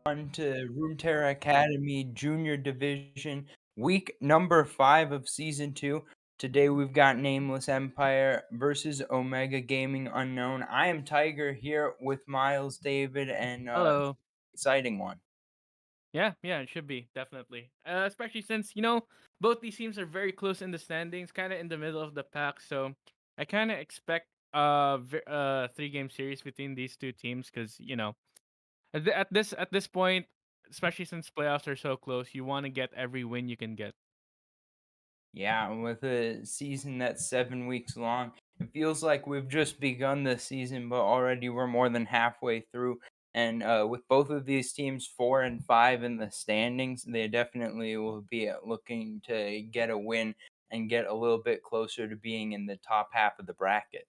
On to Runeterra Academy Junior Division, week number 5 of season 2. Today we've got Nameless Empire versus Omega Gaming Unknown. I am Tiger here with Miles, David, and Hello. exciting one. Yeah, yeah, it should be definitely. Especially since both these teams are very close in the standings, kind of in the middle of the pack. So I kind of expect three-game series between these two teams because at this point, especially since playoffs are so close, you want to get every win you can get. Yeah, with a season that's 7 weeks long, it feels like we've just begun the season, but already we're more than halfway through. And with both of these teams 4 and 5 in the standings, they definitely will be looking to get a win and get a little bit closer to being in the top half of the bracket.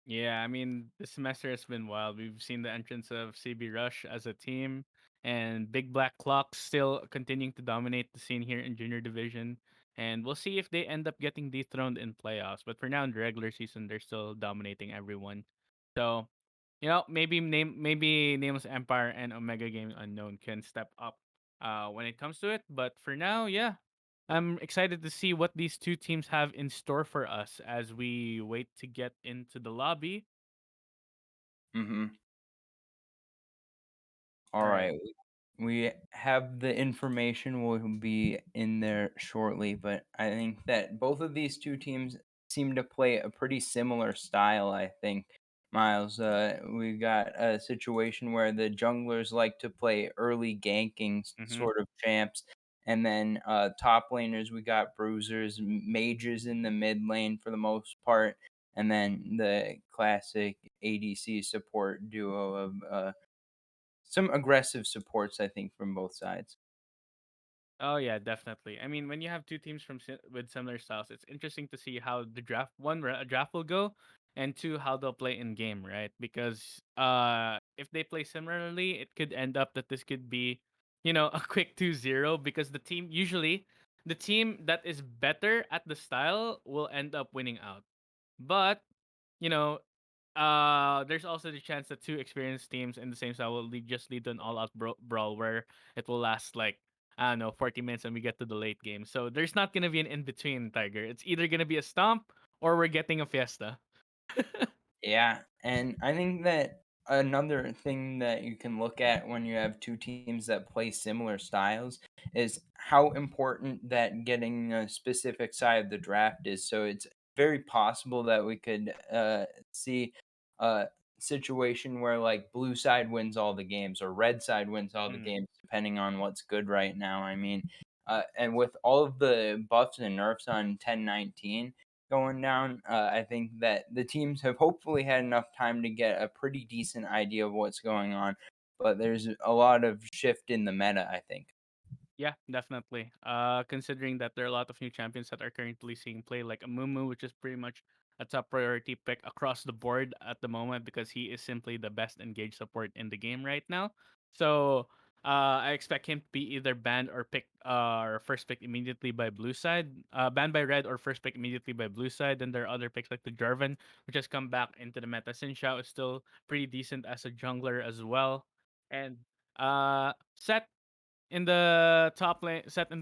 Yeah, I mean, the semester has been wild. We've seen the entrance of CB Rush as a team and Big Black Clocks still continuing to dominate the scene here in junior division. And we'll see if they end up getting dethroned in playoffs. But for now in the regular season, they're still dominating everyone. So, maybe Nameless Empire and Omega Game Unknown can step up when it comes to it. But for now, yeah. I'm excited to see what these two teams have in store for us as we wait to get into the lobby. Hmm. All right. Alright, we have the information will be in there shortly, but I think that both of these 2 teams seem to play a pretty similar style, I think, Miles. We've got a situation where the junglers like to play early ganking Mm-hmm. sort of champs, and then, top laners, we got bruisers, mages in the mid lane for the most part, and then the classic ADC support duo of, some aggressive supports, I think, from both sides. Oh yeah, definitely. I mean, when you have two teams with similar styles, it's interesting to see how the draft a draft will go, and two how they'll play in game, right? Because if they play similarly, it could end up that this could be, a quick 2-0 because the team that is better at the style will end up winning out. But you know, there's also the chance that two experienced teams in the same style will just lead to an all-out brawl where it will last like I don't know 40 minutes and we get to the late game. So there's not gonna be an in between, Tiger. It's either gonna be a stomp or we're getting a fiesta. Yeah, and I think that another thing that you can look at when you have 2 teams that play similar styles is how important that getting a specific side of the draft is. So it's very possible that we could see a situation where like blue side wins all the games or red side wins all the Mm. games, depending on what's good right now. I mean, and with all of the buffs and nerfs on 1019 going down, I think that the teams have hopefully had enough time to get a pretty decent idea of what's going on, but there's a lot of shift in the meta, I think. Yeah, definitely. Considering that there are a lot of new champions that are currently seeing play, like Amumu, which is pretty much a top priority pick across the board at the moment because he is simply the best engaged support in the game right now. So I expect him to be either banned or picked or first pick immediately by blue side, banned by red or first pick immediately by blue side. Then there are other picks like the Jarvan, which has come back into the meta. Xin Xiao is still pretty decent as a jungler as well. And Set set in the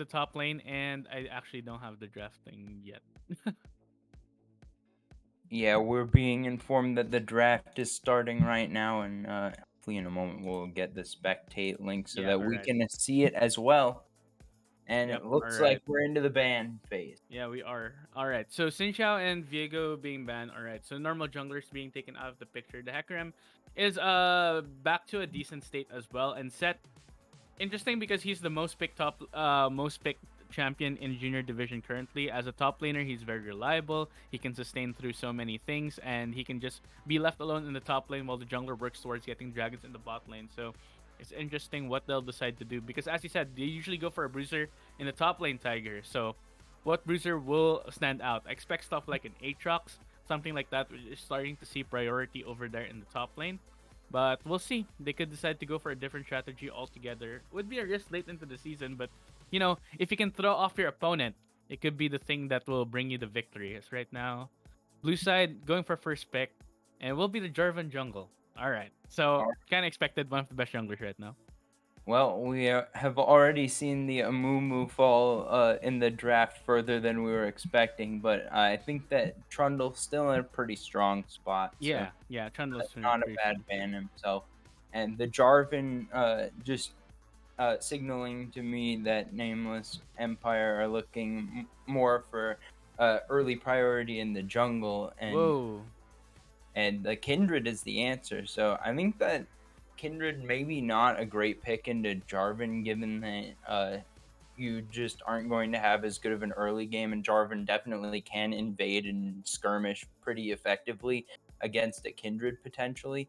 top lane, and I actually don't have the drafting yet. Yeah, we're being informed that the draft is starting right now, and hopefully in a moment we'll get the spectate link so Yeah, that all we right. can see it as well. And it Yep, all looks like right. we're into the ban phase. Yeah, we are. All right. So Xin Xiao and Viego being banned. All right. So normal junglers being taken out of the picture. The Hecarim is back to a decent state as well, and Set interesting because he's the most picked champion in junior division currently. As a top laner, he's very reliable. He can sustain through so many things, and he can just be left alone in the top lane while the jungler works towards getting dragons in the bot lane. So it's interesting what they'll decide to do because, as you said, they usually go for a bruiser in the top lane, Tiger. So what bruiser will stand out? I expect stuff like an Aatrox, something like that, which is starting to see priority over there in the top lane. But we'll see. They could decide to go for a different strategy altogether. Would be a risk late into the season, but if you can throw off your opponent, it could be the thing that will bring you the victory. As right now, blue side going for first pick, and will be the Jarvan jungle. All right, so kind of expected one of the best junglers right now. Well, we have already seen the Amumu fall in the draft further than we were expecting, but I think that Trundle's still in a pretty strong spot, so Yeah, yeah, Trundle's not a pretty bad strong too. ban himself. And the Jarvan just signaling to me that Nameless Empire are looking more for early priority in the jungle, Whoa, and the Kindred is the answer. So I think that Kindred maybe not a great pick into Jarvan, given that you just aren't going to have as good of an early game, and Jarvan definitely can invade and skirmish pretty effectively against a Kindred potentially.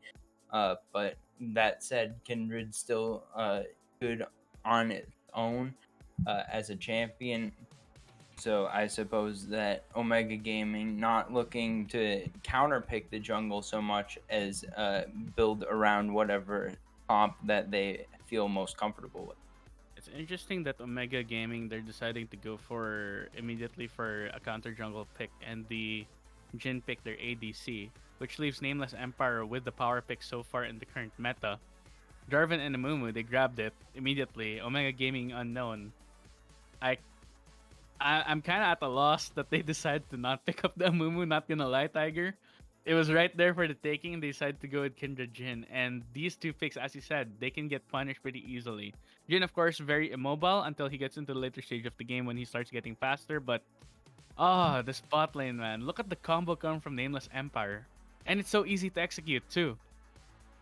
But that said, Kindred's still good on its own as a champion. So I suppose that Omega Gaming not looking to counterpick the jungle so much as build around whatever comp that they feel most comfortable with. it's interesting that Omega Gaming they're deciding to go for immediately for a counter jungle pick and the Jin pick their ADC, which leaves Nameless Empire with the power pick so far in the current meta. Jarvan and Amumu they grabbed it immediately. Omega Gaming unknown. I I'm kind of at a loss that they decided to not pick up the Amumu. Not gonna lie, Tiger. It was right there for the taking. And they decided to go with Kindred Jin, and these two picks, as you said, they can get punished pretty easily. Jin, of course, very immobile until he gets into the later stage of the game when he starts getting faster. But the spot lane, man! Look at the combo come from Nameless Empire, and it's so easy to execute too.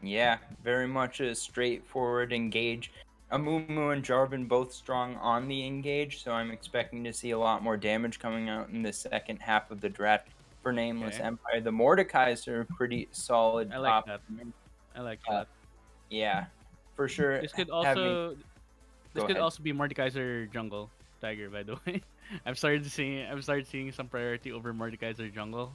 Yeah, very much a straightforward engage. Amumu and Jarvan both strong on the engage, so I'm expecting to see a lot more damage coming out in the second half of the draft for Nameless Okay, Empire. The Mordekai's are a pretty solid I like top. that. I like Uh, that. yeah, for sure. This could Having also This Go could ahead. also be Mordekaiser jungle Tiger, by the way. I've started seeing some priority over Mordekaiser jungle.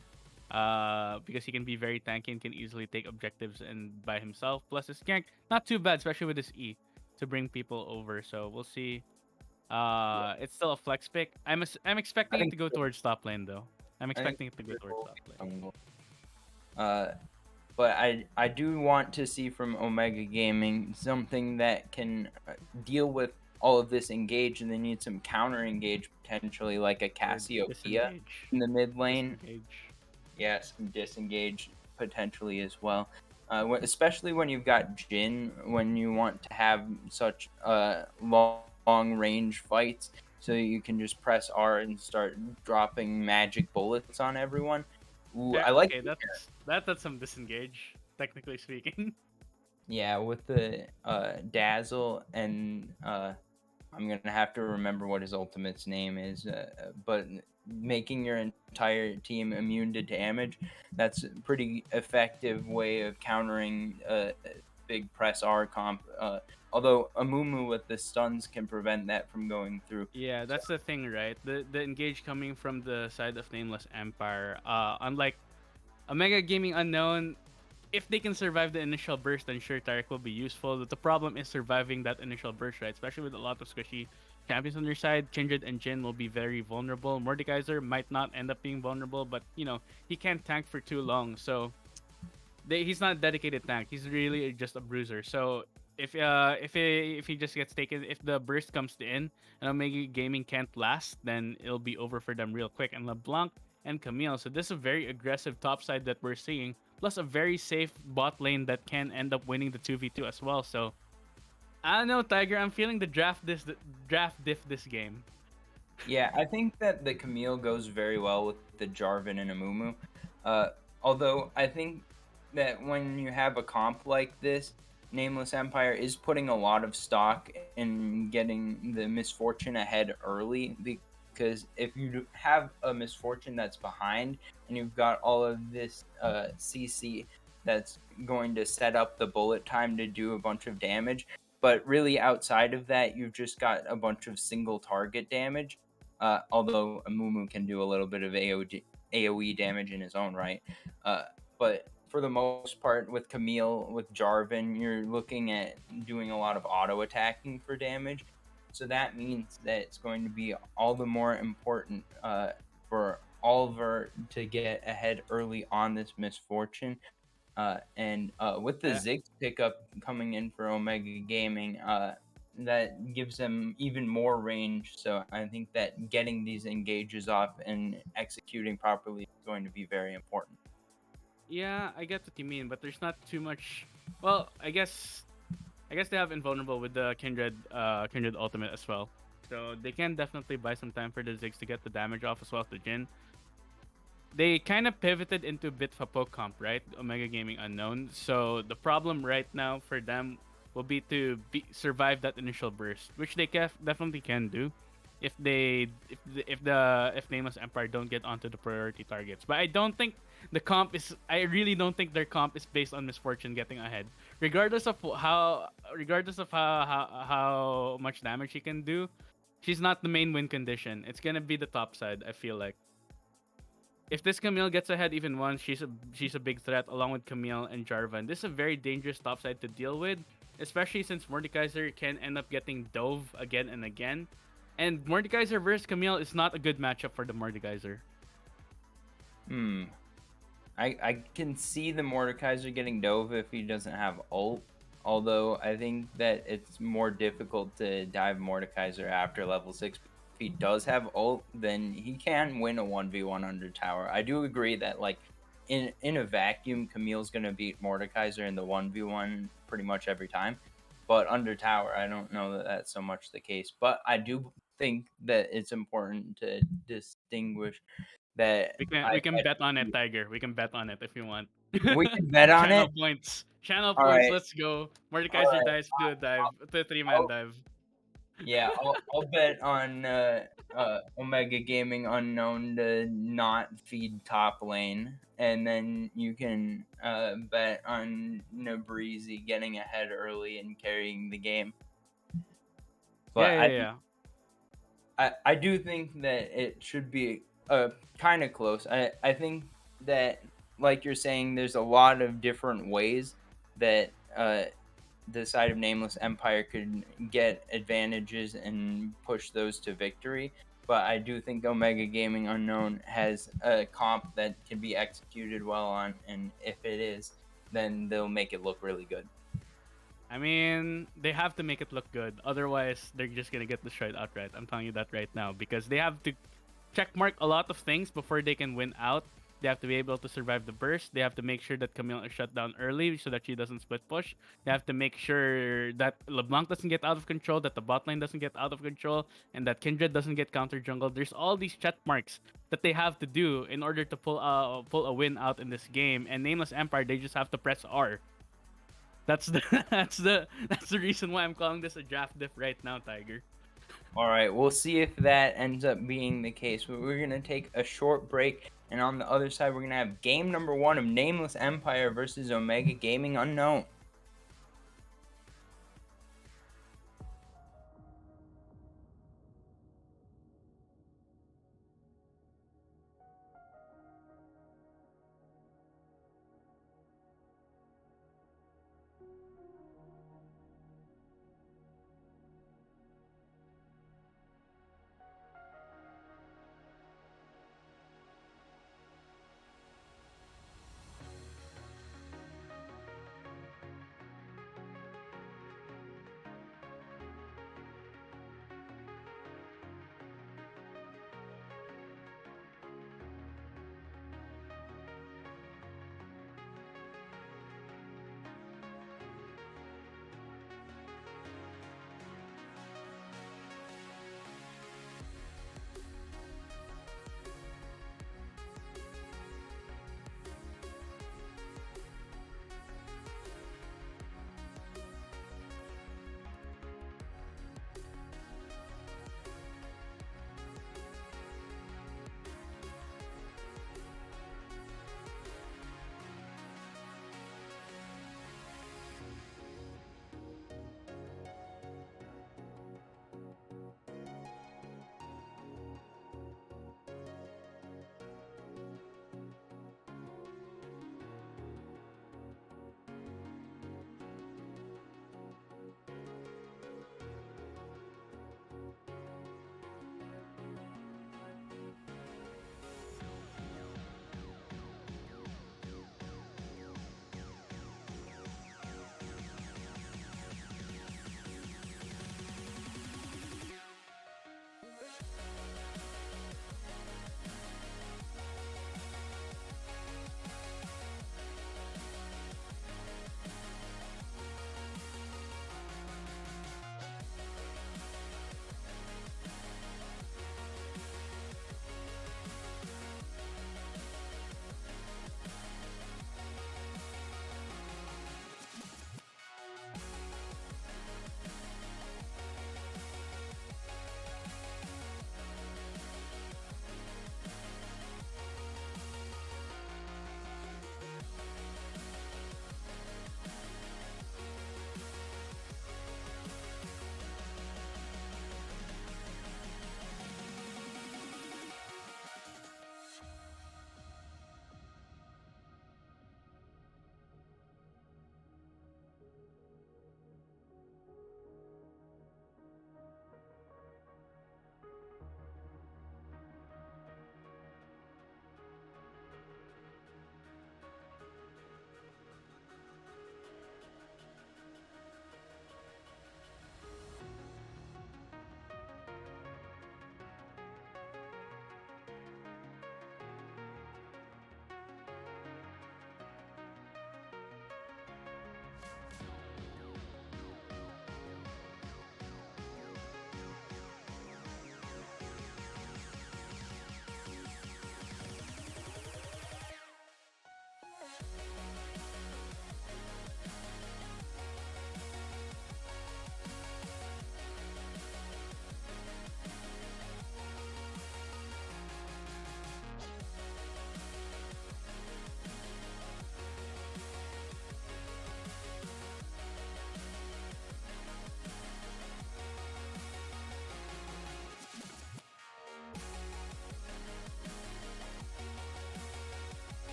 Because he can be very tanky and can easily take objectives and by himself. Plus his gank, not too bad, especially with his E to bring people over. So we'll see. Yeah, It's still a flex pick. I'm I expecting it think to go towards top lane though. I'm I think expecting it to go towards top lane. jungle. Uh, but I do want to see from Omega Gaming something that can deal with all of this engage, and they need some counter engage potentially, like a Or Cassiopeia disengage. in the mid lane. Disengage. Yeah, some disengage potentially as well. Especially when you've got Jin, when you want to have such long range fights, so you can just press R and start dropping magic bullets on everyone. Ooh, Yeah, I like. okay, that's some disengage, technically speaking. Yeah, with the dazzle and I'm gonna have to remember what his ultimate's name is, but making your entire team immune to damage, that's a pretty effective way of countering big press R comp. Although Amumu with the stuns can prevent that from going through. Yeah, So that's the thing, right? The engage coming from the side of Nameless Empire. Unlike Omega Gaming Unknown, if they can survive the initial burst, then sure Tarek will be useful. But the problem is surviving that initial burst, right? Especially with a lot of squishy champions on their side. Kindred and Jin will be very vulnerable. Mordekaiser might not end up being vulnerable, but he can't tank for too long. So he's not a dedicated tank. He's really just a bruiser. So if he just gets taken, if the burst comes in and Omega Gaming can't last, then it'll be over for them real quick. And LeBlanc and Camille. So this is a very aggressive top side that we're seeing, plus a very safe bot lane that can end up winning the 2v2 as well. So I don't know, Tiger. I'm feeling the draft diff this game. yeah, I think that the Camille goes very well with the Jarvan and Amumu. Uh, Although I think that when you have a comp like this, Nameless Empire is putting a lot of stock in getting the misfortune ahead early, because if you have a misfortune that's behind and you've got all of this CC that's going to set up the bullet time to do a bunch of damage, but really outside of that, you've just got a bunch of single target damage. Although Amumu can do a little bit of AoE damage in his own right. Uh, but for the most part, with Camille, with Jarvan, you're looking at doing a lot of auto attacking for damage. So that means that it's going to be all the more important for all of our smart to get ahead early on this misfortune. And with the I, Ziggs pickup coming in for Omega Gaming, that gives them even more range. So I think that getting these engages off and executing properly is going to be very important. yeah, I get what you mean, but there's not too much. Well, I guess they have invulnerable with the Kindred ultimate as well. So they can definitely buy some time for the Ziggs to get the damage off as well as the Jin. They kind of pivoted into a bit of a poke comp, right? Omega Gaming Unknown. So the problem right now for them will be to survive that initial burst, which they definitely can do if if Nameless Empire don't get onto the priority targets. But I don't think the comp is. I really don't think their comp is based on Misfortune getting ahead, regardless of how much damage she can do. She's not the main win condition. It's gonna be the top side. I feel like if this Camille gets ahead even once, she's a big threat along with Camille and Jarvan. This is a very dangerous topside to deal with, especially since Mordekaiser can end up getting dove again and again. And Mordekaiser versus Camille is not a good matchup for the Mordekaiser. Hmm. I can see the Mordekaiser getting dove if he doesn't have ult. Although I think that it's more difficult to dive Mordekaiser after level 6. If he does have ult, then he can win a 1v1 under tower. I do agree that like in a vacuum, Camille's gonna beat Mordekaiser in the 1v1 pretty much every time. But under tower, I don't know that that's so much the case. But I do think that it's important to distinguish that We can bet on it, Tiger. We can bet on it if you want. we can bet on Channel it. points. Channel All points. right. Let's go. All Mordekaiser right. dives to a dive, to a three-man I'll, dive. yeah, I'll bet on Omega Gaming Unknown to not feed top lane, and then you can bet on Nabreezy getting ahead early and carrying the game. Yeah, But yeah, yeah. I do think that it should be kind of close. I think that, like you're saying, there's a lot of different ways that the side of Nameless Empire could get advantages and push those to victory. But I do think Omega Gaming Unknown has a comp that can be executed well on, and if it is, then they'll make it look really good. I mean, they have to make it look good. Otherwise, they're just gonna get destroyed outright. I'm telling you that right now because they have to checkmark a lot of things before they can win out. They have to be able to survive the burst. They have to make sure that Camille is shut down early so that she doesn't split push. They have to make sure that LeBlanc doesn't get out of control, that the bot lane doesn't get out of control, and that Kindred doesn't get counter jungle. There's all these check marks that they have to do in order to pull a win out in this game. And Nameless Empire, they just have to press R. That's the that's the reason why I'm calling this a draft diff right now, Tiger. All right, we'll see if that ends up being the case. But we're gonna take a short break, and on the other side, we're gonna have game number 1 of Nameless Empire versus Omega Gaming Unknown.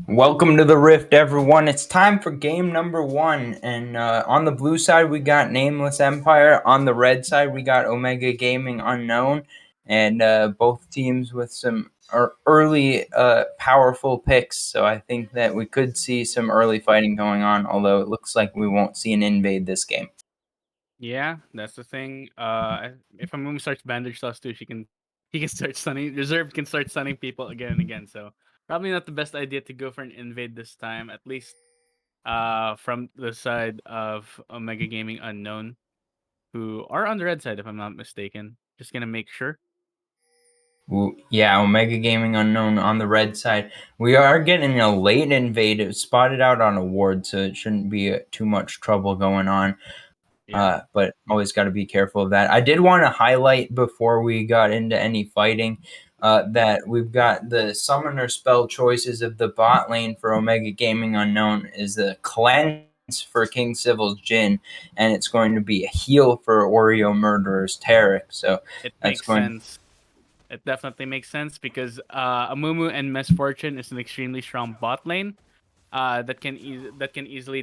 Welcome to the Rift, everyone. It's time for game number one. And on the blue side, we got Nameless Empire. On the red side, we got Omega Gaming Unknown. And both teams with some early powerful picks. So I think that we could see some early fighting going on, although it looks like we won't see an invade this game. Yeah, that's the thing. If a Moon starts bandage sauce too, he can start stunning. Reserve can start stunning people again and again. So probably not the best idea to go for an invade this time. At least from the side of Omega Gaming Unknown, who are on the red side, if I'm not mistaken. Just gonna make sure. Yeah, Omega Gaming Unknown on the red side. We are getting a late invade. It was spotted out on a ward, so it shouldn't be too much trouble going on. Yeah. But always got to be careful of that. I did want to highlight before we got into any fighting that we've got the summoner spell choices of the bot lane for Omega Gaming Unknown is the cleanse for King Civil's Jin, and it's going to be a heal for Oreo Murderer's Tarek. So It that's makes going. sense. It definitely makes sense because Amumu and Misfortune is an extremely strong bot lane. That can easily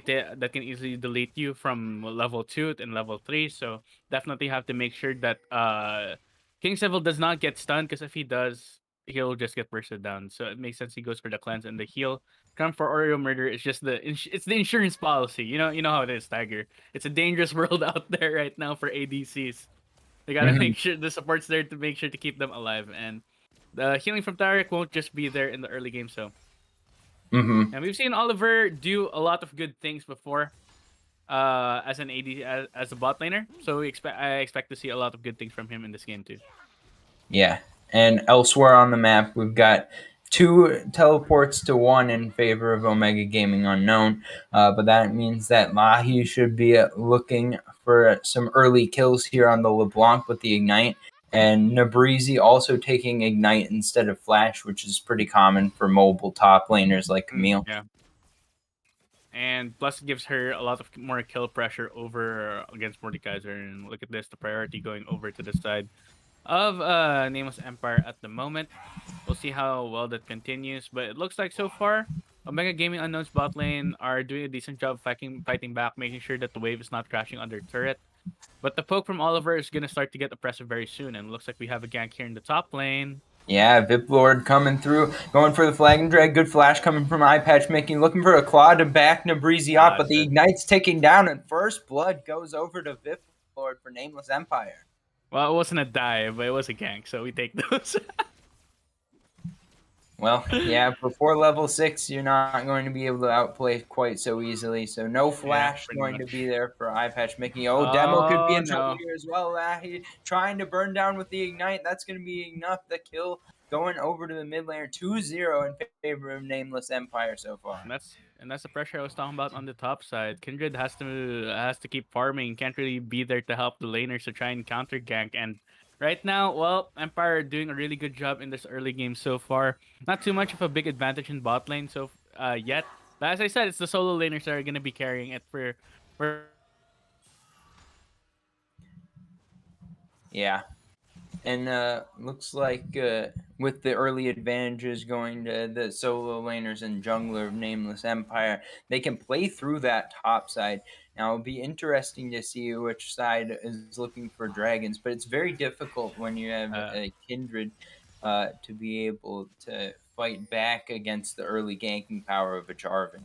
delete you from level 2 and level 3. So definitely have to make sure that King Civil does not get stunned, because if he does, he'll just get bursted down. So it makes sense he goes for the cleanse and the heal. Come for Oreo Murder. It's just it's the insurance policy. You know how it is, Tiger. It's a dangerous world out there right now for ADCs. They gotta Mhm, make sure the support's there to make sure to keep them alive, and the healing from Tarek won't just be there in the early game. So, mhm. and we've seen Oliver do a lot of good things before, as an AD, as a bot laner. So I expect to see a lot of good things from him in this game too. Yeah. And elsewhere on the map, we've got two teleports to one in favor of Omega Gaming Unknown. But that means that Lahi should be looking for some early kills here on the LeBlanc with the Ignite. And Nabrizi also taking Ignite instead of Flash, which is pretty common for mobile top laners like Camille. Yeah, and plus it gives her a lot of more kill pressure over against Mordekaiser. And look at this, the priority going over to the side of Nameless Empire at the moment. We'll see how well that continues, but it looks like so far, Omega Gaming Unknown's bot lane are doing a decent job fighting back, making sure that the wave is not crashing under turret. But the poke from Oliver is gonna start to get oppressive very soon, and it looks like we have a gank here in the top lane. Yeah, Vip Lord coming through, going for the flag and drag. Good flash coming from Eye Patch, making looking for a claw to back Nabrizi up, but That's the it. Ignite's taking down, and first blood goes over to Vip Lord for Nameless Empire. Well, it wasn't a dive, but it was a gank, so we take those. Well, yeah, before level 6, you're not going to be able to outplay quite so easily. So no Yeah, flash pretty going to be much. there for Eye Patch Mickey. Oh, Demo could be Oh in trouble no. here as well. He trying to burn down with the Ignite. That's going to be enough to kill going over to the mid laner 2-0 in favor of Nameless Empire so far. And that's the pressure I was talking about on the top side. Kindred has to keep farming, can't really be there to help the laners to try and counter gank. And right now, well, Empire are doing a really good job in this early game so far. Not too much of a big advantage in bot lane yet. But as I said, it's the solo laners that are gonna be carrying it for Yeah, and looks like with the early advantages going to the solo laners and jungler of Nameless Empire, they can play through that top side. Now it'll be interesting to see which side is looking for dragons, but it's very difficult when you have uh a kindred to be able to fight back against the early ganking power of a Jarvan.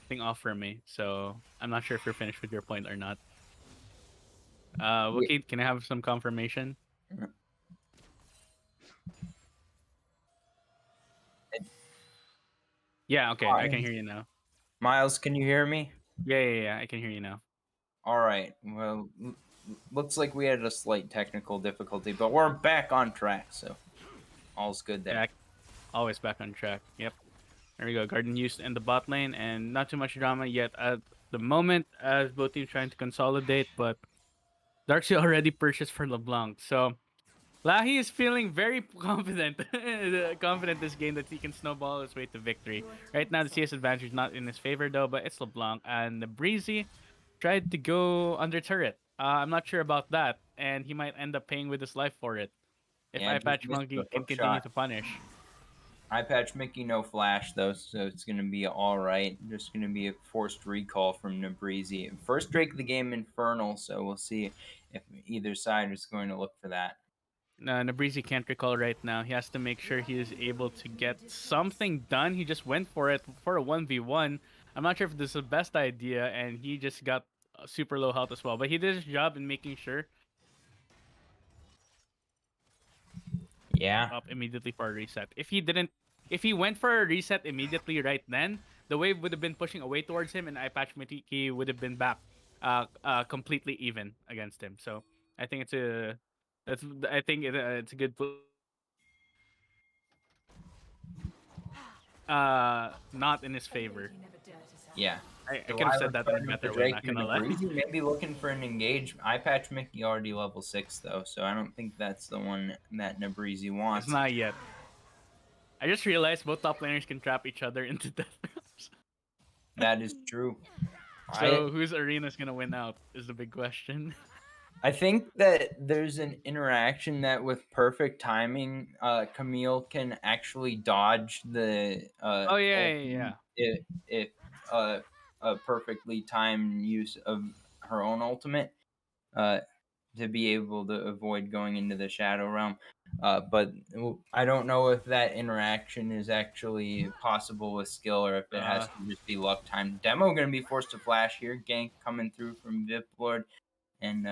thing off for me. So I'm not sure if you're finished with your point or not. Yeah. Wookie, can I have some confirmation? Yeah, okay, I can hear you now. Miles, can you hear me? Yeah, I can hear you now. All right. Well, looks like we had a slight technical difficulty, but we're back on track, so all's good there. Yeah, always back on track. Yep. There we go. Garden used in the bot lane, and not too much drama yet at the moment as both teams trying to consolidate, but Darkseid already purchased for LeBlanc. So Lahi is feeling very confident this game that he can snowball his way to victory. Right now, the CS advantage is not in his favor though, but it's LeBlanc, and the Breezy tried to go under turret. I'm not sure about that, and he might end up paying with his life for it if Yeah, Eye just Patch missed the Monkey can hook continue shot. to punish. Eye patch Mickey, no flash though, so it's gonna be all right. Just gonna be a forced recall from Nabrizi. First Drake of the game, Infernal. So we'll see if either side is going to look for that. Nabrizi can't recall right now. He has to make sure he is able to get something done. He just went for it for a 1v1. I'm not sure if this is the best idea, and he just got super low health as well. But he did his job in making sure Yeah, up immediately for a reset. If he went for a reset immediately right then, the wave would have been pushing away towards him, and iPatch Mitiki would have been back, completely even against him. So I think I think it's a good not in his favor. yeah. I could have Delilah said that in a starting with the better way. Drake Not and gonna lie. Nabrizi, maybe looking for an engage. Eye patch Mickey already level 6 though, so I don't think that's the one that Nabrizi It's wants. not yet. I just realized both top laners can trap each other into death traps. That is true. I So whose arena is gonna win out is the big question. I think that there's an interaction that with perfect timing, Camille can actually dodge the Oh yeah, yeah, ulti yeah. if uh, a perfectly timed use of her own ultimate uh, to be able to avoid going into the Shadow Realm. But I don't know if that interaction is actually possible with skill or if it has Uh, to just be luck time. Demo going to be forced to flash here. Gank coming through from Vip Lord, and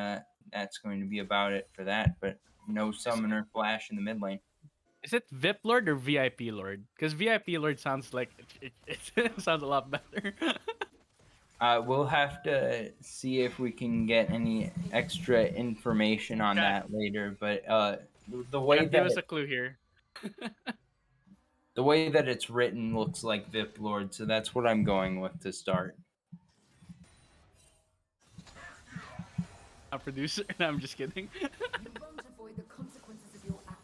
that's going to be about it for that. But no is summoner flash in the mid lane. is it VIP Lord or VIP Lord? Because VIP Lord sounds like it sounds a lot better. We'll have to see if we can get any extra information on chat, that later. But the way chat, give us that a clue here. the way that it's written looks like Vip Lord, so that's what I'm going with to start. A producer? No, I'm just kidding.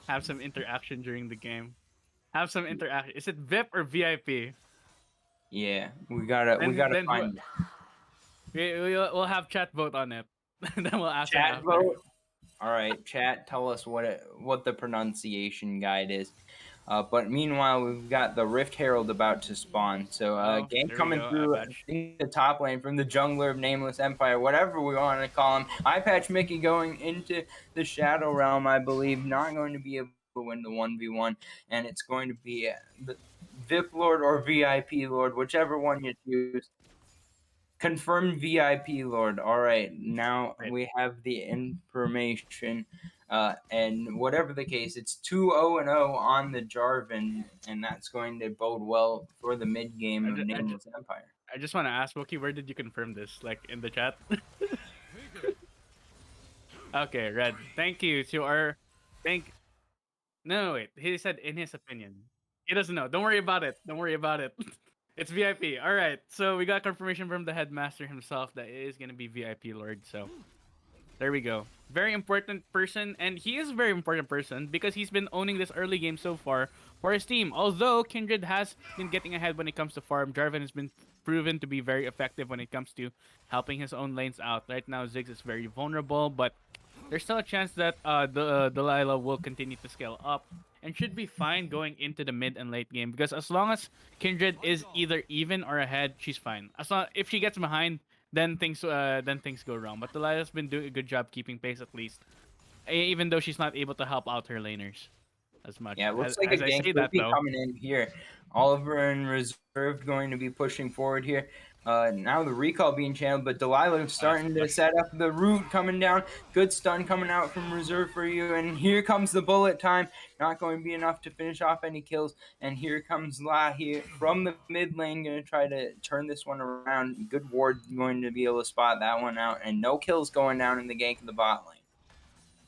Have some interaction during the game. Have some interaction. Is it VIP or VIP? Yeah, we gotta Then who find it. we'll have chat vote on it. Then we'll ask him Chat after. vote. All right, chat, tell us what the pronunciation guide is. But meanwhile, we've got the Rift Herald about to spawn. So Oh, game there we coming go. Eye through patch. the top lane from the jungler of Nameless Empire, whatever we want to call him. Eye Patch Mickey going into the Shadow Realm, I believe, not going to be able to win the 1v1, and it's going to be the VIP Lord or VIP Lord, whichever one you choose. Confirmed VIP Lord. All right, now Right. we have the information. And whatever the case, it's 2-0-0 on the Jarvan, and that's going to bode well for the mid game I of just, I just, Nameless Empire. I just want to ask Wookie, where did you confirm this? Like in the chat? Okay, Red. Thank you to our thank no wait. He said in his opinion. He doesn't know. Don't worry about it. Don't worry about it. It's VIP. All right. So we got confirmation from the headmaster himself that it is gonna be VIP Lord. So there we go. Very important person, and he is a very important person because he's been owning this early game so far for his team. Although Kindred has been getting ahead when it comes to farm, Jarvan has been proven to be very effective when it comes to helping his own lanes out. Right now, Ziggs is very vulnerable, but there's still a chance that the Delilah will continue to scale up and should be fine going into the mid and late game because as long as Kindred is either even or ahead, she's fine. As long if she gets behind, then things go wrong. But Delilah's been doing a good job keeping pace at least, even though she's not able to help out her laners as much. Yeah, it looks like a As I gank say could that be though, coming in here. Oliver and Reserve going to be pushing forward here. Now the recall being channeled, but Delilah that's starting to flush. set up the root coming down. Good stun coming out from Reserve for you, and here comes the bullet time. Not going to be enough to finish off any kills. And here comes La here from the mid lane, going to try to turn this one around. Good ward going to be able to spot that one out, and no kills going down in the gank in the bot lane.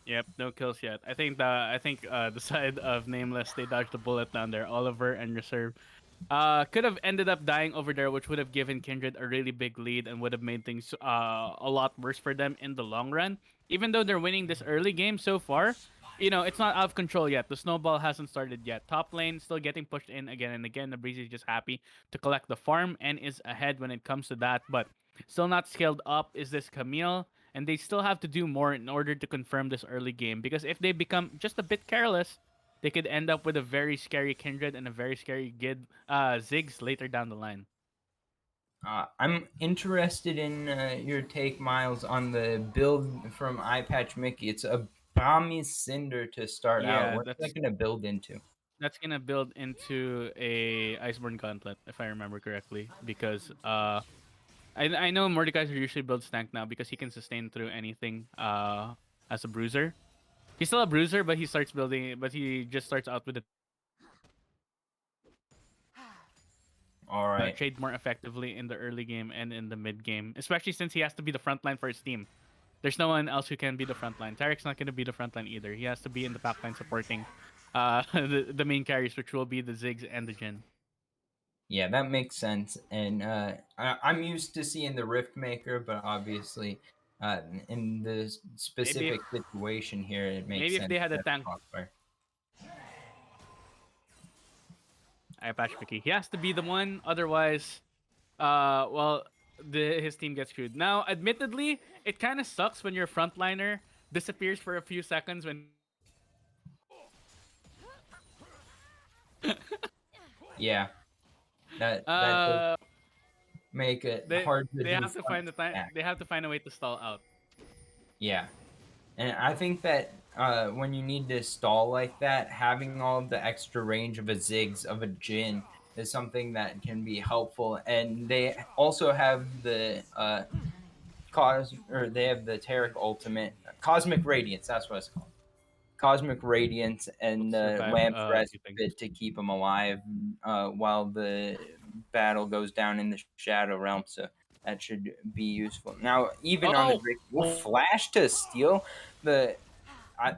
Yep, no kills yet. I think the side of Nameless they dodged the bullet down there. Oliver and Reserve could have ended up dying over there, which would have given Kindred a really big lead and would have made things a lot worse for them in the long run. Even though they're winning this early game so far, it's not out of control yet. The snowball hasn't started yet. Top lane still getting pushed in again and again. The Breezy is just happy to collect the farm and is ahead when it comes to that, but still not scaled up is this Camille. And they still have to do more in order to confirm this early game because if they become just a bit careless, they could end up with a very scary Kindred and a very scary Ziggs later down the line. I'm interested in your take, Miles, on the build from Eye Patch Mickey. It's a Brahmi Cinder to start out. Yeah, What's that going to build into? that's gonna build into a Iceborne Gauntlet, if I remember correctly, because I know Mordekaiser usually builds tank now because he can sustain through anything as a bruiser. He's still a bruiser, but he just starts out with the All right. trade more effectively in the early game and in the mid game, especially since he has to be the front line for his team. There's no one else who can be the front line. Tarek's not going to be the front line either. He has to be in the back line supporting the main carries, which will be the Ziggs and the Jin. Yeah, that makes sense. And I'm used to seeing the Rift Maker, but obviously, in the Maybe if specific situation here, it makes maybe if sense they had a that tank, Crossfire. I patch Mickey. He has to be the one. Otherwise, well, his team gets screwed. Now, admittedly, it kind of sucks when your frontliner disappears for a few seconds when Yeah, that does uh make it they hard to they do have to front find the time. stack. They have to find a way to stall out. Yeah. And I think that when you need to stall like that, having all of the extra range of a Ziggs, of a Jin, is something that can be helpful. And they also have the they have the Tarek Ultimate, Cosmic Radiance, that's what it's called. Cosmic Radiance Able and to the survive Lamp a few things. Respite to keep him alive while the battle goes down in the Shadow Realm. So that should be useful. Now, even on the Oh, Drake, will Flash to steal the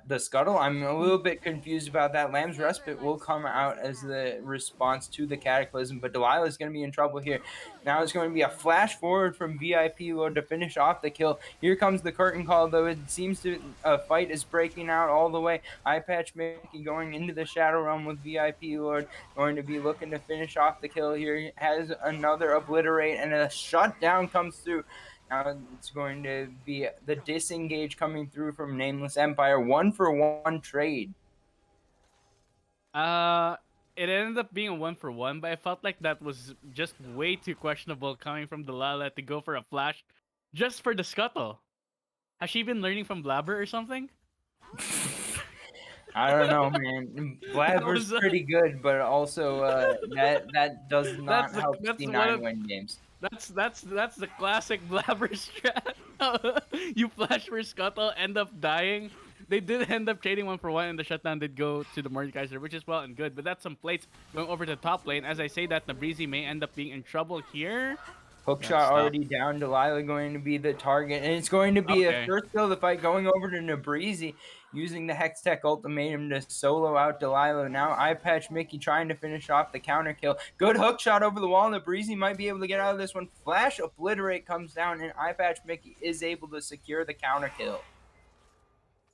the scuttle. I'm a little bit confused about that. Lamb's Respite will come out as the response to the Cataclysm, but Delilah is going to be in trouble here. Now it's going to be a flash forward from VIP Lord to finish off the kill. Here comes the curtain call, though it seems to a fight is breaking out all the way. Eye Patch Mickey going into the Shadow Realm with VIP Lord, going to be looking to finish off the kill here. He has another obliterate, and a shutdown comes through. Now it's going to be the disengage coming through from Nameless Empire. 1-for-1 trade. uh, it ended up being a 1-for-1, but I felt like that was just way too questionable coming from Delilah to go for a flash, just for the scuttle. Has she been learning from Blabber or something? I don't know, man. That Blabber's was pretty good, but also that does not help that's one C9 of win games. that's the classic Blabber strat. You flash for scuttle, end up dying. They did end up trading 1-for-1, and the shutdown did go to the Mordekaiser, which is well and good. But that's some plates going over to the top lane. As I say that, Nabrizi may end up being in trouble here. Got Hookshot stopped. already down. Delilah going to be the target, and it's going to be a Okay. first kill of the fight going over to Nabrizi, using the Hextech ultimatum to solo out Delilah. Now Eye Patch Mickey trying to finish off the counter kill. Good hookshot over the wall. Nabrizi might be able to get out of this one. Flash obliterate comes down, and Eye Patch Mickey is able to secure the counter kill.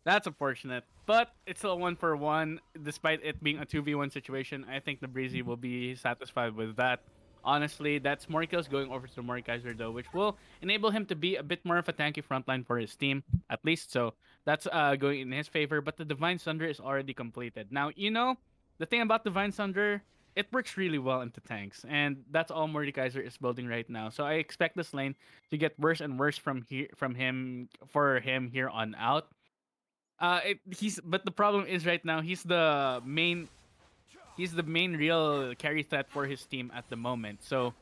That's unfortunate, but it's still a 1-for-1. Despite it being a 2v1 situation, I think the Breezy will be satisfied with that. Honestly, that's more kills going over to the Mordekaiser though, which will enable him to be a bit more of a tanky frontline for his team, at least. So that's going in his favor. But the Divine Sunder is already completed. Now, the thing about Divine Sunder, it works really well into tanks, and that's all Mordekaiser is building right now. So I expect this lane to get worse and worse from him here on out. He's but the problem is right now he's the main real carry threat for his team at the moment. So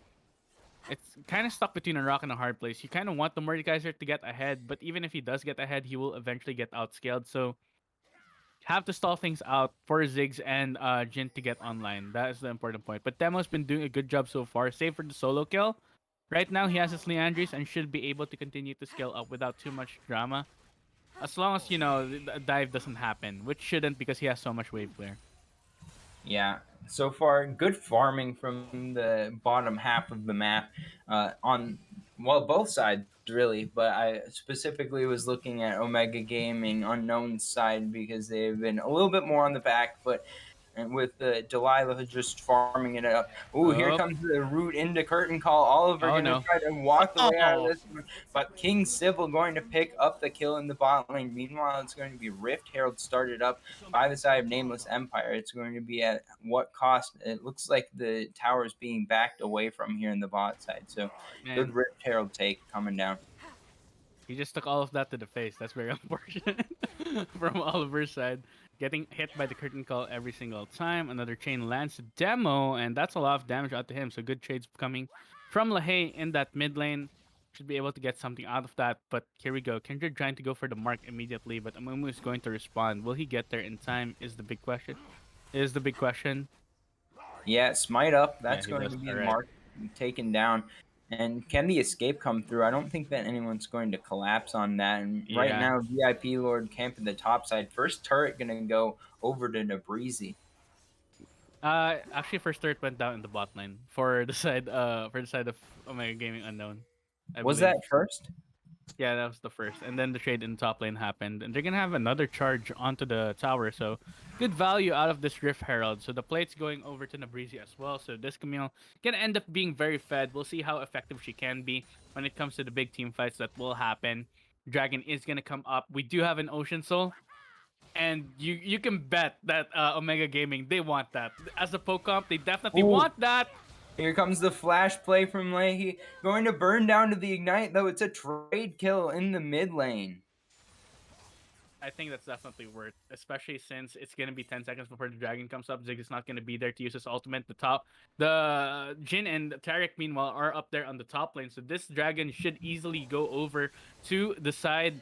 it's kind of stuck between a rock and a hard place. You kind of want the Mordekaiser to get ahead, but even if he does get ahead, he will eventually get outscaled. So have to stall things out for Ziggs and Jin to get online. That is the important point. But Demo's been doing a good job so far, save for the solo kill. Right now, he has his Leandris and should be able to continue to scale up without too much drama. As long as, the dive doesn't happen, which shouldn't because he has so much wave clear. Yeah, so far good farming from the bottom half of the map on both sides really, but I specifically was looking at Omega Gaming Unknown side because they've been a little bit more on the back foot. and with Delilah just farming it up. Ooh, here Oh, comes the root into curtain call. Oliver oh gonna no. try to walk the way out of Oh, this one, but King Sybil going to pick up the kill in the bot lane. Meanwhile, it's going to be Rift Herald started up by the side of Nameless Empire. It's going to be at what cost? It looks like the tower is being backed away from here in the bot side. So good man. Rift Herald take coming down. He just took all of that to the face. That's very unfortunate from Oliver's side. Getting hit by the curtain call every single time. Another chain lands to Demo, and that's a lot of damage out to him. So good trades coming from LaHaye in that mid lane. Should be able to get something out of that. But here we go. Kindred trying to go for the mark immediately, but Amumu is going to respond. Will he get there in time? Is the big question. Is the big question. Yeah, smite up. Yeah, That's he going does. to be All right. marked, taken down. And can the escape come through? I don't think that anyone's going to collapse on that. And right Yeah. now, VIP Lord camping the top side. First turret going to go over to Nabrizi. Actually, first turret went down in the bot lane for the side of Omega Gaming Unknown, I Was believe. that first? Yeah, that was the first, and then the trade in top lane happened, and they're gonna have another charge onto the tower. So good value out of this Rift Herald. So the plate's going over to Nabrizi as well. So this Camille gonna end up being very fed. We'll see how effective she can be when it comes to the big team fights that will happen. Dragon is gonna come up. We do have an Ocean Soul. And you can bet that Omega Gaming they want that as a poke comp. They definitely Ooh, want that. here comes the flash play from Leahy. Going to burn down to the Ignite, though. It's a trade kill in the mid lane. I think that's definitely worth, especially since it's gonna be 10 seconds before the dragon comes up. Zig is not gonna be there to use his ultimate. The Jin and Tarek meanwhile are up there on the top lane, so this dragon should easily go over to the side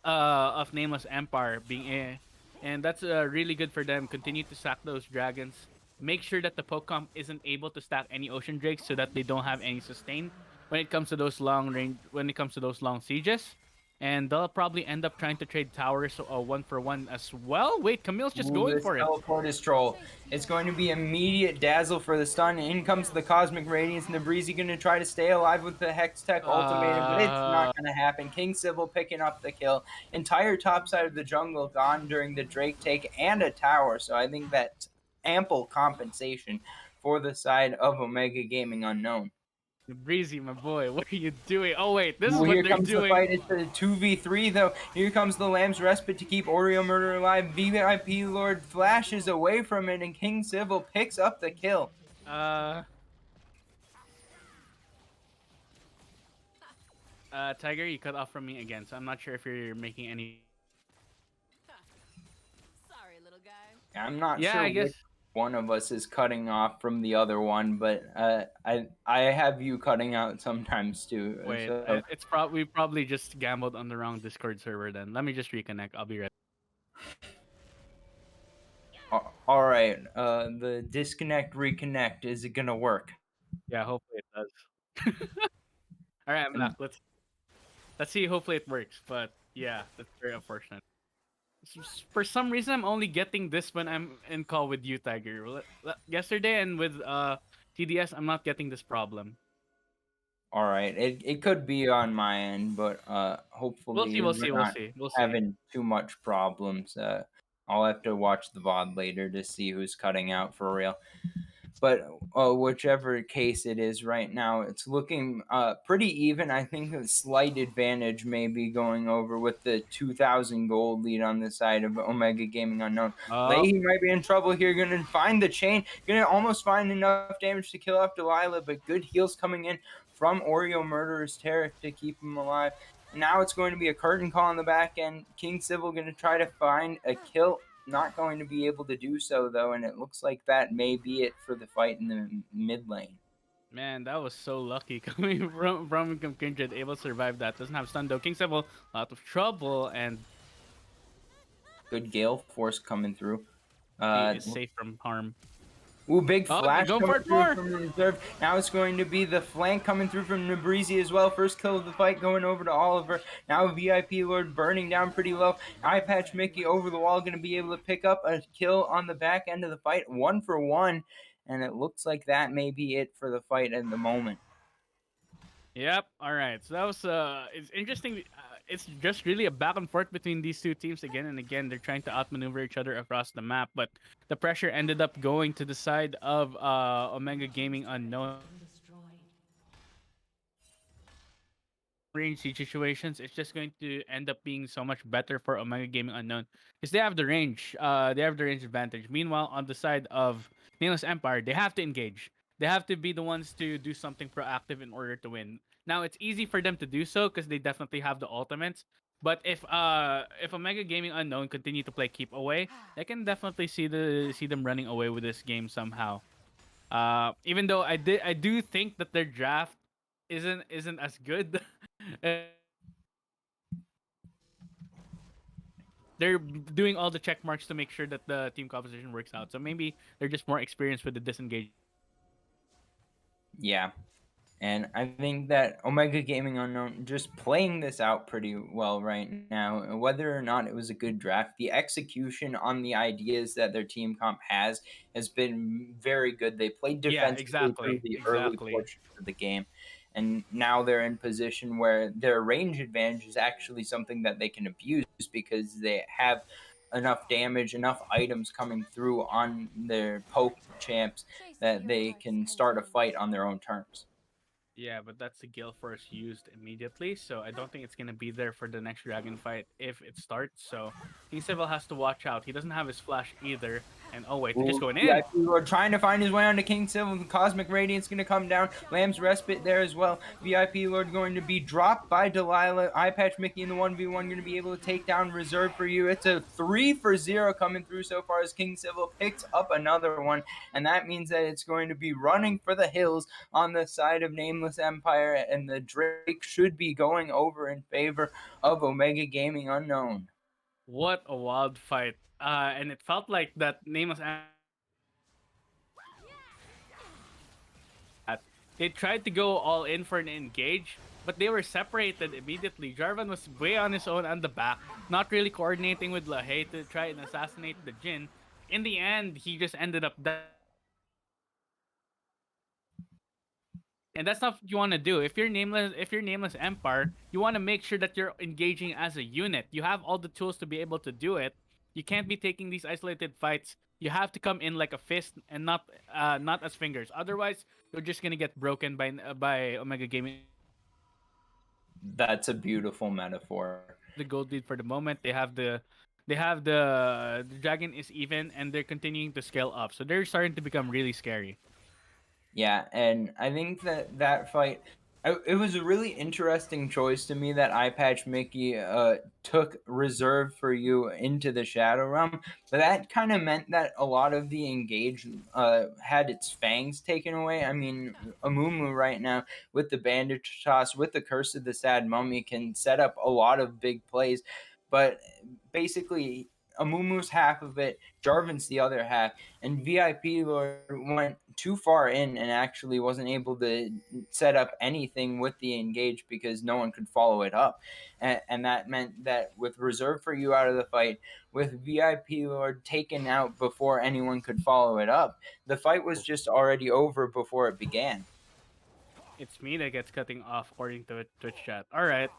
of Nameless Empire being a, and that's really good for them. Continue to stack those dragons. Make sure that the Pokemon isn't able to stack any Ocean Drakes so that they don't have any sustain when it comes to those long range. When it comes to those long sieges, and they'll probably end up trying to trade towers, so 1 for 1 as well. Wait, Camille's just Ooh, going this for it. teleport is troll. It's going to be immediate dazzle for the stun. In comes the Cosmic Radiance, and the Breezy going to try to stay alive with the Hex Tech ultimatum, but it's not Uh, going to happen. King Sybil picking up the kill. Entire top side of the jungle gone during the Drake take and a tower, so I think that's ample compensation for the side of Omega Gaming Unknown. Breezy, my boy, what are you doing? Oh wait, this is Well, what here they're comes the doing. fight. It's a 2v3, though. Here comes the Lamb's Respite to keep Oreo Murder alive. VIP Lord flashes away from it, and King Sybil picks up the kill. Uh, Tiger, you cut off from me again, so I'm not sure if you're making any. Sorry, little guy. I'm not Yeah, sure I guess. which one of us is cutting off from the other one, but I have you cutting out sometimes too. Wait, So it's probably we probably just gambled on the wrong Discord server. Then let me just reconnect. I'll be right. all right, the disconnect reconnect, is it gonna work? Yeah, hopefully it does. All right, I'm back. And Let's see. Hopefully it works. But yeah, that's very unfortunate. For some reason, I'm only getting this when I'm in call with you, Tiger. Yesterday and with TDS, I'm not getting this problem. all right, it could be on my end, but We'll see. hopefully We'll we're see. We'll not see. We'll see. having too much problems. I'll have to watch the VOD later to see who's cutting out for real. But whichever case it is right now, it's looking pretty even. I think a slight advantage may be going over with the 2,000 gold lead on the side of Omega Gaming Unknown. Oh, Leahy might be in trouble here. Going to find the chain. Going to almost find enough damage to kill off Delilah, but good heals coming in from Oreo Murderer's Terror to keep him alive. Now it's going to be a curtain call on the back end. King Sybil going to try to find a kill, not going to be able to do so, though, and it looks like that may be it for the fight in the mid lane. man, that was so lucky coming from Kindred, able to survive that. Doesn't have stun though. King Sybil, a lot of trouble, and Good Gale Force coming through. he is safe from harm. Ooh, big Oh, they're flash going for coming it through more. from the reserve. Now it's going to be the flank coming through from Nabrizi as well. First kill of the fight going over to Oliver. Now VIP Lord burning down pretty low. Eye Patch Mickey over the wall, going to be able to pick up a kill on the back end of the fight. 1 for 1. And it looks like that may be it for the fight at the moment. Yep. All right. So that was it's interesting. it's just really a back and forth between these two teams again and again. They're trying to outmaneuver each other across the map, but the pressure ended up going to the side of Omega Gaming Unknown. Range siege situations, it's just going to end up being so much better for Omega Gaming Unknown because they have the range. They have the range advantage. Meanwhile, on the side of Nameless Empire, they have to engage. They have to be the ones to do something proactive in order to win. Now, it's easy for them to do so because they definitely have the ultimates. But if Omega Gaming Unknown continue to play keep away, I can definitely see them running away with this game somehow. Even though I do think that their draft isn't as good. They're doing all the check marks to make sure that the team composition works out. So maybe they're just more experienced with the disengage. Yeah. And I think that Omega Gaming Unknown just playing this out pretty well right now. Whether or not it was a good draft, the execution on the ideas that their team comp has been very good. They played Yeah, defensively through exactly, the early exactly. portions of the game, and now they're in position where their range advantage is actually something that they can abuse because they have enough damage, enough items coming through on their poke champs that they can start a fight on their own terms. Yeah, but that's the Gale Force used immediately, so I don't think it's gonna be there for the next dragon fight if it starts. So King Civil has to watch out. He doesn't have his flash either. And oh wait, they're just Ooh, going in. VIP Lord trying to find his way onto King Civil. The Cosmic Radiance going to come down. Lamb's Respite there as well. VIP Lord going to be dropped by Delilah. Eye Patch Mickey in the 1v1 going to be able to take down Reserve for you. It's a 3-for-0 coming through so far as King Civil picks up another one. And that means that it's going to be running for the hills on the side of Nameless Empire. And the Drake should be going over in favor of Omega Gaming Unknown. What a wild fight. And it felt like that Nameless that. They tried to go all in for an engage, but they were separated immediately. Jarvan was way on his own on the back, not really coordinating with Lahey to try and assassinate the Jin. In the end, he just ended up dying. And that's not what you want to do. If you're nameless Empire, you want to make sure that you're engaging as a unit. You have all the tools to be able to do it. You can't be taking these isolated fights. You have to come in like a fist and not as fingers. Otherwise, you're just gonna get broken by Omega Gaming. That's a beautiful metaphor. The gold lead for the moment. The dragon is even and they're continuing to scale up. So they're starting to become really scary. Yeah, and I think that that fight, it was a really interesting choice to me that Eye Patch Mickey took Reserve for You into the Shadow Realm, but that kind of meant that a lot of the engage had its fangs taken away. I mean, Amumu right now with the Bandage Toss, with the Curse of the Sad Mummy, can set up a lot of big plays, but basically Amumu's half of it, Jarvan's the other half, and VIP Lord went too far in and actually wasn't able to set up anything with the engage because no one could follow it up. And that meant that with Reserve for You out of the fight, with VIP Lord taken out before anyone could follow it up, the fight was just already over before it began. It's me that gets cutting off according to Twitch chat. All right,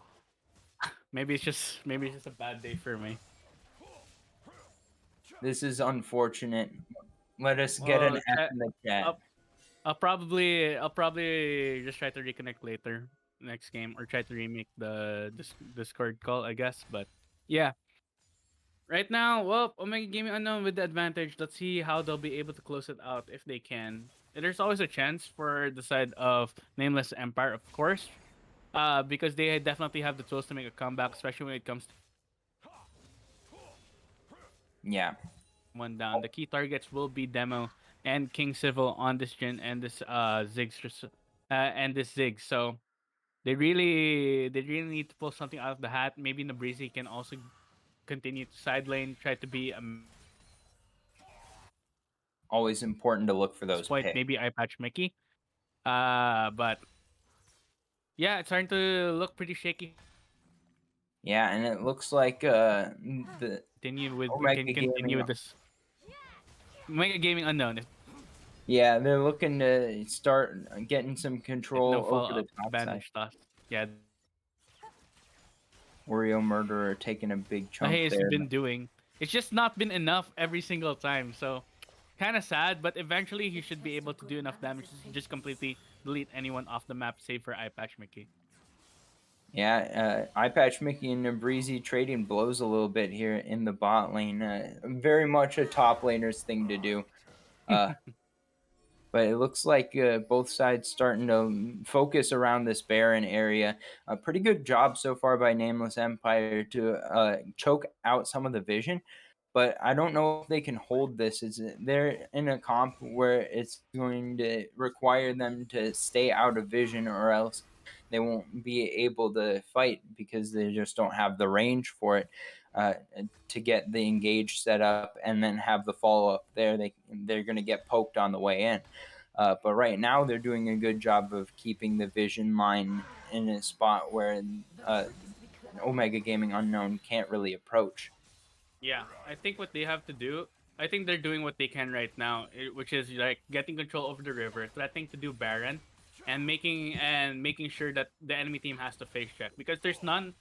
maybe it's just a bad day for me. This is unfortunate. Let us get an Well, F in the chat. I'll, I'll probably just try to reconnect later next game or try to remake the Discord call, I guess. But yeah, right now, well, Omega Gaming Unknown with the advantage. Let's see how they'll be able to close it out if they can. There's always a chance for the side of Nameless Empire, of course, because they definitely have the tools to make a comeback, especially when it comes to Yeah. one down. The key targets will be Demo and King Civil on this gen and this and this Zig. So they really need to pull something out of the hat. Maybe Nabrizi can also continue to side lane, try to be a Always important to look for this those point. picks. Maybe I patch Mickey. But yeah, it's starting to look pretty shaky. Yeah, and it looks like the Can Omega continue Gaming. with this Mega Gaming Unknown. Yeah, they're looking to start getting some No control follow over the up top side. bandage toss. Yeah, Oreo Murderer taking a big chunk He has there. been doing. It's just not been enough every single time. So kind of sad, but eventually he should be able to do enough damage to just completely delete anyone off the map, save for Eye Patch Mickey. Yeah, Eye Patch Mickey and Breezy trading blows a little bit here in the bot lane. Very much a top laner's thing to do. Uh, but it looks like both sides starting to focus around this Baron area. A pretty good job so far by Nameless Empire to choke out some of the vision, but I don't know if they can hold this. They're in a comp where it's going to require them to stay out of vision, or else they won't be able to fight because they just don't have the range for it. Uh, to get the engage set up and then have the follow up there, they're going to get poked on the way in. But right now, they're doing a good job of keeping the vision line in a spot where Omega Gaming Unknown can't really approach. Yeah, I think what they have to do, I think they're doing what they can right now, which is like getting control over the river, threatening to do Baron, and making sure that the enemy team has to face check because there's none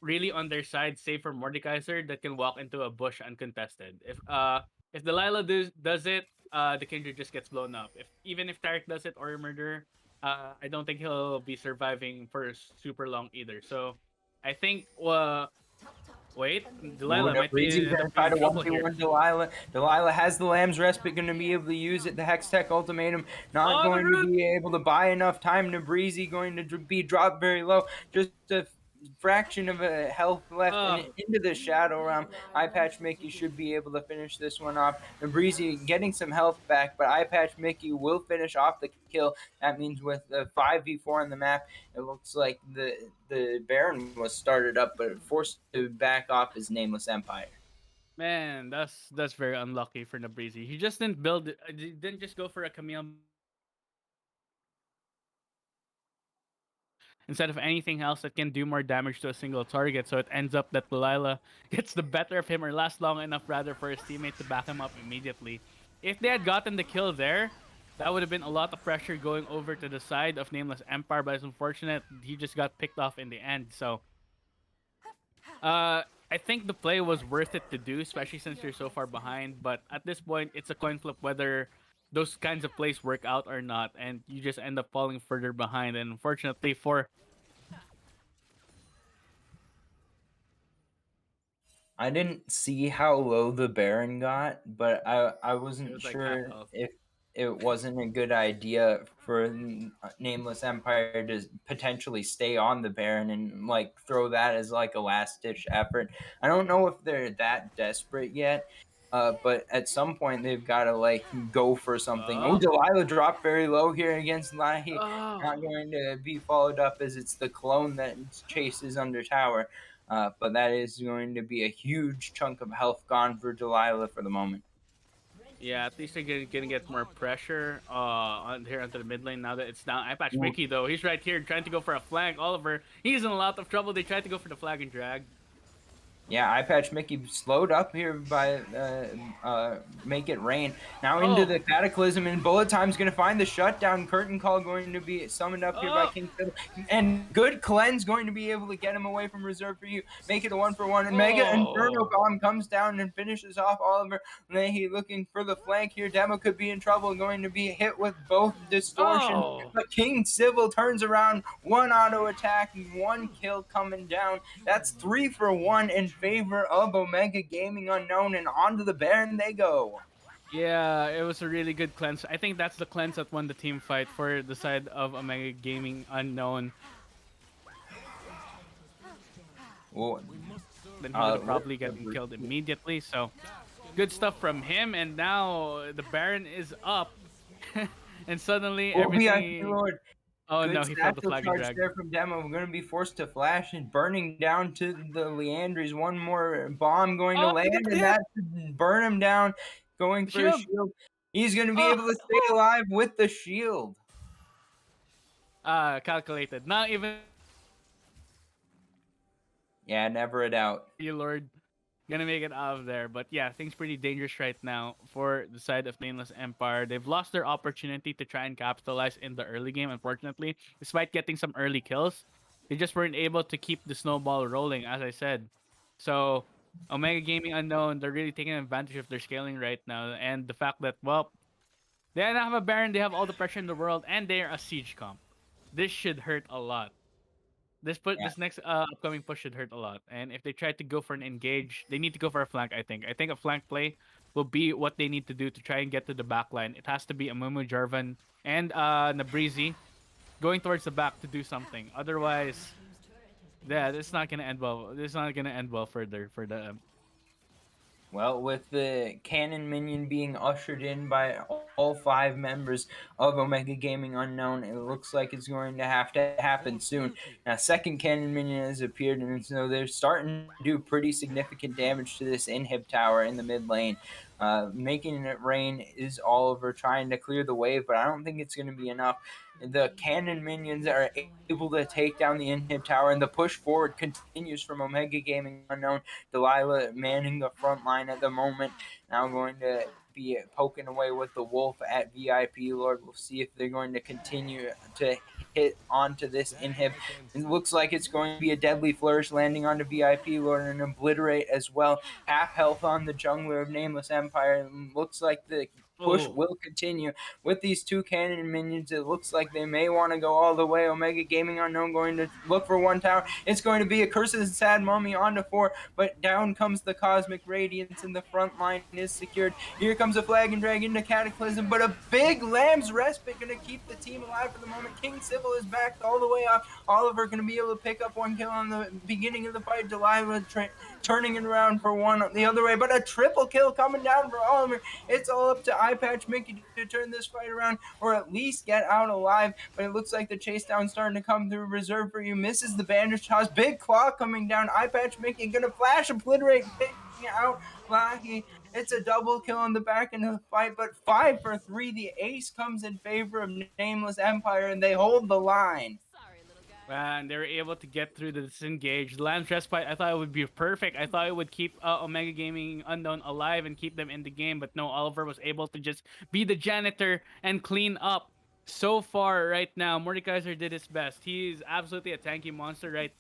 really on their side save for Mordekaiser that can walk into a bush uncontested. If Delilah does it, the Kindred just gets blown up. If Tarek does it or Murder, I don't think he'll be surviving for super long either. So I think wait, Ooh, Delilah no, might Breezy's end gonna up being try in to trouble here. 1v1 Delilah. Delilah has the Lamb's Respite, gonna be able to use it. The Hex Tech Ultimatum not Oh, the going to root! be able to buy enough time to Breezy, going to be dropped very low. Just a fraction of a health left and Oh, into the Shadow Realm. Eye Patch Mickey should be able to finish this one off. And Breezy getting some health back, but Eye Patch Mickey will finish off the kill. That means with the 5v4 on the map, it looks like the Baron was started up, but forced to back off his Nameless Empire. man, that's very unlucky for Nabrizi. He just didn't build it. He didn't just go for a Camille instead of anything else that can do more damage to a single target. So it ends up that Delilah gets the better of him or lasts long enough rather for his teammate to back him up immediately. If they had gotten the kill there, that would have been a lot of pressure going over to the side of Nameless Empire, but it's unfortunate he just got picked off in the end. So I think the play was worth it to do, especially since you're so far behind. But at this point, it's a coin flip whether those kinds of plays work out or not, and you just end up falling further behind. And unfortunately for I didn't see how low the Baron got, but I it wasn't was like half sure health. if it wasn't a good idea for Nameless Empire to potentially stay on the Baron and like throw that as like a last ditch effort. I don't know if they're that desperate yet. But at some point they've got to like go for something. Oh, Oh, Delilah dropped very low here against Lahi. Not oh, going to be followed up as it's the clone that chases under tower. But that is going to be a huge chunk of health gone for Delilah for the moment. yeah. At least they're gonna get more pressure on here onto the mid lane now that it's down. I patch Ooh, Mickey though. He's right here trying to go for a flank. Oliver, he's in a lot of trouble. They tried to go for the flag and drag. yeah, Eye Patch Mickey slowed up here by Make It Rain. Now into Oh, the Cataclysm, and Bullet Time's going to find the shutdown. Curtain Call going to be summoned up here by oh, King Fiddle. And Good Cleanse going to be able to get him away from Reserve for You. Make it a 1-for-1. And Mega Inferno oh, Bomb comes down and finishes off Oliver. Leahy looking for the flank here. Demo could be in trouble, going to be hit with both distortions. oh. But King Civil turns around, one auto attack, and one kill coming down. That's 3-for-1 in favor of Omega Gaming Unknown, and onto the Baron they go. Yeah, it was a really good cleanse. I think that's the cleanse that won the team fight for the side of Omega Gaming Unknown. Well, Then he would have what probably gotten killed immediately. So good stuff from him. And now the Baron is up. And suddenly VIP everything. Lord. Oh Good no, he failed the satchel flag and charge drag. there from Demo. We're going to be forced to flash and burning down to the Leandries. One more bomb going to Oh, land, he got and hit! that should burn him down. Going for a Shield! shield. He's going to be Oh, able to stay alive with the shield. calculated. Not even Yeah, never a doubt. you, Lord. Gonna make it out of there. But yeah, things pretty dangerous right now for the side of Nameless Empire. They've lost their opportunity to try and capitalize in the early game, unfortunately, despite getting some early kills. They just weren't able to keep the snowball rolling, as I said. So Omega Gaming Unknown, they're really taking advantage of their scaling right now, and the fact that well, they don't have a Baron, they have all the pressure in the world, and they're a siege comp. This should hurt a lot. Yeah. This next upcoming push should hurt a lot. And if they try to go for an engage, they need to go for a flank. I think. I think a flank play will be what they need to do to try and get to the back line. It has to be Amumu, Jarvan, and Nabrizi going towards the back to do something. Otherwise, yeah, it's not gonna end well. It's not gonna end well further for the Well, with the cannon minion being ushered in by all five members of Omega Gaming Unknown, it looks like it's going to have to happen soon. Now, second cannon minion has appeared, and so they're starting to do pretty significant damage to this inhib tower in the mid lane. Making it rain is Oliver trying to clear the wave, but I don't think it's going to be enough. The cannon minions are able to take down the inhib tower, and the push forward continues from Omega Gaming Unknown. Delilah manning the front line at the moment. Now going to be poking away with the wolf at VIP Lord. We'll see if they're going to continue to hit onto this inhib. It looks like it's going to be a deadly flourish landing onto VIP Lord and obliterate as well. Half health on the jungler of Nameless Empire. It looks like the push oh will continue with these two cannon minions. It looks like they may want to go all the way. Omega Gaming Unknown going to look for one tower. It's going to be a Curse of the Sad Mummy onto 4, but down comes the Cosmic Radiance and the front line is secured. Here comes a Flag and Dragon to Cataclysm, but a big Lamb's Respite going to keep the team alive for the moment. King Sybil is backed all the way up. Oliver going to be able to pick up one kill on the beginning of the fight. Delilah turning it around for one the other way, but a triple kill coming down for Oliver. It's all up to Eye Patch Mickey to turn this fight around or at least get out alive, but it looks like the chase down starting to come through. Reserve for you misses the bandage toss. Big claw coming down. Eye Patch Mickey gonna flash obliterate, taking out Lahi. It's a double kill on the back end of the fight, but 5 for 3. The ace comes in favor of Nameless Empire, and they hold the line. and they were able to get through the disengage. Lamb's Respite, I thought it would be perfect. I thought it would keep Omega Gaming Unknown alive and keep them in the game, but no, Oliver was able to just be the janitor and clean up. So far, right now, Mordekaiser did his best. He's absolutely a tanky monster, right?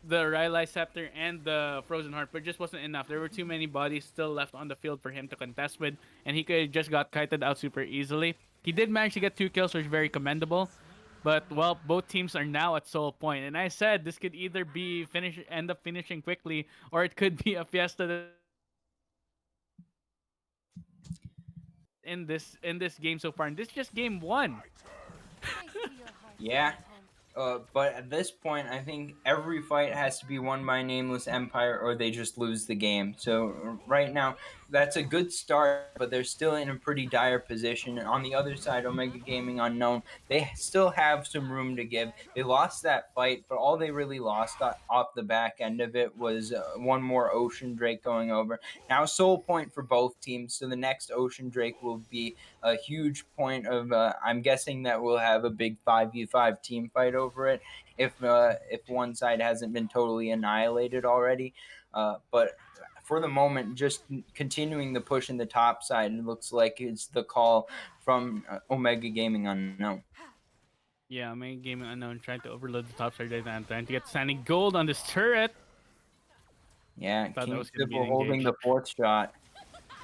The Rylai Scepter and the Frozen Heart, but just wasn't enough. There were too many bodies still left on the field for him to contest with, and he could have just got kited out super easily. He did manage to get 2 kills, which is very commendable. But well, both teams are now at soul point, and I said this could either be end up finishing quickly, or it could be a fiesta in this game so far. And this is just game one. Yeah, but at this point, I think every fight has to be won by Nameless Empire or they just lose the game. So right now, that's a good start, but they're still in a pretty dire position. And on the other side, Omega Gaming Unknown, they still have some room to give. They lost that fight, but all they really lost off the back end of it was one more Ocean Drake going over. Now, soul point for both teams. So the next Ocean Drake will be a huge point of. I'm guessing that we'll have a big 5v5 team fight over it if one side hasn't been totally annihilated already. But for the moment, just continuing the push in the top side, it looks like it's the call from Omega Gaming Unknown. Yeah, Omega Gaming Unknown trying to overload the top side and trying to get standing gold on this turret. Yeah, Thought that King was gonna be an Sybil holding engage. the fourth shot.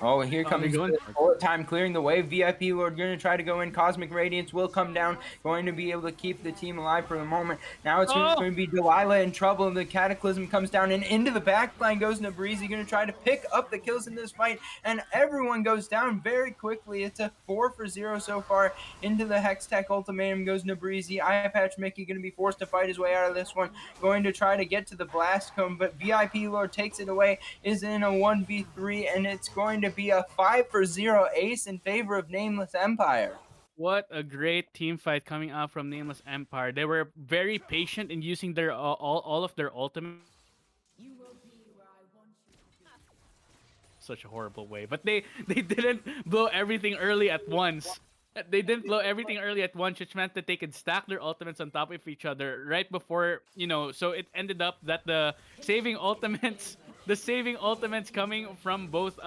Oh, here Oh, they're comes going the for it. bullet time clearing the way. VIP Lord going to try to go in. Cosmic Radiance will come down. Going to be able to keep the team alive for the moment. Now it's going Oh, to be Delilah in trouble. The Cataclysm comes down and into the backline goes Nabrizi. Going to try to pick up the kills in this fight. And everyone goes down very quickly. It's a 4 for 0 so far. Into the Hextech Ultimatum goes Nabrizi. Eye Patch Mickey going to be forced to fight his way out of this one. Going to try to get to the Blast Cone. But VIP Lord takes it away. Is in a 1v3. And it's going to be a 5 for 0 ace in favor of Nameless Empire. what a great team fight coming out from Nameless Empire. They were very patient in using their all of their ultimate. Such a horrible way, but they didn't blow everything early at once. They didn't blow everything early at once, which meant that they could stack their ultimates on top of each other right before, you know. So it ended up that the saving ultimates coming from both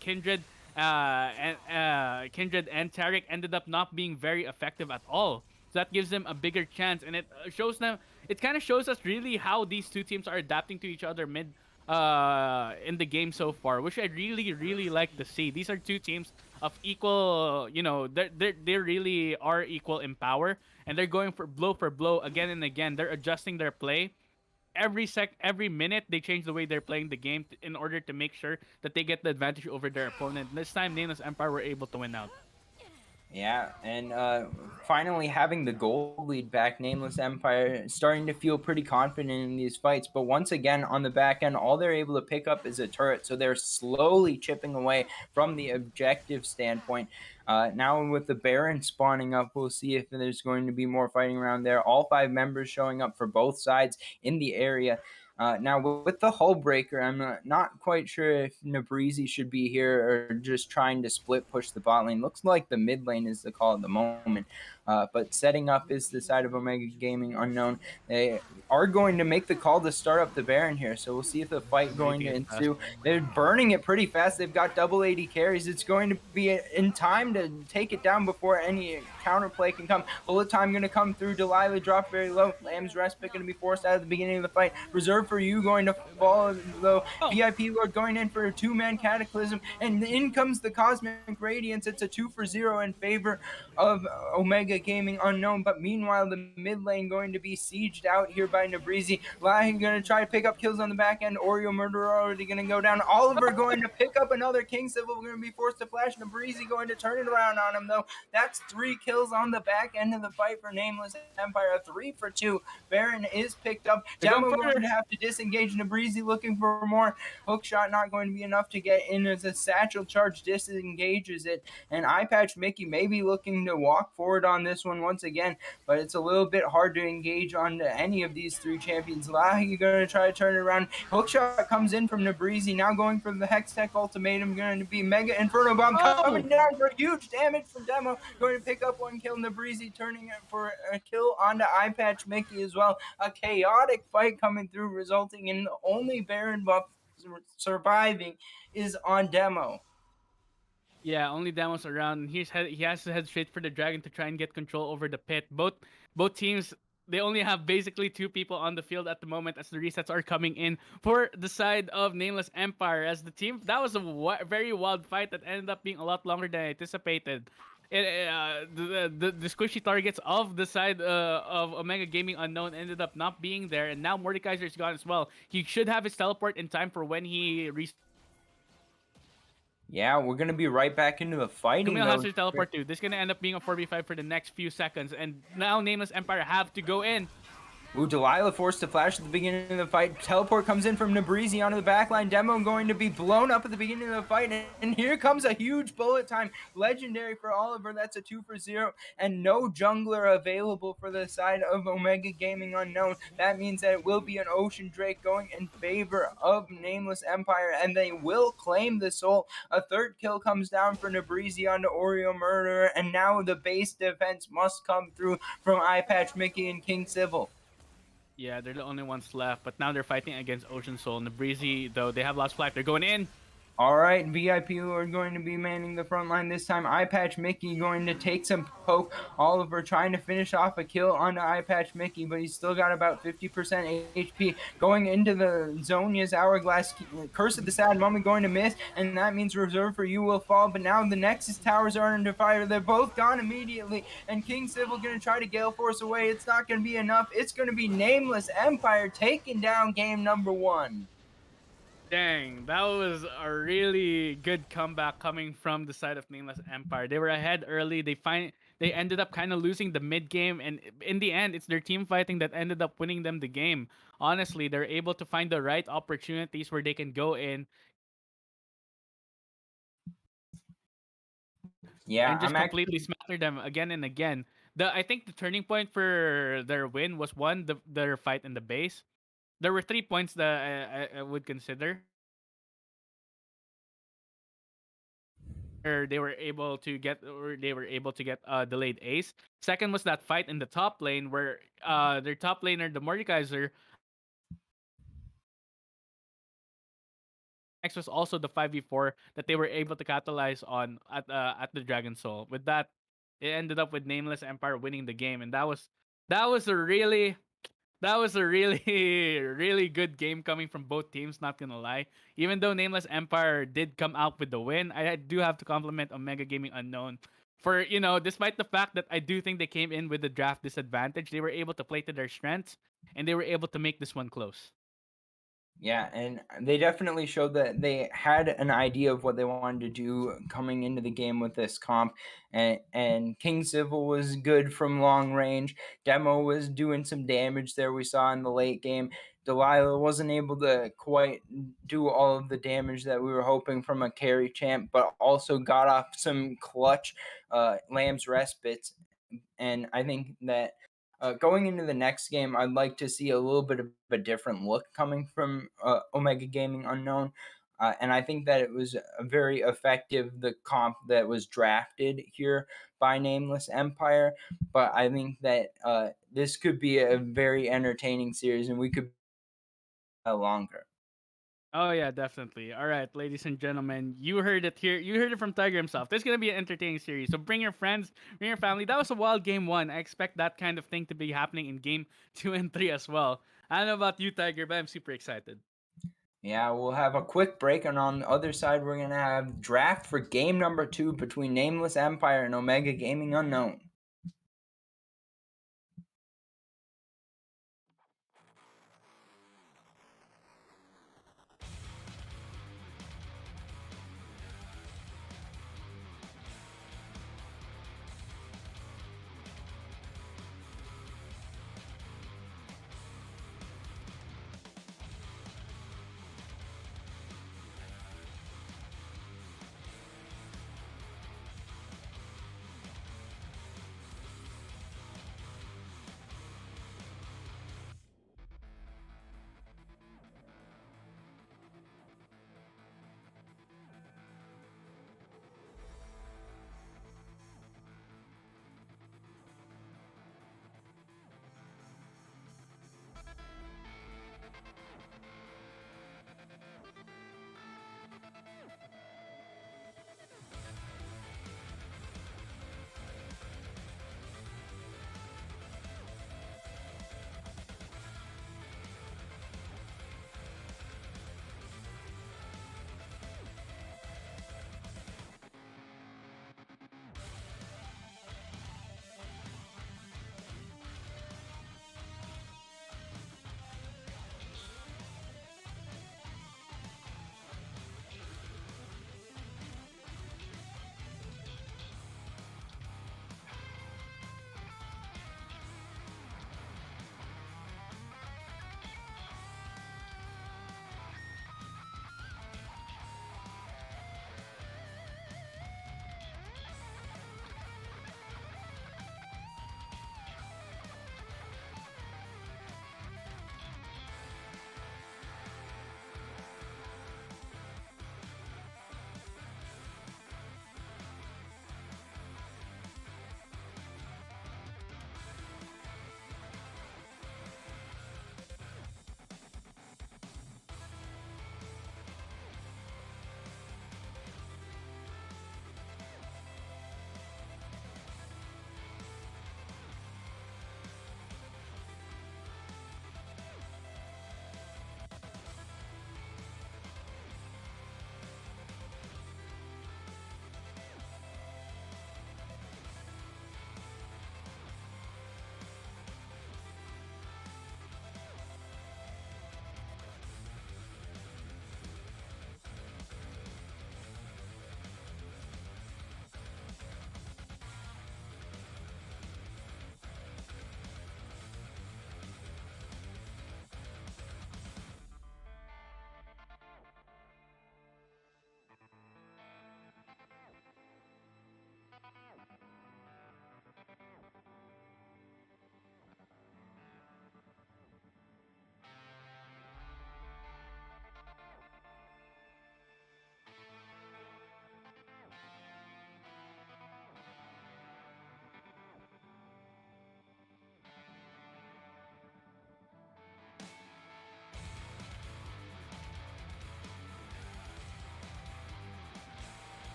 Kindred and Kindred and Tarek ended up not being very effective at all. So that gives them a bigger chance, and it shows them. It kind of shows us really how these two teams are adapting to each other mid in the game so far, which I really really like to see. These are two teams of equal, they really are equal in power, and they're going for blow again and again. They're adjusting their play every minute. They change the way they're playing the game in order to make sure that they get the advantage over their opponent. This time, Nameless Empire were able to win out. Yeah, and finally having the gold lead back, Nameless Empire starting to feel pretty confident in these fights. But once again, on the back end, all they're able to pick up is a turret, so they're slowly chipping away from the objective standpoint. Now with the Baron spawning up, we'll see if there's going to be more fighting around there. All 5 members showing up for both sides in the area. Now, with the hull breaker, I'm not quite sure if Nabrizi should be here or just trying to split push the bot lane. Looks like the mid lane is the call at the moment. But setting up is the side of Omega Gaming Unknown. They are going to make the call to start up the Baron here. So we'll see if the fight going Making to it fast. ensue. They're burning it pretty fast. They've got double 80 carries. It's going to be in time to take it down before any counterplay can come. Bullet time going to come through. Delilah dropped very low. Lamb's Respite going to be forced out at the beginning of the fight. Reserve for you going to fall low. Oh, VIP Lord going in for a 2-man Cataclysm. And in comes the Cosmic Radiance. It's a 2-for-0 in favor of Omega Gaming Unknown. But meanwhile, the mid lane going to be sieged out here by Nabrizi. Lahi going to try to pick up kills on the back end. Oreo Murderer already going to go down. Oliver going to pick up another King Civil. Going to be forced to flash. Nabrizi going to turn it around on him, though. That's 3 kills on the back end of the fight for Nameless Empire. 3 for 2. Baron is picked up. they're going Demo going further. to have to disengage. Nabrizi looking for more. Hook shot not going to be enough to get in as a satchel charge disengages it. And Eye Patch Mickey may be looking to walk forward on this one once again, but it's a little bit hard to engage on any of these 3 champions. Lahi going to try to turn it around. Hookshot comes in from Nabrizi, now going for the Hextech ultimatum, going to be Mega Inferno Bomb Oh, coming down for huge damage from Demo, going to pick up 1 kill. Nabrizi turning it for a kill onto Eye Patch Mickey as well. A chaotic fight coming through, resulting in the only Baron buff surviving is on Demo. yeah, only Damos around. He has to head straight for the dragon to try and get control over the pit. Both teams, they only have basically 2 people on the field at the moment as the resets are coming in for the side of Nameless Empire. As the team, that was a very wild fight that ended up being a lot longer than I anticipated. The squishy targets of the side of Omega Gaming Unknown ended up not being there, and now Mordekaiser is gone as well. He should have his teleport in time for when he Yeah, we're going to be right back into the fighting, Camille has though. to teleport too. This is gonna end up being a 4v5 for the next few seconds, and now Nameless Empire have to go in. Ooh, Delilah forced to flash at the beginning of the fight. Teleport comes in from Nabrizi onto the backline. Demo going to be blown up at the beginning of the fight. And here comes a huge bullet time. Legendary for Oliver. That's a 2-for-0. And no jungler available for the side of Omega Gaming Unknown. That means that it will be an Ocean Drake going in favor of Nameless Empire. And they will claim the soul. A 3rd kill comes down for Nabrizi onto Oreo Murderer. And now the base defense must come through from Eye Patch Mickey and King Civil. Yeah, they're the only ones left, but now they're fighting against Ocean Soul. And the Breezy, though, they have lost life. They're going in. All right, VIP are going to be manning the front line this time. Eye Patch Mickey going to take some poke. Oliver trying to finish off a kill onto Eye Patch Mickey, but he's still got about 50% HP. Going into the Zonia's Hourglass. Curse of the Sad Moment going to miss, and that means Reserve for You will fall. But now the Nexus Towers are under fire. They're both gone immediately, and King Civil going to try to Gale Force away. It's not going to be enough. It's going to be Nameless Empire taking down game number 1. Dang, that was a really good comeback coming from the side of Nameless Empire. They were ahead early. They ended up kind of losing the mid game, and in the end, it's their team fighting that ended up winning them the game. Honestly, they're able to find the right opportunities where they can go in Yeah, and just I'm completely actually smatter them again and again. I think the turning point for their win was one their fight in the base. There were 3 points that I would consider where they were able to get delayed ace. Second was that fight in the top lane where their top laner, the Mordekaiser, was also the 5v4 that they were able to capitalize on at the Dragon Soul. With that, it ended up with Nameless Empire winning the game, and that was a really really good game coming from both teams, not gonna lie. Even though Nameless Empire did come out with the win, I do have to compliment Omega Gaming Unknown for, despite the fact that I do think they came in with the draft disadvantage, they were able to play to their strengths and they were able to make this one close. Yeah, and they definitely showed that they had an idea of what they wanted to do coming into the game with this comp. And King Civil was good from long range. Demo was doing some damage there we saw in the late game. Delilah wasn't able to quite do all of the damage that we were hoping from a carry champ, but also got off some clutch Lamb's respites. And I think that going into the next game, I'd like to see a little bit of a different look coming from Omega Gaming Unknown. And I think that it was a very effective, the comp that was drafted here by Nameless Empire. But I think that this could be a very entertaining series, and we could longer. Oh yeah, definitely. All right, ladies and gentlemen, you heard it here. You heard it from Tiger himself. This is gonna be an entertaining series. So bring your friends, bring your family. That was a wild game one. I expect that kind of thing to be happening in game 2 and 3 as well. I don't know about you, Tiger, but I'm super excited. Yeah, we'll have a quick break, and on the other side, we're gonna have draft for game number 2 between Nameless Empire and Omega Gaming Unknown.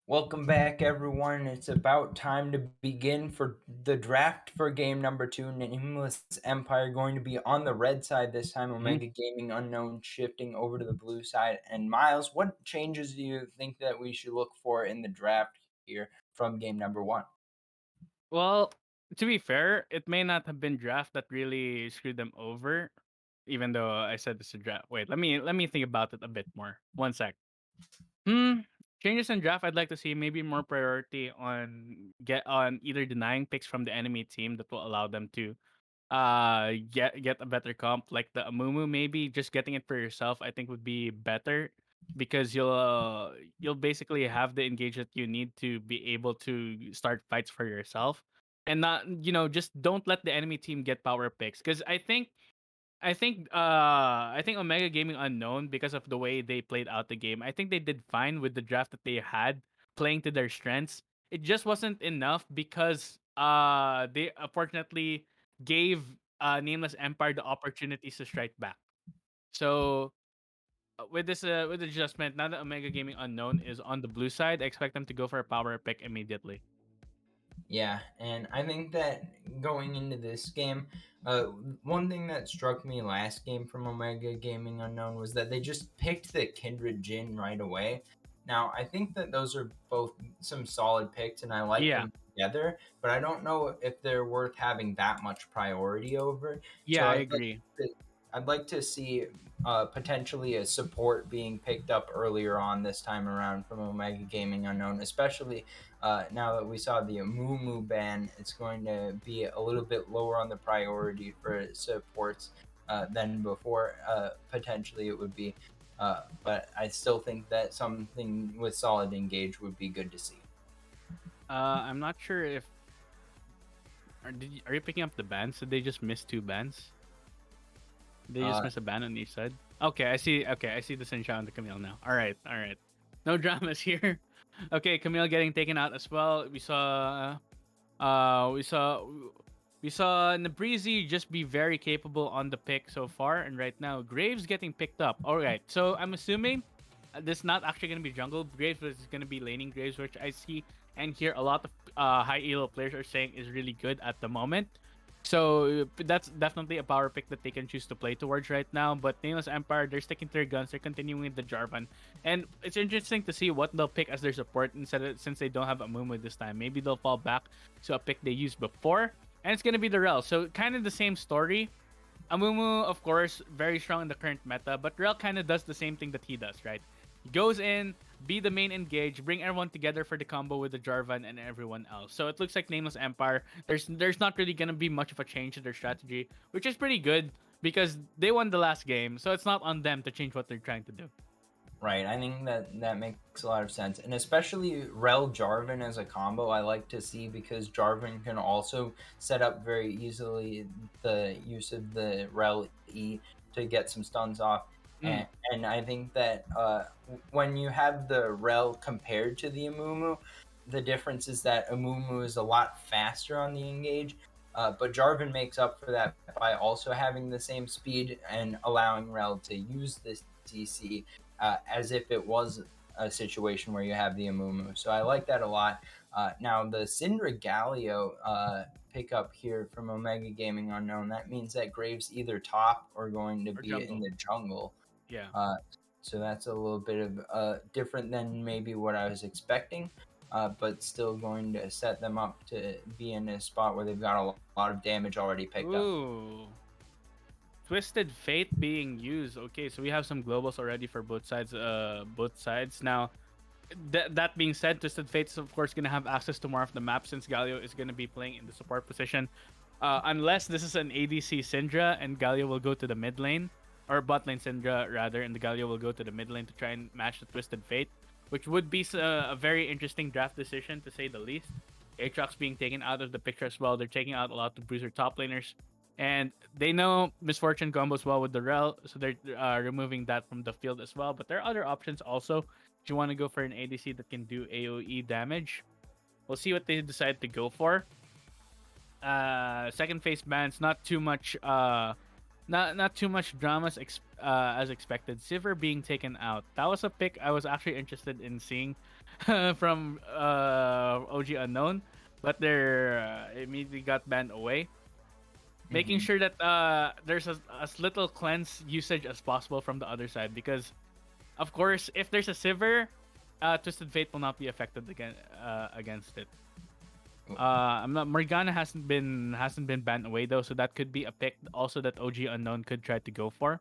Welcome back, everyone. It's about time to begin for the draft for game number two. Nameless Empire going to be on the red side this time. Mhm. Omega Gaming Unknown shifting over to the blue side. And Miles, what changes do you think that we should look for in the draft here from game number one? Well, to be fair, it may not have been draft that really screwed them over, even though I said it's a draft. Wait, let me think about it a bit more. One sec. Hmm. Changes in draft, I'd like to see maybe more priority on get on either denying picks from the enemy team that will allow them to get a better comp like the Amumu. Maybe just getting it for yourself I think would be better because you'll basically have the engagement you need to be able to start fights for yourself and not just don't let the enemy team get power picks because I think Omega Gaming Unknown, because of the way they played out the game, I think they did fine with the draft that they had, playing to their strengths. It just wasn't enough because they unfortunately gave Nameless Empire the opportunities to strike back. So with the adjustment, now that Omega Gaming Unknown is on the blue side, I expect them to go for a power pick immediately. Yeah, and I think that going into this game, uh, one thing that struck me last game from Omega Gaming Unknown was that they just picked the Kindred Jin right away. Now, I think that those are both some solid picks, and I like Yeah, them together, but I don't know if they're worth having that much priority over. yeah, So I agree. I'd like to see potentially a support being picked up earlier on this time around from Omega Gaming Unknown, especially now that we saw the Amumu ban. It's going to be a little bit lower on the priority for supports than before. Potentially, it would be, but I still think that something with solid engage would be good to see. I'm not sure if are you picking up the bands? Did they just miss two bands? They just Uh, missed a ban on each side. Okay, I see. Okay, I see the Sincha and the Camille now. All right, all right. No dramas here. Okay, Camille getting taken out as well. Uh, we saw, we saw Nabrizi just be very capable on the pick so far, and right now Graves getting picked up. All right, so I'm assuming this is not actually gonna be jungle. Graves is gonna be laning Graves, which I see and hear a lot of high elo players are saying is really good at the moment. So that's definitely a power pick that they can choose to play towards right now. But Nameless Empire, they're sticking to their guns. They're continuing with the Jarvan, and it's interesting to see what they'll pick as their support since they don't have a Mumu this time. Maybe they'll fall back to a pick they used before, and it's gonna be the Rel. So kind of the same story. Amumu, of course, very strong in the current meta, but Rel kind of does the same thing that he does, right? He goes in, be the main engage, bring everyone together for the combo with the Jarvan and everyone else. So it looks like Nameless Empire, there's not really gonna be much of a change in their strategy, which is pretty good because they won the last game, so it's not on them to change what they're trying to do. Right, I think that that makes a lot of sense, and especially Rel Jarvan as a combo, I like to see because Jarvan can also set up very easily the use of the Rel E to get some stuns off, Mm, and I think that when you have the Rel compared to the Amumu, the difference is that Amumu is a lot faster on the engage. But Jarvan makes up for that by also having the same speed and allowing Rel to use this CC as if it was a situation where you have the Amumu. So I like that a lot. Now, the Syndra Galio pickup here from Omega Gaming Unknown, that means that Graves either top or going to or be in jungle. the jungle. Yeah. Uh, so that's a little bit of different than maybe what I was expecting. But still going to set them up to be in a spot where they've got a lot of damage already picked up. Ooh. Twisted Fate being used. Okay, so we have some globals already for both sides. Both sides now. That being said, Twisted Fate is of course gonna have access to more of the map since Galio is gonna be playing in the support position. Unless this is an ADC Syndra and Galio will go to the mid lane, or bot lane Syndra rather, and the Galio will go to the mid lane to try and match the Twisted Fate, which would be a very interesting draft decision to say the least. Aatrox being taken out of the picture as well. They're taking out a lot of bruiser top laners, and they know Misfortune combos well with the Rel, so they're removing that from the field as well. But there are other options also. If you want to go for an ADC that can do AoE damage, we'll see what they decide to go for. Second phase bans, not too much not too much dramas as expected. Sivir being taken out. That was a pick I was actually interested in seeing. from OG Unknown, but they're immediately got banned away. Making Hmm. sure that there's as little cleanse usage as possible from the other side, because of course if there's a Sivir, Twisted Fate will not be affected against it. I'm not Morgana hasn't been banned away though, so that could be a pick also that OG Unknown could try to go for,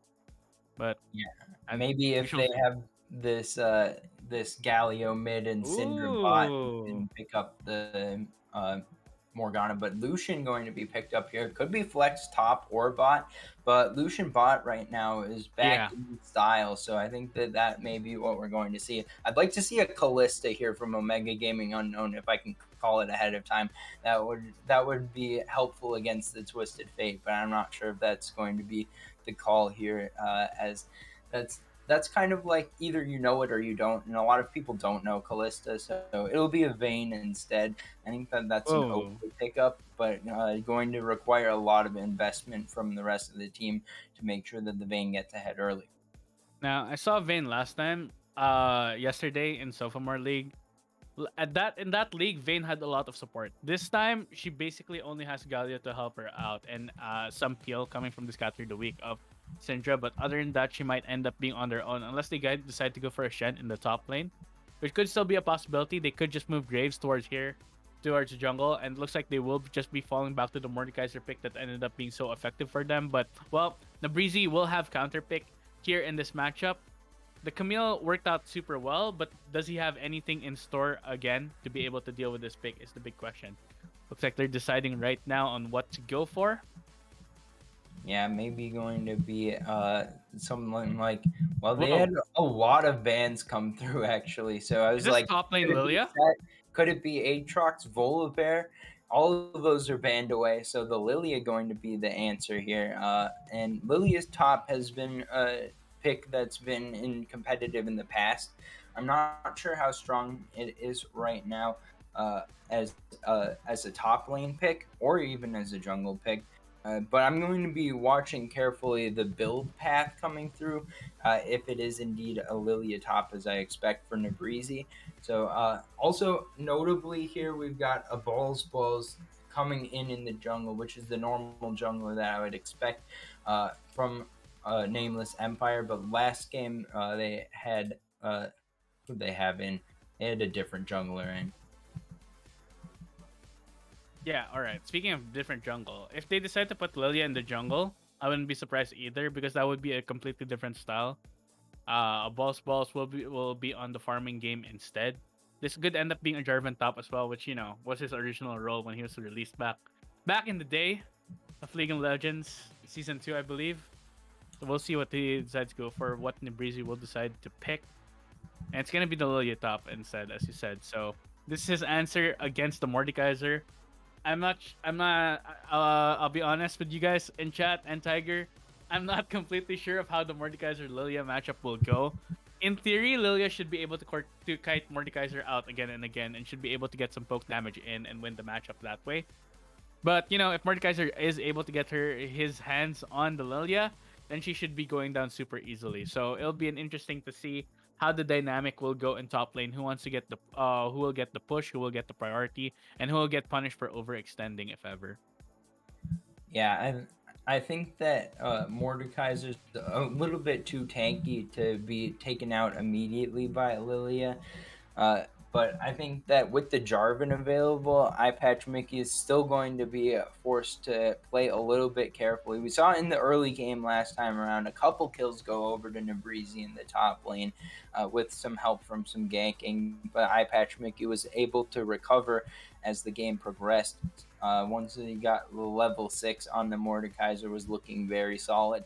but Yeah, I, maybe we if shall they see. have this Galio mid and Syndra bot, you Ooh. can pick up the Morgana. But Lucian going to be picked up here. Could be flex top or bot, but Lucian bot right now is back Yeah. in style. So I think that that may be what we're going to see. I'd like to see a Callista here from Omega Gaming Unknown, if I can call it ahead of time. That would be helpful against the Twisted Fate, but I'm not sure if that's going to be the call here, as that's kind of like either you know it or you don't, and a lot of people don't know Callista, so it'll be a Vayne instead. I think that that's an Oh. okay pickup, but going to require a lot of investment from the rest of the team to make sure that the Vayne gets ahead early. Now I saw Vayne last time, yesterday in Sophomore League. At that in that league, Vayne had a lot of support. This time, she basically only has Galio to help her out, and some peel coming from the scatter the week of Syndra. But other than that, she might end up being on their own unless they guys decide to go for a Shen in the top lane, which could still be a possibility. They could just move Graves towards here, towards the jungle, and it looks like they will just be falling back to the Mordekaiser pick that ended up being so effective for them. But well, the Breezy will have counter pick here in this matchup. The Camille worked out super well, but does he have anything in store again to be able to deal with this pick is the big question. Looks like they're deciding right now on what to go for. Yeah, maybe going to be someone like, well, they had Whoa. a lot of bands come through actually. So I Is was this like, top lane could it be Lilia? Set? Could it be Aatrox, Volibear? All of those are banned away. So the Lilia going to be the answer here. And Lilia's top has been a pick that's been in competitive in the past. I'm not sure how strong it is right now, as as a top lane pick or even as a jungle pick. But I'm going to be watching carefully the build path coming through, if it is indeed a Lilia top, as I expect for Nabrizi. So, also notably here, we've got a Balls coming in the jungle, which is the normal jungle that I would expect from Nameless Empire. But last game, they had who they have in? They had a different jungler in. Yeah, alright. Speaking of different jungle, if they decide to put Lilia in the jungle, I wouldn't be surprised either because that would be a completely different style. Balls will be on the farming game instead. This could end up being a Jarvan top as well, which was his original role when he was released back in the day of League of Legends season 2, I believe. So we'll see what he decides to go for, what Nibrizi will decide to pick. And it's gonna be the Lilia top instead, as you said. So this is his answer against the Mordekaiser. I'm not. I'll be honest with you guys in chat and Tiger. I'm not completely sure of how the Mordekaiser Lilia matchup will go. In theory, Lilia should be able to kite Mordekaiser out again and again, and should be able to get some poke damage in and win the matchup that way. But if Mordekaiser is able to get his hands on the Lilia, then she should be going down super easily. So it'll be an interesting to see how the dynamic will go in top lane. Who wants to get the who will get the push, who will get the priority, and who will get punished for overextending if ever. Yeah, I think that Mordekaiser's a little bit too tanky to be taken out immediately by Lilia. But I think that with the Jarvan available, iPatch Mickey is still going to be forced to play a little bit carefully. We saw in the early game last time around a couple kills go over to Nabrizi in the top lane, with some help from some ganking, but iPatch Mickey was able to recover as the game progressed. Once he got level 6 on the Mordekaiser, was looking very solid.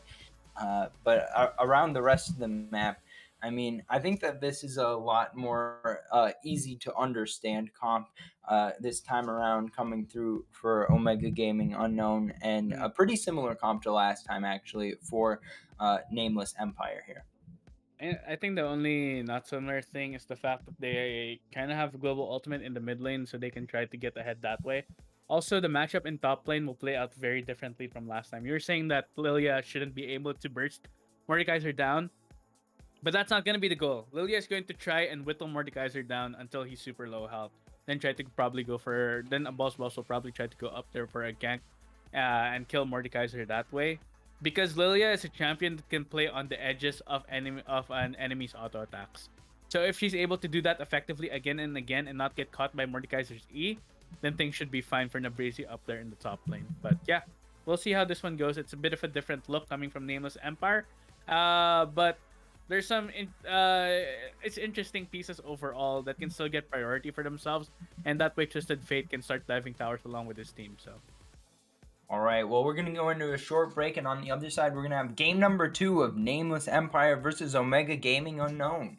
But around the rest of the map, I mean, I think that this is a lot more easy to understand comp this time around coming through for Omega Gaming Unknown, and Mm. a pretty similar comp to last time actually for Nameless Empire here. And I think the only not similar thing is the fact that they kind of have global ultimate in the mid lane, so they can try to get ahead that way. Also, the matchup in top lane will play out very differently from last time. You were saying that Lilia shouldn't be able to burst Mordekaiser down. But that's not gonna be the goal. Lilia is going to try and whittle Mordekaiser down until he's super low health. Then try to probably go for. Then a boss will probably try to go up there for a gank, and kill Mordekaiser that way. Because Lilia is a champion that can play on the edges of an enemy's auto attacks. So if she's able to do that effectively again and again and not get caught by Mordekaiser's E, then things should be fine for Nabrisi up there in the top lane. But yeah, we'll see how this one goes. It's a bit of a different look coming from Nameless Empire. But there's it's interesting pieces overall that can still get priority for themselves, and that way Twisted Fate can start diving towers along with his team. So All right, well, we're going to go into a short break, and on the other side, we're going to have game number 2 of Nameless Empire versus Omega Gaming Unknown.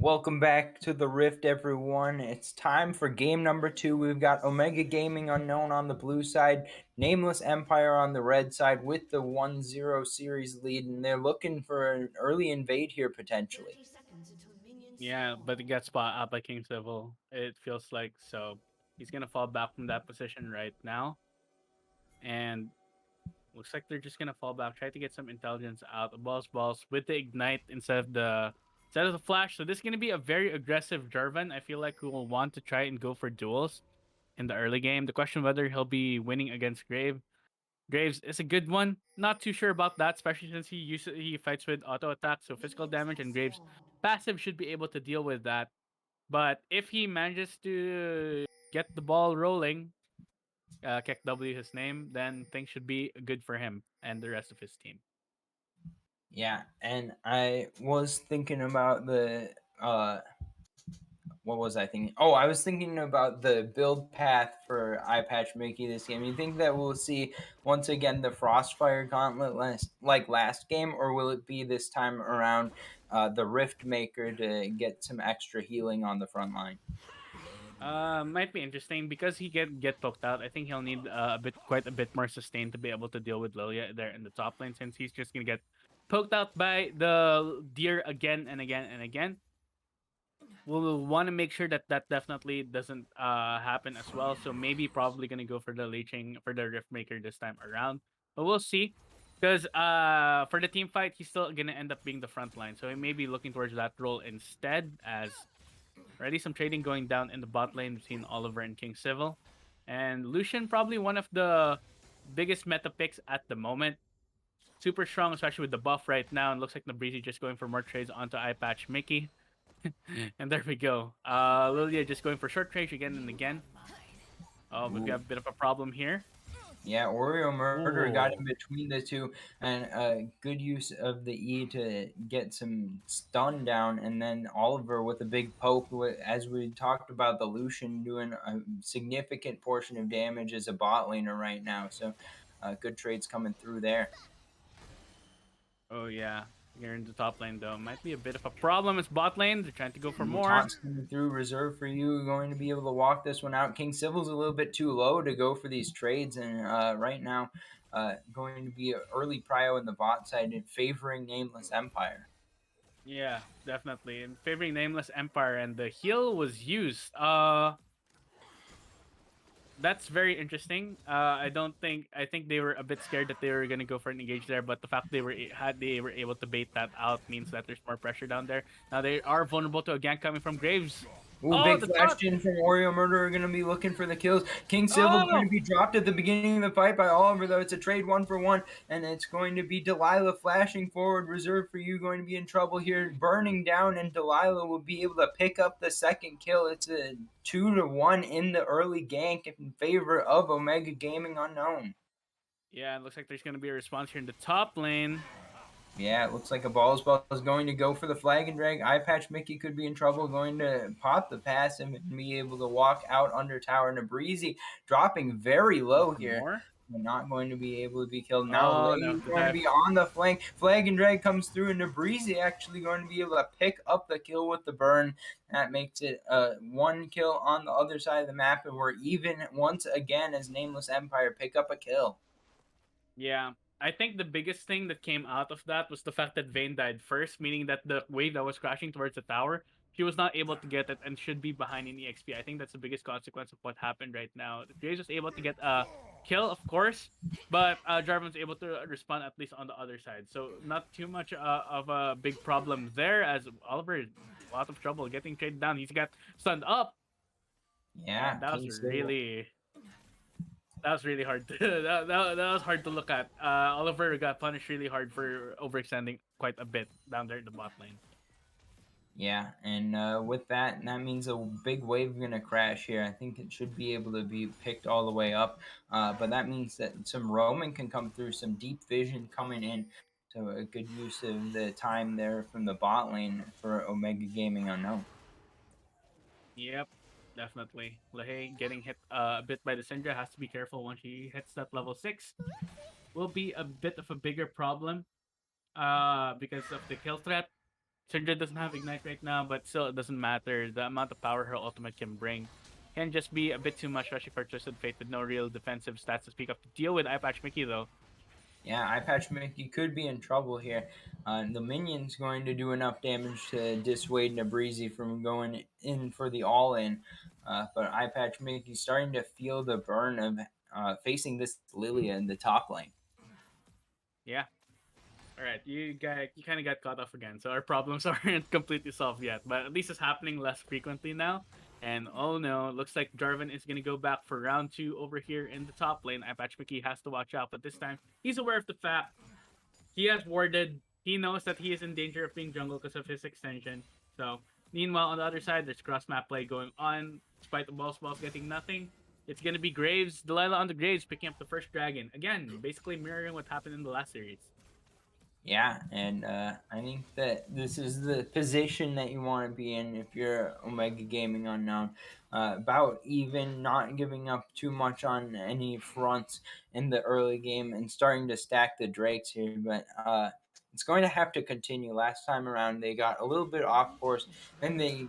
Welcome back to the Rift, everyone. It's time for game number two. We've got Omega Gaming Unknown on the blue side, Nameless Empire on the red side with the 1-0 series lead, and they're looking for an early invade here potentially. 30 seconds until minions Yeah, spawn. but it gets spot out by King Civil. It feels like so. He's gonna fall back from that position right now, and looks like they're just gonna fall back. Try to get some intelligence out. The balls with the ignite instead of the flash. So this is gonna be a very aggressive Jarvan. I feel like who will want to try and go for duels in the early game. The question whether he'll be winning against Graves is a good one. Not too sure about that, especially since he fights with auto attack, so physical Minions damage, have and Graves spawned. passive should be able to deal with that. But if he manages to get the ball rolling, Kek W his name, then things should be good for him and the rest of his team. Yeah, and I was thinking about what was I thinking? Oh, I was thinking about the build path for Eye Patch Mickey this game. You think that we'll see once again the Frostfire Gauntlet like last game, or will it be this time around the Rift Maker to get some extra healing on the front line? Might be interesting because he get poked out. I think he'll need quite a bit more sustain to be able to deal with Lilia there in the top lane, since he's just gonna get poked out by the deer again and again and again. We'll want to make sure that that definitely doesn't happen as well. So maybe probably gonna go for the leeching for the Rift Maker this time around, but we'll see. Because for the team fight, he's still gonna end up being the front line, so he may be looking towards that role instead. As already some trading going down in the bot lane between Oliver and King Civil, and Lucian probably one of the biggest meta picks at the moment. Super strong, especially with the buff right now, and looks like Nabrizi just going for more trades onto Eye Patch Mickey. And there we go. Lilia just going for short range again and again. Oh, but we Ooh. have a bit of a problem here. Yeah, Oreo Murder got in Ooh. between the two, and good use of the E to get some stun down, and then Oliver with a big poke. As we talked about, the Lucian doing a significant portion of damage as a bot laner right now, so good trades coming through there. Oh, yeah. Here in the top lane, though, might be a bit of a problem. It's bot lane. They're trying to go for more. Taunts coming through, reserve for you, going to be able to walk this one out. King Civil's a little bit too low to go for these trades, and right now, going to be an early prio in the bot side and favoring Nameless Empire. Yeah, definitely. And favoring Nameless Empire, and the heal was used. That's very interesting. I think they were a bit scared that they were gonna go for an engage there, but the fact they were able to bait that out means that there's more pressure down there. Now they are vulnerable to a gank coming from Graves. Ooh, Oh, big the flash taunt! in from Oreo Murderer going to be looking for the kills. King Civil going to Oh, be dropped at the beginning of the fight by Oliver, though. It's a trade 1-for-1, and it's going to be Delilah flashing forward. Reserve for you going to be in trouble here. Burning down, and Delilah will be able to pick up the second kill. It's a 2-1 in the early gank in favor of Omega Gaming Unknown. yeah. It looks like there's gonna be a response here in the top lane. Yeah, it looks like a Balls Ball is going to go for the flag and drag. Eye Patch Mickey could be in trouble, going to pop the pass and be able to walk out under tower. Nabrizi dropping very Going low for here. more. We're not going to be able to be killed. Now Oh Lane no, is the going to dive. be on the flank. Flag and drag comes through, and Nabrizi actually going to be able to pick up the kill with the burn. That makes it one kill on the other side of the map, and we're even once again as Nameless Empire pick up a kill. Yeah. I think the biggest thing that came out of that was the fact that Vayne died first, meaning that the wave that was crashing towards the tower, she was not able to get it and should be behind in EXP. I think that's the biggest consequence of what happened right now. Graves was able to get a kill, of course, but Jarvan was able to respond at least on the other side. So not too much of a big problem there, as Oliver is a lot of trouble getting traded down. He's got stunned up, and Yeah, King Civil. that was really hard. That was hard to look at. Oliver got punished really hard for overextending quite a bit down there in the bot lane. Yeah, and with that, that means a big wave going to crash here. I think it should be able to be picked all the way up, but that means that some roaming can come through, some deep vision coming in. So a good use of the time there from the bot lane for Omega Gaming Unknown. Yep, definitely. Lahey getting hit a bit by the Syndra has to be careful when she hits that level 6. Will be a bit of a bigger problem because of the kill threat. Syndra doesn't have Ignite right now, but still, it doesn't matter. The amount of power her ultimate can bring can just be a bit too much, especially for Twisted Fate with no real defensive stats to speak of to deal with Eye Patch Mickey, though. Yeah, Eye Patch Mickey could be in trouble here. The minion's going to do enough damage to dissuade Nabrizi from going in for the all-in. But Eye Patch Mickey's starting to feel the burn of facing this Lilia in the top lane. Yeah. All right, you kind of got caught off again, so our problems aren't completely solved yet. But at least it's happening less frequently now. And oh no, looks like Jarvan is gonna go back for round two over here in the top lane. Eye Patch Mickey has to watch out, but this time he's aware of the fact he has warded. He knows that he is in danger of being jungle because of his extension. So, meanwhile, on the other side, there's cross map play going on. Despite the balls getting nothing, it's gonna be Graves, Delilah on the Graves picking up the first dragon again, basically mirroring what happened in the last series. Yeah, and I think that this is the position that you want to be in if you're Omega Gaming Unknown. About even not giving up too much on any fronts in the early game and starting to stack the Drakes here, but it's going to have to continue. Last time around, they got a little bit off course, then they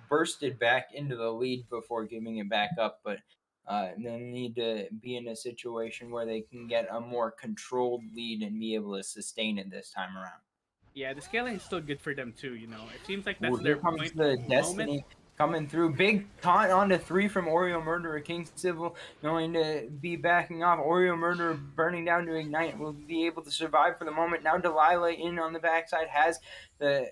bursted back into the lead before giving it back up, but they need to be in a situation where they can get a more controlled lead and be able to sustain it this time around. Yeah, the scaling is still good for them too. You know, it seems like Ooh, that's here their comes point the moment. Destiny coming through. Big taunt onto three from Oreo Murderer. King Civil going to be backing off. Oreo Murderer burning down to Ignite. Will be able to survive for the moment. Now Delilah in on the backside has the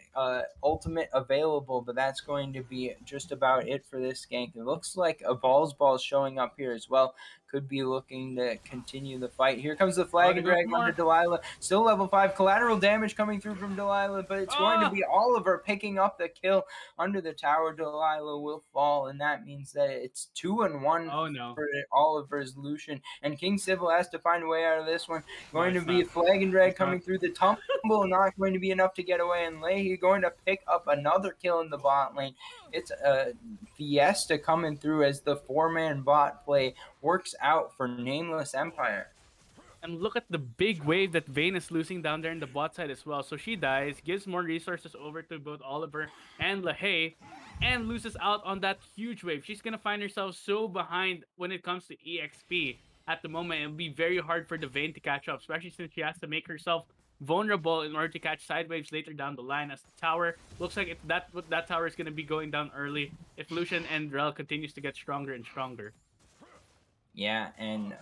ultimate available, but that's going to be just about it for this gank. It looks like a Balls showing up here as well. Could be looking to continue the fight. Here comes the Oh, flag they and go drag for onto more. Delilah. Still level 5. Collateral damage coming through from Delilah, but it's going to Oh, be Oliver picking up the kill under the tower. Delilah will fall, and that means that it's 2-1 oh no. for Oliver's Lucian. And King Civil has to find a way out of this one. No, Going to it's be not. a flag and drag It's not. coming through the tumble. Not going to be enough to get away, and Leahy going to pick up another kill in the bot lane. It's a fiesta coming through as the four-man bot play works out for Nameless Empire. And look at the big wave that Vayne is losing down there in the bot side as well. So she dies, gives more resources over to both Oliver and LaHaye, and loses out on that huge wave. She's gonna find herself so behind when it comes to EXP at the moment. It'll be very hard for the Vayne to catch up, especially since she has to make herself vulnerable in order to catch side waves later down the line. As the tower looks like that tower is gonna be going down early if Lucian and Rel continues to get stronger and stronger. Yeah, and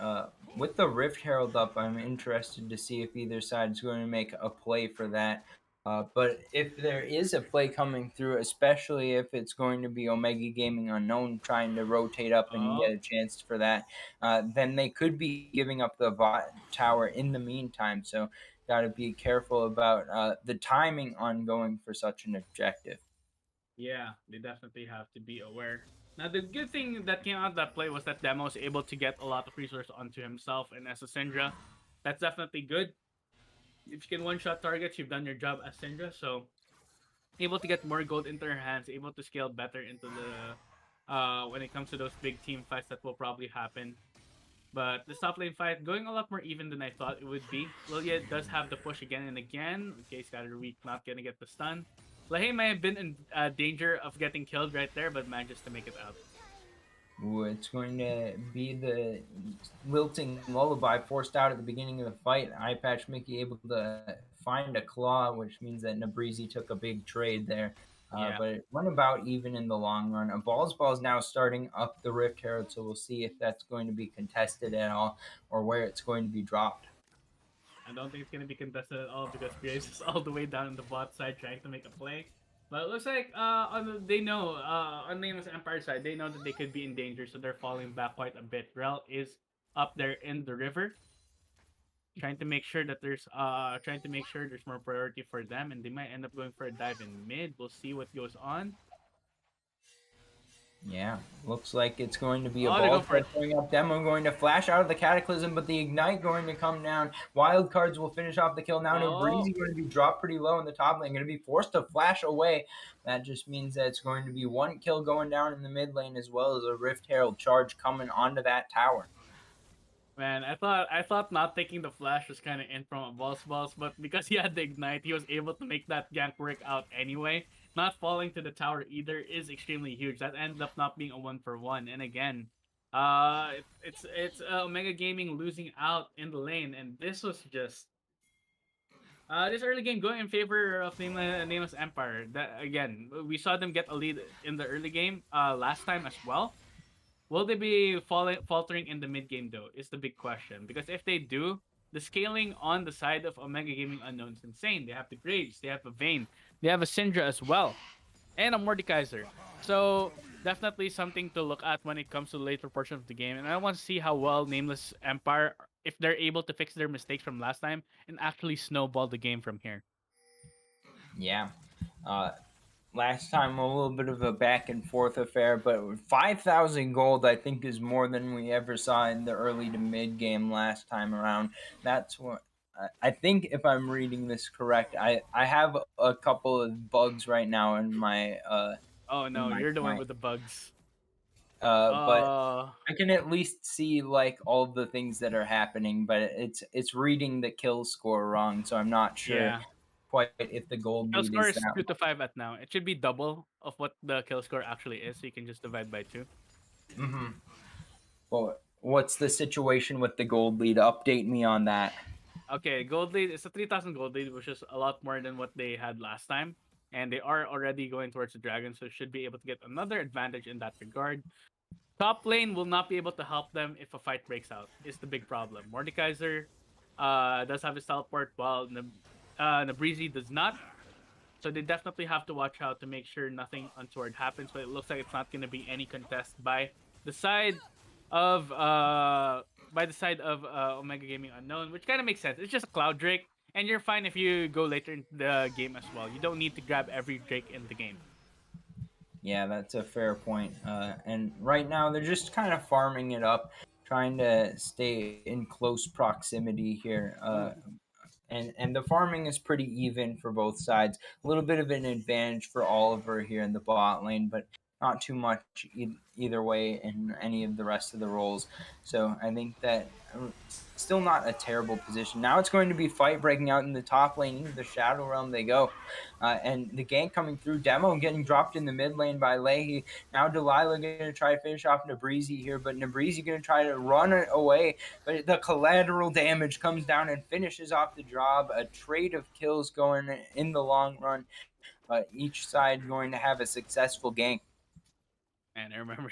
with the Rift Herald up, I'm interested to see if either side is going to make a play for that. But if there is a play coming through, especially if it's going to be Omega Gaming Unknown trying to rotate up and Oh, get a chance for that, then they could be giving up the bot tower in the meantime. So, got to be careful about the timing on going for such an objective. yeah, they definitely have to be aware. Now, the good thing that came out of that play was that Demo was able to get a lot of resources onto himself and as a Syndra. That's definitely good. If you can one-shot targets, you've done your job as Syndra. So, able to get more gold into her hands, able to scale better into the when it comes to those big team fights that will probably happen. But the top lane fight going a lot more even than I thought it would be. Lilia does have the push again and again. Okay, Scatter Weak not gonna get the stun. Lahey may have been in danger of getting killed right there, but manages to make it out. Ooh, it's going to be the lilting lullaby forced out at the beginning of the fight. Eye Patch Mickey able to find a claw, which means that Nabrizi took a big trade there. Yeah, But it went about even in the long run. A Ball is now starting up the Rift Herald, so we'll see if that's going to be contested at all or where it's going to be dropped. I don't think it's gonna be contested at all because Graves is all the way down in the bot side trying to make a play. But it looks like they know on Nameless Empire side they know that they could be in danger, so they're falling back quite a bit. Rel is up there in the river, trying to make sure there's more priority for them, and they might end up going for a dive in mid. We'll see what goes on. Yeah, looks like it's going to be a Oh, they're ball going for it. showing up. Demo going to flash out of the Cataclysm, but the Ignite going to come down. Wild cards will finish off the kill. Now no Oh, Breezy going to be dropped pretty low in the top lane. Going to be forced to flash away. That just means that it's going to be one kill going down in the mid lane as well as a Rift Herald charge coming onto that tower. Man, I thought not taking the flash was kind of in from a balls, but because he had the ignite, he was able to make that gank work out anyway. Not falling to the tower either is extremely huge. That ended up not being a 1-for-1. And again, it's Omega Gaming losing out in the lane, and this was just this early game going in favor of Nameless Empire. That again, we saw them get a lead in the early game last time as well. Will they be faltering in the mid game though? Is the big question. Because if they do, the scaling on the side of Omega Gaming Unknown is insane. They have the Graves, they have a Vayne, they have a Syndra as well, and a Mordekaiser. So definitely something to look at when it comes to the later portion of the game. And I want to see how well Nameless Empire, if they're able to fix their mistakes from last time and actually snowball the game from here. Yeah. Uh, Last time a little bit of a back and forth affair, but 5,000 gold I think is more than we ever saw in the early to mid game last time around. That's what I think, if I'm reading this correct. I have a couple of bugs right now Oh in no, my you're the one client, with the bugs. but Uh I can at least see like all the things that are happening, but it's reading the kill score wrong, so I'm not sure yeah. quite if the gold Kill lead score is is that. 2 to 5 at now. It should be double of what the kill score actually is, so you can just divide by two. Hmm. Well, what's the situation with the gold lead? Update me on that. Okay, gold lead is a 3,000 gold lead, which is a lot more than what they had last time. And they are already going towards the dragon, so should be able to get another advantage in that regard. Top lane will not be able to help them if a fight breaks out, is the big problem. Mordekaiser does have his teleport, while Nabrizi does not. So they definitely have to watch out to make sure nothing untoward happens. But it looks like it's not going to be any contest the side of uh Omega Gaming Unknown, which kind of makes sense. It's just a Cloud Drake, and you're fine if you go later in the game as well. You don't need to grab every Drake in the game. Yeah, that's a fair point. And right now they're just kind of farming it up, trying to stay in close proximity here. And the farming is pretty even for both sides. A little bit of an advantage for Oliver here in the bot lane, but not too much either way in any of the rest of the roles. So I think that still not a terrible position. Now it's going to be fight breaking out in the top lane, into the Shadow Realm they go. And the gank coming through, Demo getting dropped in the mid lane by Leahy. Now Delilah going to try to finish off Nabrizi here, but Nabrizi going to try to run it away, but the collateral damage comes down and finishes off the job. A trade of kills going in the long run. Each side going to have a successful gank. And I remember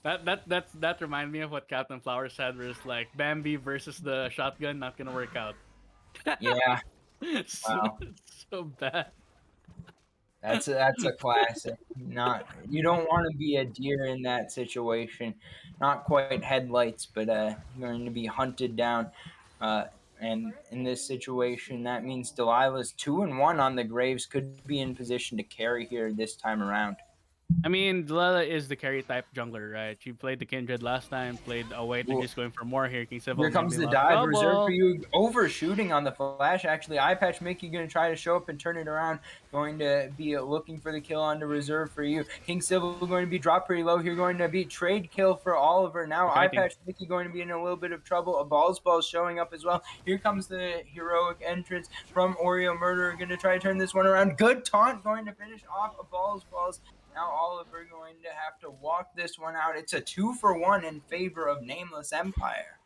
that reminded me of what Captain Flower said, where it's like Bambi versus the shotgun, not gonna work out. Yeah, so, wow, so bad. that's a classic. Not, you don't want to be a deer in that situation. Not quite headlights, but going to be hunted down. Uh, and in this situation, that means Delilah's 2-1 on the Graves, could be in position to carry here this time around. I mean, Delilah is the carry type jungler, right? She played the Kindred last time, played away to just going for more here. King Here Civil might comes be in the a lot of dive reserved for trouble. you. Overshooting on the flash. Actually, Eye Patch Mickey going to try to show up and turn it around. Going to be looking for the kill on the reserve for you. King Civil going to be dropped pretty low here. Going to be trade kill for Oliver. Now They're Eye fighting. Patch Mickey going to be in a little bit of trouble. A Balls showing up as well. Here comes the heroic entrance from Oreo Murderer. Going to try to turn this one around. Good taunt going to finish off a Balls. Now Oliver going to have to walk this one out. It's a 2-for-1 in favor of Nameless Empire.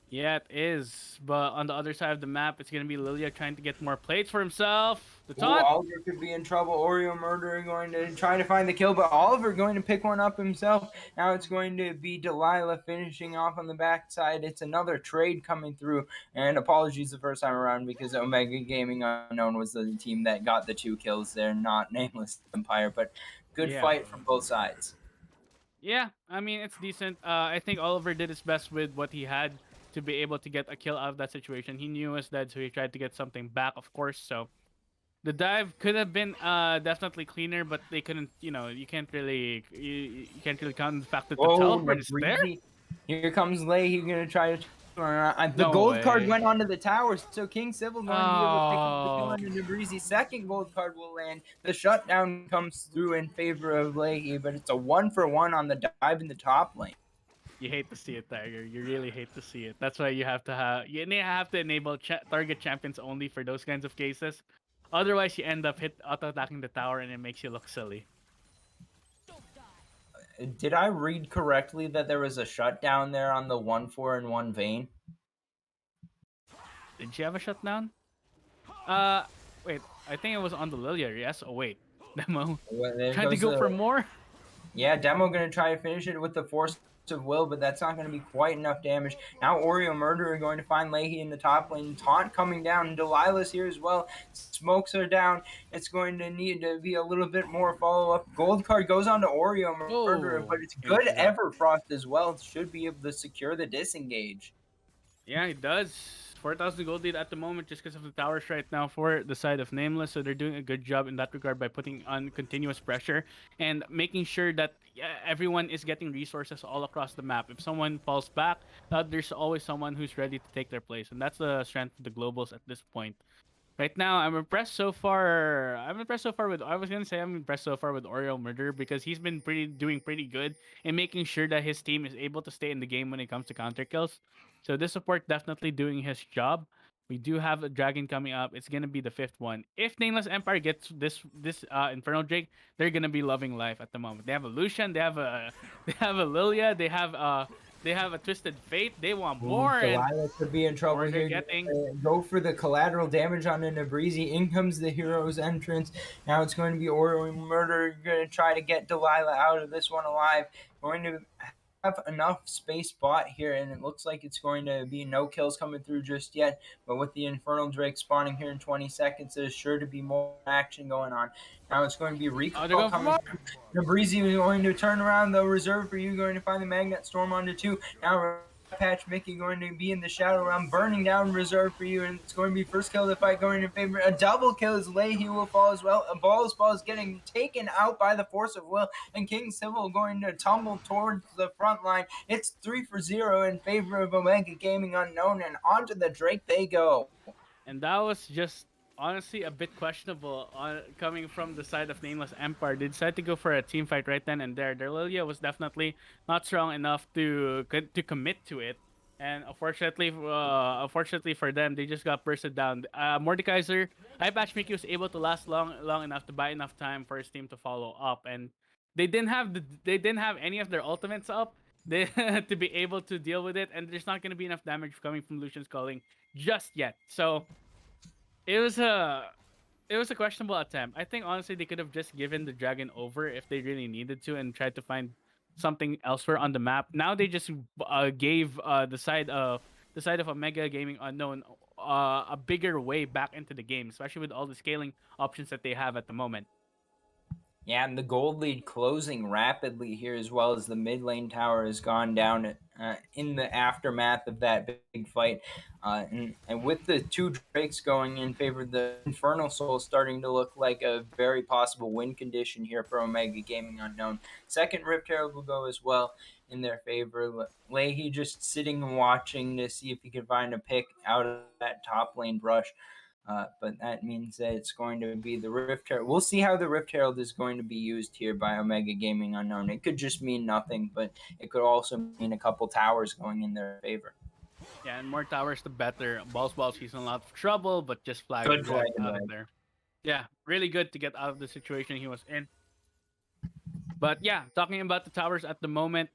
Yeah, it is. But on the other side of the map, it's gonna be Lilia trying to get more plates for himself. The Ooh, taunt. Oliver could be in trouble. Oreo Murderer going to try to find the kill, but Oliver going to pick one up himself. Now it's going to be Delilah finishing off on the backside. It's another trade coming through. And apologies the first time around, because Omega Gaming Unknown was the team that got the 2 kills there, not Nameless Empire. But good Yeah. fight from both sides. Yeah, I mean it's decent. I think Oliver did his best with what he had to be able to get a kill out of that situation. He knew he was dead, so he tried to get something back, of course. So the dive could have been definitely cleaner, but they couldn't. You can't really count on the fact that the Oh, teleport is there. Nabrizi. Here comes Lay. He's going to try to. The No gold card way. went onto the tower, so King Civil going to be able to pick up the kill Oh, on Nabrizi's second gold card will land. The shutdown comes through in favor of Leahy, but it's a 1-for-1 on the dive in the top lane. You hate to see it, Tiger. You really hate to see it. That's why you have to enable target champions only for those kinds of cases. Otherwise, you end up hit auto attacking the tower, and it makes you look silly. Did I read correctly that there was a shutdown there on the 1-4 and 1 vein? Did she have a shutdown? Uh, wait. I think it was on the Lilia. Yes. Oh wait, demo. Well, there Trying to goes go the for more. Yeah, Demo gonna try to finish it with the force of will, but that's not gonna be quite enough damage. Now Oreo Murderer going to find Leahy in the top lane. Taunt coming down, and Delilah's here as well. Smokes are down. It's going to need to be a little bit more follow up. Gold card goes on to Oreo Murderer, but Oh, it's he good mixes up. Everfrost as well. Should be able to secure the disengage. Yeah, it does. 4,000 gold lead at the moment just because of the towers right now for the side of Nameless. So they're doing a good job in that regard by putting on continuous pressure and making sure that everyone is getting resources all across the map. If someone falls back, there's always someone who's ready to take their place. And that's the strength of the globals at this point. Right now, I'm impressed so far. I'm impressed so far with. I was gonna say I'm impressed so far with Oreo Murder because he's been doing pretty good in making sure that his team is able to stay in the game when it comes to counter kills. So this support definitely doing his job. We do have a dragon coming up. It's gonna be the fifth one. If Nameless Empire gets this Infernal Drake, they're gonna be loving life at the moment. They have a Lucian. They have a they have a Lilia. They have a Twisted Fate. They want Ooh, more, and Delilah could be in trouble more they're here. getting. Go for the collateral damage on an Abrizi. In comes the hero's entrance. Now it's going to be Oreo Murder. Going to try to get Delilah out of this one alive. Going to have enough space bought here, and it looks like it's going to be no kills coming through just yet. But with the Infernal Drake spawning here in 20 seconds, there's sure to be more action going on. Now it's going to be Oh, they're recall going for coming more. through. Nabrizi is going to turn around the reserve for you, going to find the Magnet Storm onto 2. Now Patch Mickey going to be in the shadow realm, burning down reserve for you, and it's going to be first kill of the fight going in favor. A double kill as Leahy will fall as well. A Ball is getting taken out by the force of will, and King Civil going to tumble towards the front line. It's 3-0 in favor of Omega Gaming Unknown, and onto the Drake they go. And that was just honestly a bit questionable coming from the side of Nameless Empire. They decided to go for a team fight right then and there. Their Lilia was definitely not strong enough to commit to it. And unfortunately for them, they just got bursted down. Mordekaiser, Eyepatch Mickey was able to last long enough to buy enough time for his team to follow up, and they didn't have any of their ultimates up. They to be able to deal with it, and there's not going to be enough damage coming from Lucian's calling just yet. So it was a questionable attempt. I think honestly they could have just given the dragon over if they really needed to and tried to find something elsewhere on the map. Now they just gave the side of Omega Gaming Unknown a bigger way back into the game, especially with all the scaling options that they have at the moment. Yeah, and the gold lead closing rapidly here, as well as the mid lane tower has gone down in the aftermath of that big fight. And with the two Drakes going in favor, the Infernal Soul starting to look like a very possible win condition here for Omega Gaming Unknown. Second Rift Herald will go as well in their favor. Leahy just sitting and watching to see if he can find a pick out of that top lane brush. But that means that it's going to be the Rift Herald. We'll see how the Rift Herald is going to be used here by Omega Gaming Unknown. It could just mean nothing, but it could also mean a couple towers going in their favor. Yeah, and more towers the better. Balls, he's in a lot of trouble, but just flagged and Good play, dragged out of man. there. Yeah, really good to get out of the situation he was in. But yeah, talking about the towers at the moment,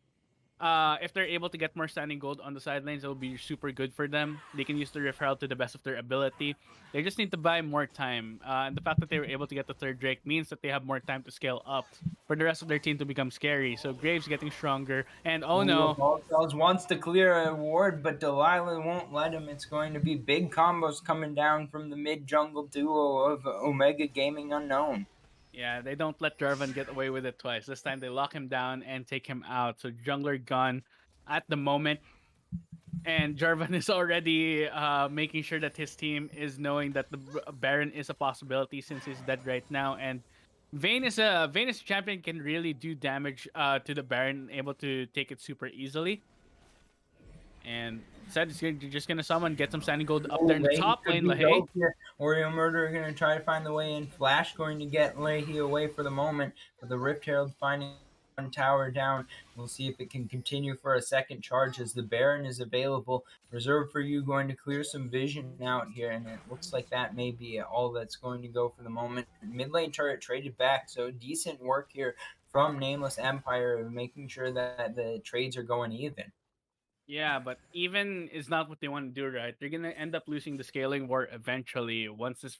if they're able to get more standing gold on the side lanes, it will be super good for them. They can use the referral to the best of their ability. They just need to buy more time. And the fact that they were able to get the third Drake means that they have more time to scale up for the rest of their team to become scary. So Graves getting stronger. And oh Ooh, no, Apollo wants to clear a ward, but Delilah won't let him. It's going to be big combos coming down from the mid jungle duo of Omega Gaming Unknown. yeah, they don't let Jarvan get away with it twice. This time they lock him down and take him out. So jungler gone at the moment. And Jarvan is already making sure that his team is knowing that the Baron is a possibility since he's dead right now. And Vayne is a champion can really do damage to the Baron, able to take it super easily. And said he's just gonna summon, get some standing gold up there Ooh, in the Leahy top could lane. be Lahey. dope here. Oreo Murderer going to try to find the way in. Flash going to get Leahy away for the moment, but the Rift Herald finding tower down. We'll see if it can continue for a second charge as the Baron is available. Reserve for you going to clear some vision out here, and it looks like that may be all that's going to go for the moment. Mid lane turret traded back, so decent work here from Nameless Empire, making sure that the trades are going even. Yeah, but even is not what they want to do, right? They're gonna end up losing the scaling war eventually once this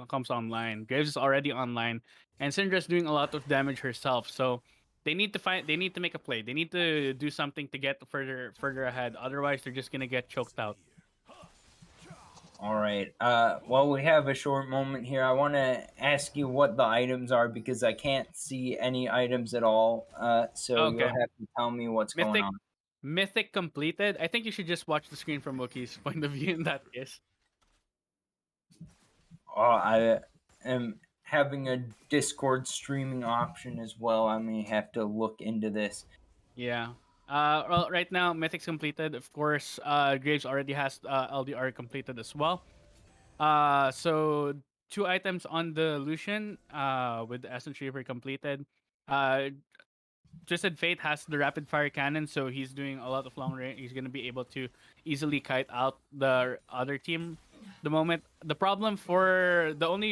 comes online. Graves is already online, and Syndra's doing a lot of damage herself. So they need to make a play. They need to do something to get further ahead. Otherwise, they're just gonna get choked out. All right. Well, we have a short moment here. I want to ask you what the items are because I can't see any items at all. So you'll Okay, have to tell me what's going mythic on. mythic completed. I think you should just watch the screen from Wookiee's point of view in that case. I am having a Discord streaming option as well. I may have to look into this. Yeah. Well, right now, Mythic's completed. Of course, Graves already has LDR completed as well. So two items on the Lucian with the Essence Reaver completed. Uh, Twisted Fate has the rapid fire cannon, so he's doing a lot of long range. He's gonna be able to easily kite out the other team. The only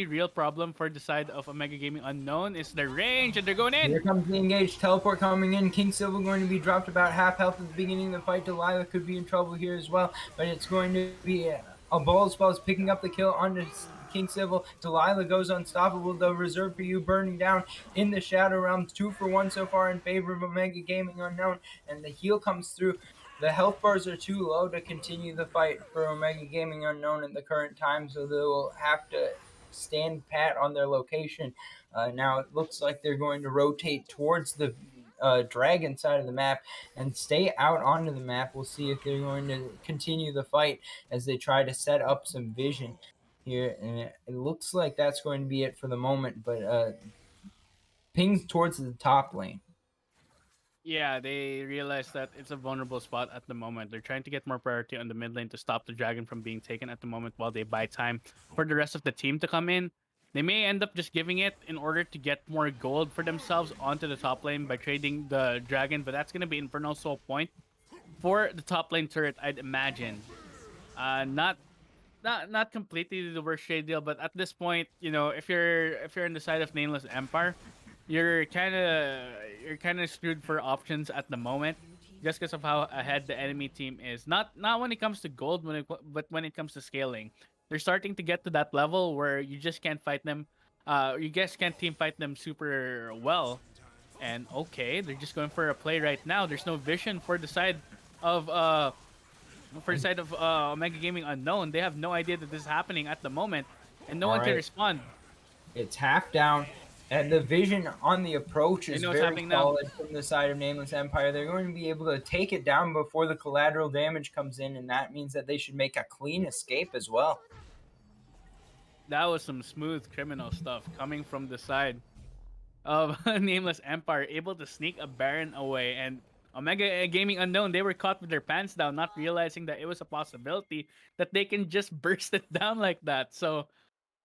real problem for the side of Omega Gaming Unknown is the range, and they're going in. Here comes the engaged teleport coming in. King Silver going to be dropped about half health at the beginning of the fight. Delilah could be in trouble here as well, but it's going to be a Ball Spells picking up the kill onto King Civil. Delilah goes unstoppable, though. Reserved for you burning down in the Shadow Realms. 2-for-1 so far in favor of Omega Gaming Unknown, and the heal comes through. The health bars are too low to continue the fight for Omega Gaming Unknown at the current time, so they will have to stand pat on their location. Now it looks like they're going to rotate towards the dragon side of the map and stay out onto the map. We'll see if they're going to continue the fight as they try to set up some vision here. And it looks like that's going to be it for the moment, but pings towards the top lane. Yeah, they realize that it's a vulnerable spot at the moment. They're trying to get more priority on the mid lane to stop the dragon from being taken at the moment while they buy time for the rest of the team to come in. They may end up just giving it in order to get more gold for themselves onto the top lane by trading the dragon, but that's going to be Infernal Soul Point for the top lane turret, I'd imagine. Not completely the worst trade deal, but at this point, if you're in the side of Nameless Empire, you're kind of screwed for options at the moment, just because of how ahead the enemy team is. Not when it comes to gold, but when it comes to scaling, they're starting to get to that level where you just can't fight them. You guys can't team fight them super well. And okay, they're just going for a play right now. There's no vision of Omega Gaming Unknown. They have no idea that this is happening at the moment, and no All one can right, respond. it's half down. And the vision on the approach They is know what's very happening now. solid from the side of Nameless Empire. They're going to be able to take it down before the collateral damage comes in, and that means that they should make a clean escape as well. That was some smooth criminal stuff coming from the side of Nameless Empire, able to sneak a Baron away. And Omega Gaming Unknown, they were caught with their pants down, not realizing that it was a possibility that they can just burst it down like that. So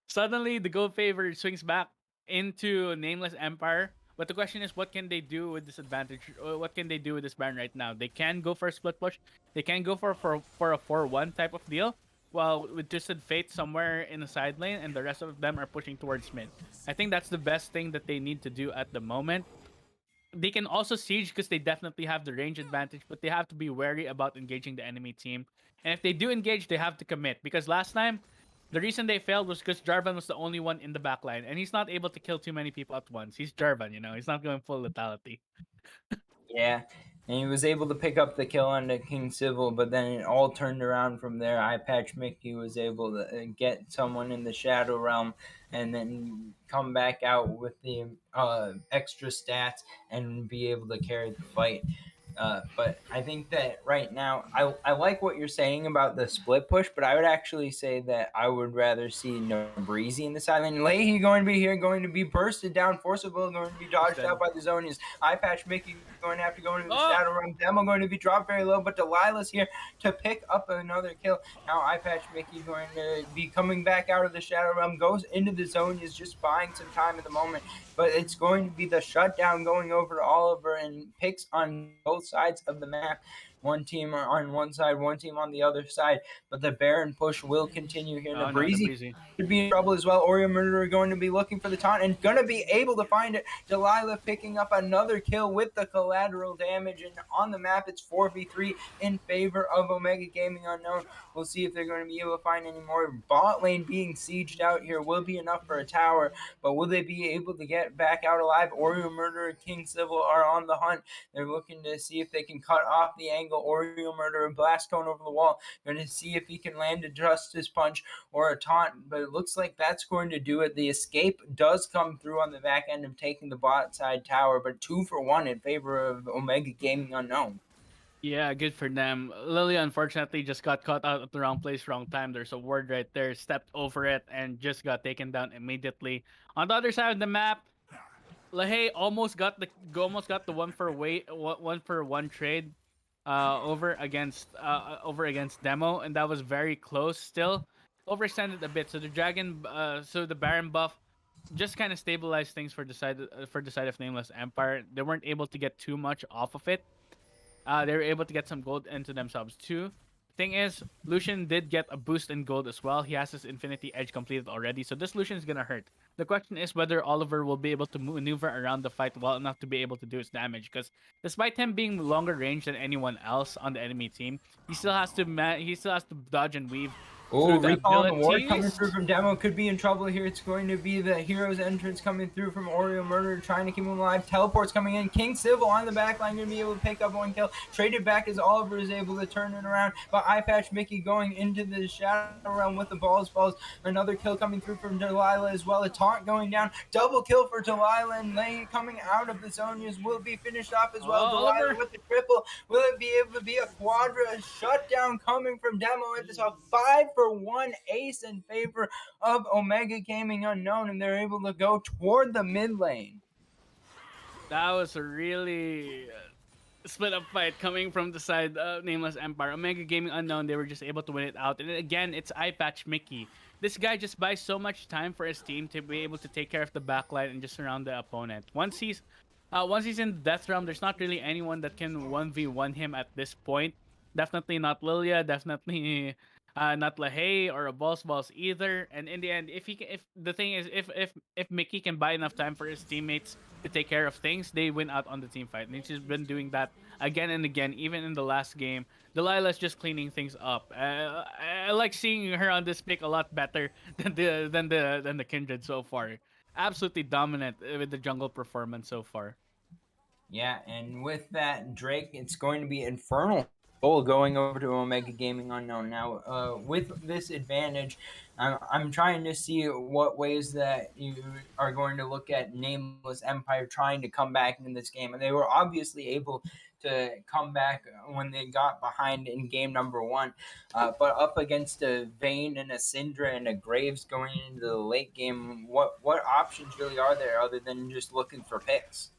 suddenly, the gold favor swings back into Nameless Empire. But the question is, what can they do with this advantage? Or what can they do with this Baron right now? They can go for a split push. They can go for a 4-1 type of deal. While with Twisted Fate somewhere in the side lane, and the rest of them are pushing towards mid. I think that's the best thing that they need to do at the moment. They can also siege because they definitely have the range advantage, but they have to be wary about engaging the enemy team. And if they do engage, they have to commit because last time the reason they failed was because Jarvan was the only one in the backline, and he's not able to kill too many people at once. He's Jarvan, he's not going full lethality. Yeah, and he was able to pick up the kill on the King Civil, but then it all turned around from there. Eye Patch Mickey was able to get someone in the Shadow Realm and then come back out with the extra stats and be able to carry the fight. But I think that right now, I like what you're saying about the split push, but I would actually say that I would rather see no Breezy in the side lane. Leahy going to be here, going to be bursted down, forcible, going to be He's dodged dead. out by the Zonians. Eye Patch Mickey going to have to go into the Oh, Shadow Realm. Demo going to be dropped very low, but Delilah's here to pick up another kill. Now Eye Patch Mickey going to be coming back out of the Shadow Realm, goes into the Zonians, just buying some time at the moment, but it's going to be the shutdown going over to Oliver and picks on both sides of the map. One team on one side, one team on the other side. But the Baron push will continue here. oh no, the Nabrizi breezy. could be in trouble as well. Oreo Murderer going to be looking for the taunt and going to be able to find it. Delilah picking up another kill with the collateral damage. And on the map, it's 4v3 in favor of Omega Gaming Unknown. We'll see if they're going to be able to find any more. Bot lane being sieged out here will be enough for a tower, but will they be able to get back out alive? Oreo Murderer, King Civil are on the hunt. They're looking to see if they can cut off the angle. Oreo Murderer, blast cone over the wall. Going to see if he can land a Justice Punch or a taunt, but it looks like that's going to do it. The escape does come through on the back end of taking the bot side tower, but 2-for-1 in favor of Omega Gaming Unknown. Yeah, good for them. Lily unfortunately just got caught out at the wrong place, wrong time. There's a ward right there, stepped over it, and just got taken down immediately. On the other side of the map, Lahey almost got the one for one trade over against Demo, and that was very close. Still overextended a bit. So the Baron buff just kind of stabilized things for the side of Nameless Empire. They weren't able to get too much off of it. They were able to get some gold into themselves too. Thing is, Lucian did get a boost in gold as well. He has his Infinity Edge completed already, so this Lucian is gonna hurt. The question is whether Oliver will be able to maneuver around the fight well enough to be able to do his damage. Because despite him being longer range than anyone else on the enemy team, he still has to dodge and weave Oh, through the recall on the ward coming abilities. through from Demo could be in trouble here. It's going to be the hero's entrance coming through from Oreo Murder, trying to keep him alive. Teleports coming in. King Civil on the back line going to be able to pick up one kill. Traded back as Oliver is able to turn it around. But Eye Patch Mickey going into the Shadow Realm with the balls. Another kill coming through from Delilah as well. A taunt going down. Double kill for Delilah, and Lane coming out of the Zonias will be finished off as Oh, well. Delilah Oliver. with the triple. Will it be able to be a quadra shutdown coming from Demo at the top? 5-for-1 ace in favor of Omega Gaming Unknown, and they're able to go toward the mid lane. That was a really split up fight coming from the side of Nameless Empire. Omega Gaming Unknown, they were just able to win it out. And again, it's Eye Patch Mickey. This guy just buys so much time for his team to be able to take care of the backline and just surround the opponent. Once he's in Death Realm, there's not really anyone that can 1v1 him at this point. Definitely not Lilia, definitely not Lahey or a Balls either. And in the end, if the thing is, if Mickey can buy enough time for his teammates to take care of things, they win out on the team fight. And he's been doing that again and again, even in the last game. Delilah's just cleaning things up. I like seeing her on this pick a lot better than the Kindred so far. Absolutely dominant with the jungle performance so far. Yeah, and with that, Drake, it's going to be Infernal Soul going over to Omega Gaming Unknown. Now, with this advantage, I'm trying to see what ways that you are going to look at Nameless Empire trying to come back in this game. And they were obviously able to come back when they got behind in game number one. But up against a Vayne and a Syndra and a Graves going into the late game, what options really are there other than just looking for picks?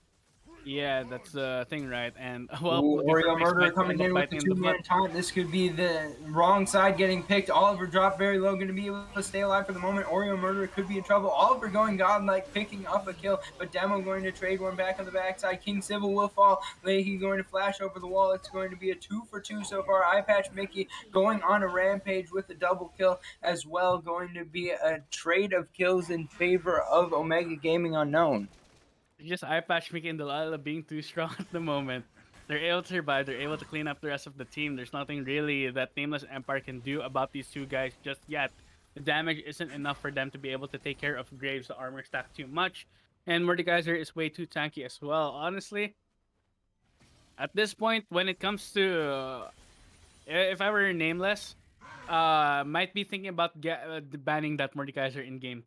Yeah, that's the thing, right? And well, Ooh, looking for Oreo picks Murderer might coming end up in with the biting in the butt. two-man taunt. This could be the wrong side getting picked. Oliver dropped very low, going to be able to stay alive for the moment. Oreo Murderer could be in trouble. Oliver going godlike, picking up a kill, but Demo going to trade one back on the backside. King Civil will fall. Leahy going to flash over the wall. It's going to be a 2-for-2 so far. Eye Patch Mickey going on a rampage with the double kill as well. Going to be a trade of kills in favor of Omega Gaming Unknown. Just eye patch Mickey and Delilah being too strong at the moment. They're able to survive. They're able to clean up the rest of the team. There's nothing really that Nameless Empire can do about these two guys just yet. The damage isn't enough for them to be able to take care of Graves. The armor stacked too much, and Mordekaiser is way too tanky as well. Honestly, at this point, when it comes to if I were Nameless, might be thinking about banning that Mordekaiser in game.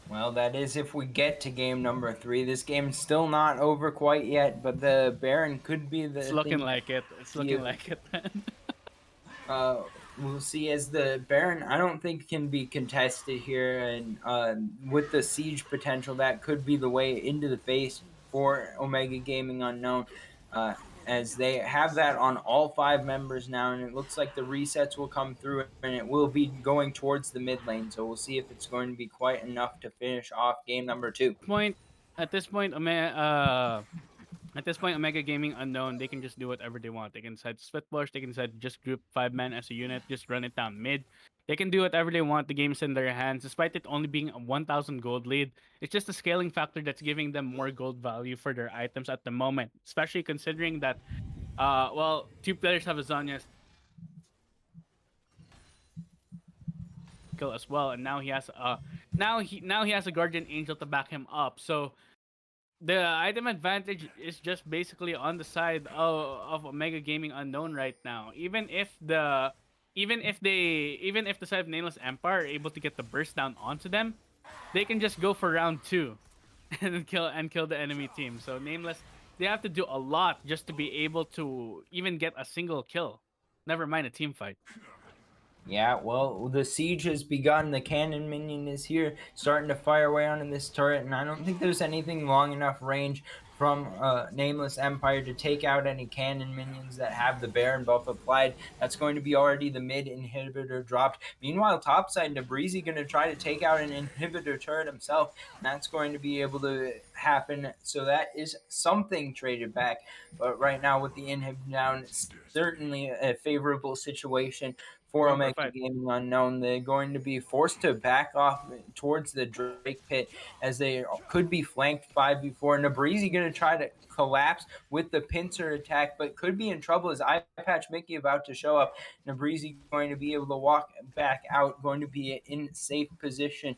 Well, that is if we get to game number three. This game's still not over quite yet, but the Baron could be It's the looking thing that like it. It's see looking if like it, man. we'll see as the Baron. I don't think can be contested here, and with the siege potential, that could be the way into the face for Omega Gaming Unknown, uh, as they have that on all five members now, and it looks like the resets will come through, and it will be going towards the mid lane. So we'll see if it's going to be quite enough to finish off game number two. Point at this point, at this point, Omega Gaming Unknown, they can just do whatever they want. They can decide to split push. They can decide to just group 5 men as a unit, just run it down mid. They can do whatever they want. The game's in their hands, despite it only being a 1,000 gold lead. It's just a scaling factor that's giving them more gold value for their items at the moment, especially considering that, well, two players have a Zanya skill as well, and now he has a Guardian Angel to back him up. So the item advantage is just basically on the side of Omega Gaming Unknown right now. Even if the side of Nameless Empire are able to get the burst down onto them, they can just go for round two and kill the enemy team. So Nameless, they have to do a lot just to be able to even get a single kill. Never mind a team fight. Yeah, well, the siege has begun. The cannon minion is here, starting to fire away onto this turret, and I don't think there's anything long enough range from Nameless Empire to take out any cannon minions that have the Baron buff applied. That's going to be already the mid inhibitor dropped. Meanwhile, topside, Nabrizi going to try to take out an inhibitor turret himself, and that's going to be able to happen. So that is something traded back. But right now, with the inhib down, it's certainly a favorable situation for Going for a Omega fight. Gaming Unknown. They're going to be forced to back off towards the Drake pit as they could be flanked 5v4. Nabrizi going to try to collapse with the pincer attack, but could be in trouble as Eye Patch Mickey about to show up. Nabrizi going to be able to walk back out, going to be in safe position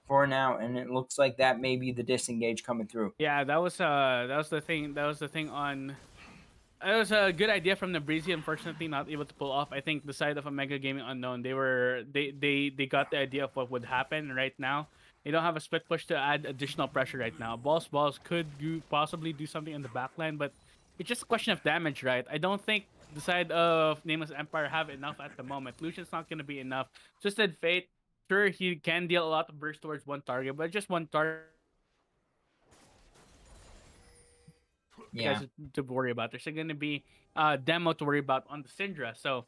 for now, and it looks like that may be the disengage coming through. Yeah, that was the thing. That was the thing on It was a good idea from the Breezy. Unfortunately, not able to pull off. I think the side of Omega Gaming Unknown, they got the idea of what would happen right now. They don't have a split push to add additional pressure right now. Balls could possibly do something in the backline, but it's just a question of damage, right? I don't think the side of Nameless Empire have enough at the moment. Lucian's not going to be enough. Twisted Fate, sure he can deal a lot of burst towards one target, but just one target guys Yeah. to worry about. There's going to be demo to worry about on the Syndra. So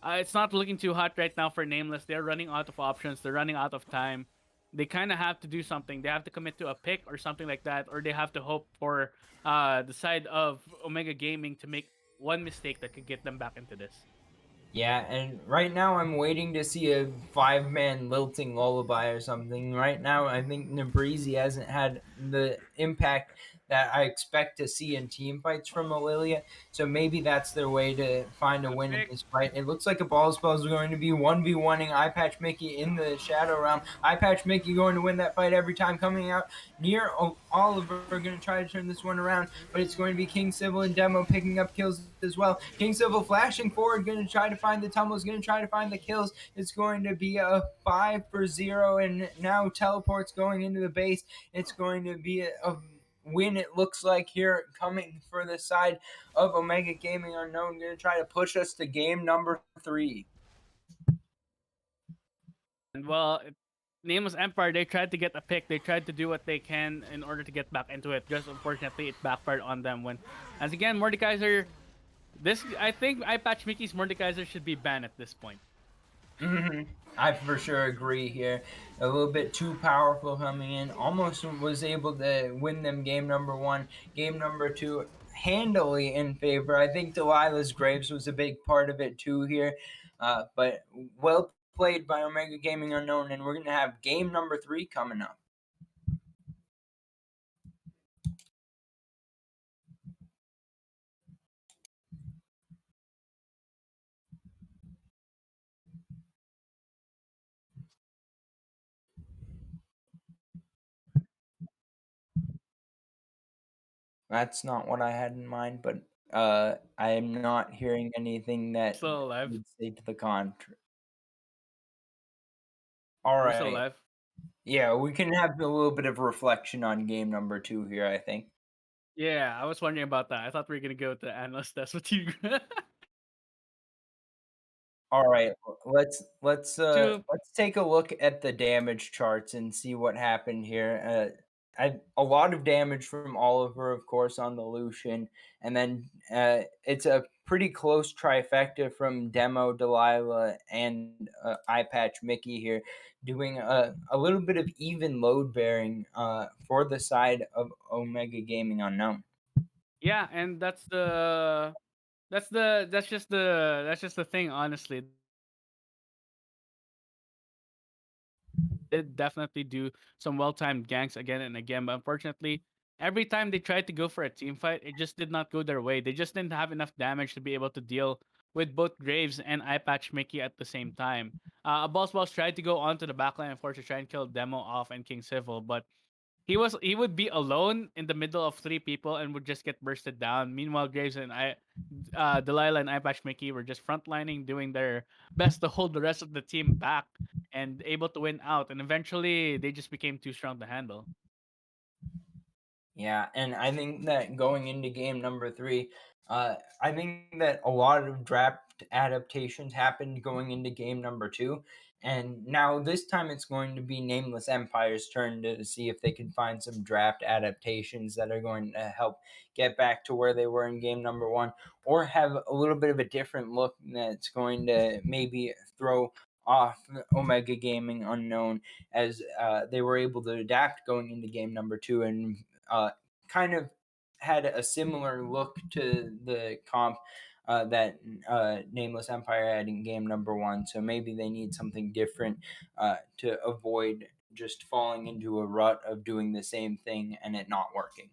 it's not looking too hot right now for Nameless. They're running out of options. They're running out of time. They kind of have to do something. They have to commit to a pick or something like that, or they have to hope for the side of Omega Gaming to make one mistake that could get them back into this. Yeah, and right now I'm waiting to see a five-man lilting lullaby or something. Right now, I think Nabrizi hasn't had the impact that I expect to see in team fights from Aurelia. So maybe that's their way to find a The win in pick this fight. It looks like a ball spell is going to be 1v1ing Eye Patch Mickey in the Shadow Realm. Eye Patch Mickey going to win that fight every time, coming out near Oliver, going to try to turn this one around, but it's going to be King Civil and Demo picking up kills as well. King Civil flashing forward, going to try to find the tumbles, going to try to find the kills. It's going to be a 5-0, and now teleports going into the base. It's going to be a win, it looks like, here coming for the side of Omega Gaming Unknown. Going to try to push us to game number three. and well, Nameless Empire, they tried to get a pick. They tried to do what they can in order to get back into it. Just unfortunately, it backfired on them. When, as again, Mordekaiser, this I think iPatch Mickey's Mordekaiser should be banned at this point. I for sure agree here. A little bit too powerful coming in. Almost was able to win them game number one. Game number two, handily in favor. I think Delilah's Graves was a big part of it too here. But well played by Omega Gaming Unknown. And we're going to have game number three coming up. That's not what I had in mind, but I am not hearing anything that Still alive. would say to the contrary. All We're still right. alive. Yeah, we can have a little bit of reflection on game number 2 here, I think. Yeah, I was wondering about that. I thought we were gonna go with the analyst test with you. All right, let's to let's take a look at the damage charts and see what happened here. A lot of damage from Oliver, of course, on the Lucian, and then it's a pretty close trifecta from Demo, Delilah, and Eye Patch Mickey here, doing a little bit of even load bearing for the side of Omega Gaming Unknown. yeah, and that's just the thing. Honestly, did definitely do some well timed ganks again and again, but unfortunately, every time they tried to go for a team fight, it just did not go their way. They just didn't have enough damage to be able to deal with both Graves and Eye Patch Mickey at the same time. A Boss tried to go onto the backline, of course, to try and kill Demo off and King Civil, but he would be alone in the middle of three people and would just get bursted down. Meanwhile, Graves and Delilah and Eyepatch Mickey were just frontlining, doing their best to hold the rest of the team back and able to win out. And eventually, they just became too strong to handle. Yeah, and I think that going into game number 3, I think that a lot of draft adaptations happened going into game number 2, and now this time it's going to be Nameless Empire's turn to see if they can find some draft adaptations that are going to help get back to where they were in game number 1, or have a little bit of a different look that's going to maybe throw off Omega Gaming Unknown, as they were able to adapt going into game number 2 and uh, kind of had a similar look to the comp that Nameless Empire had in game number 1. So maybe they need something different to avoid just falling into a rut of doing the same thing and it not working.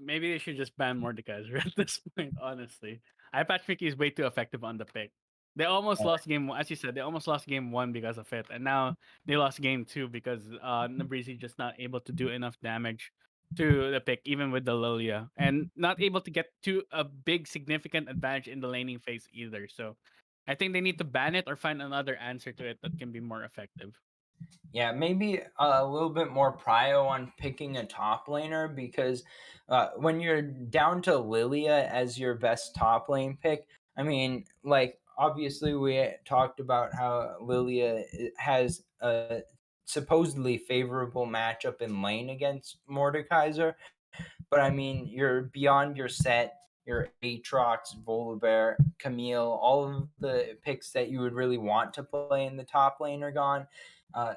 Maybe they should just ban Mordekaiser at this point, honestly. Eyepatch Mickey is way too effective on the pick. They almost lost game one, as you said, they almost lost game one because of it. And now they lost game two because Nabrizi just not able to do enough damage to the pick, even with the Lilia. And not able to get to a big significant advantage in the laning phase either. So I think they need to ban it or find another answer to it that can be more effective. Yeah, maybe a little bit more prio on picking a top laner because when you're down to Lilia as your best top lane pick, I mean, like obviously we talked about how Lilia has a supposedly favorable matchup in lane against Mordekaiser, but I mean, you're beyond your set, your Aatrox, Volibear, Camille, all of the picks that you would really want to play in the top lane are gone.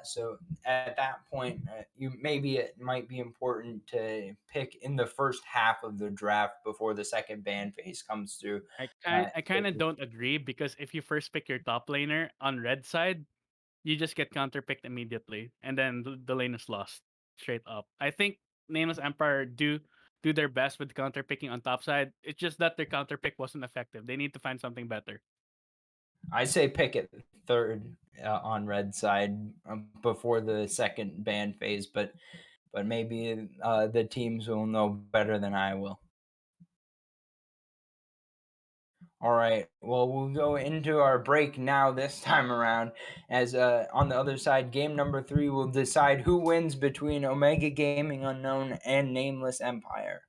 So at that point, you maybe it might be important to pick in the first half of the draft before the second ban phase comes through. I kind of don't agree because if you first pick your top laner on red side, you just get counterpicked immediately, and then the lane is lost straight up. I think Nameless Empire do their best with counterpicking on top side. It's just that their counterpick wasn't effective. They need to find something better. I say pick it third on red side before the second ban phase, but maybe the teams will know better than I will. All right. Well, we'll go into our break now this time around. As on the other side, game number 3 will decide who wins between Omega Gaming Unknown and Nameless Empire.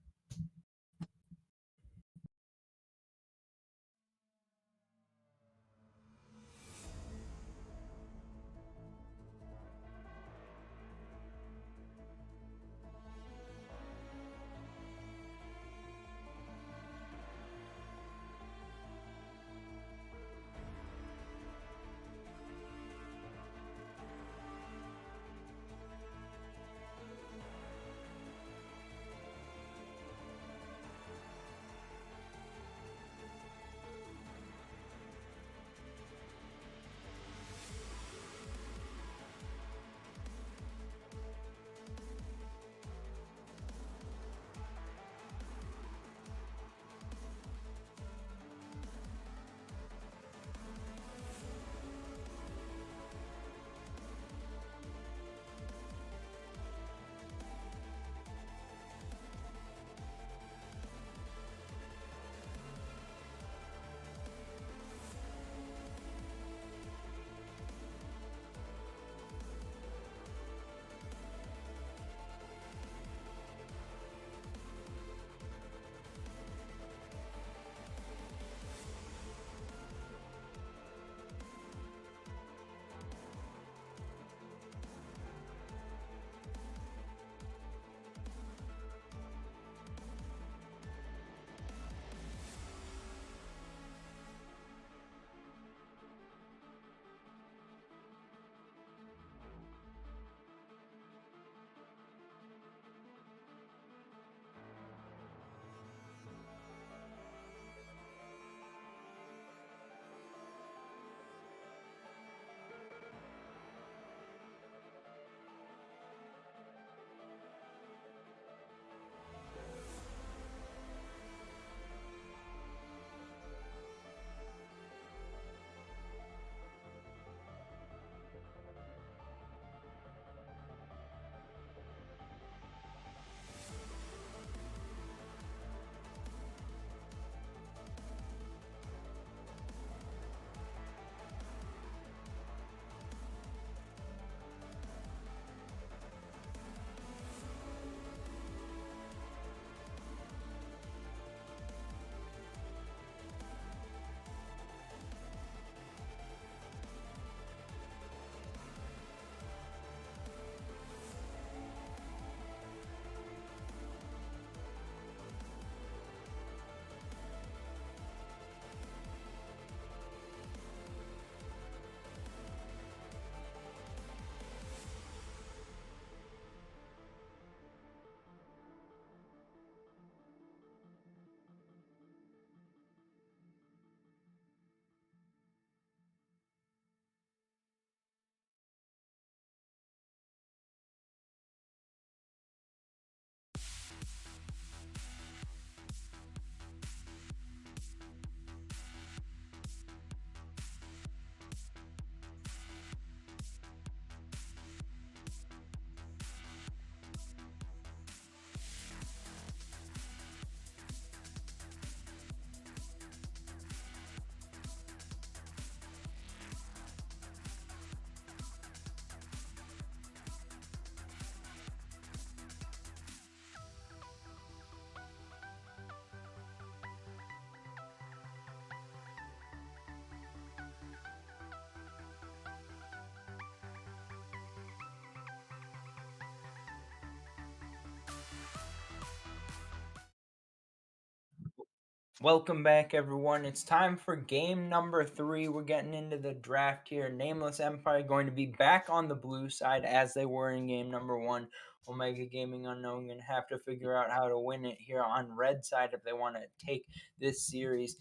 Welcome back, everyone. It's time for game number 3. We're getting into the draft here. Nameless Empire going to be back on the blue side as they were in game number 1. Omega Gaming Unknown going to have to figure out how to win it here on red side if they want to take this series.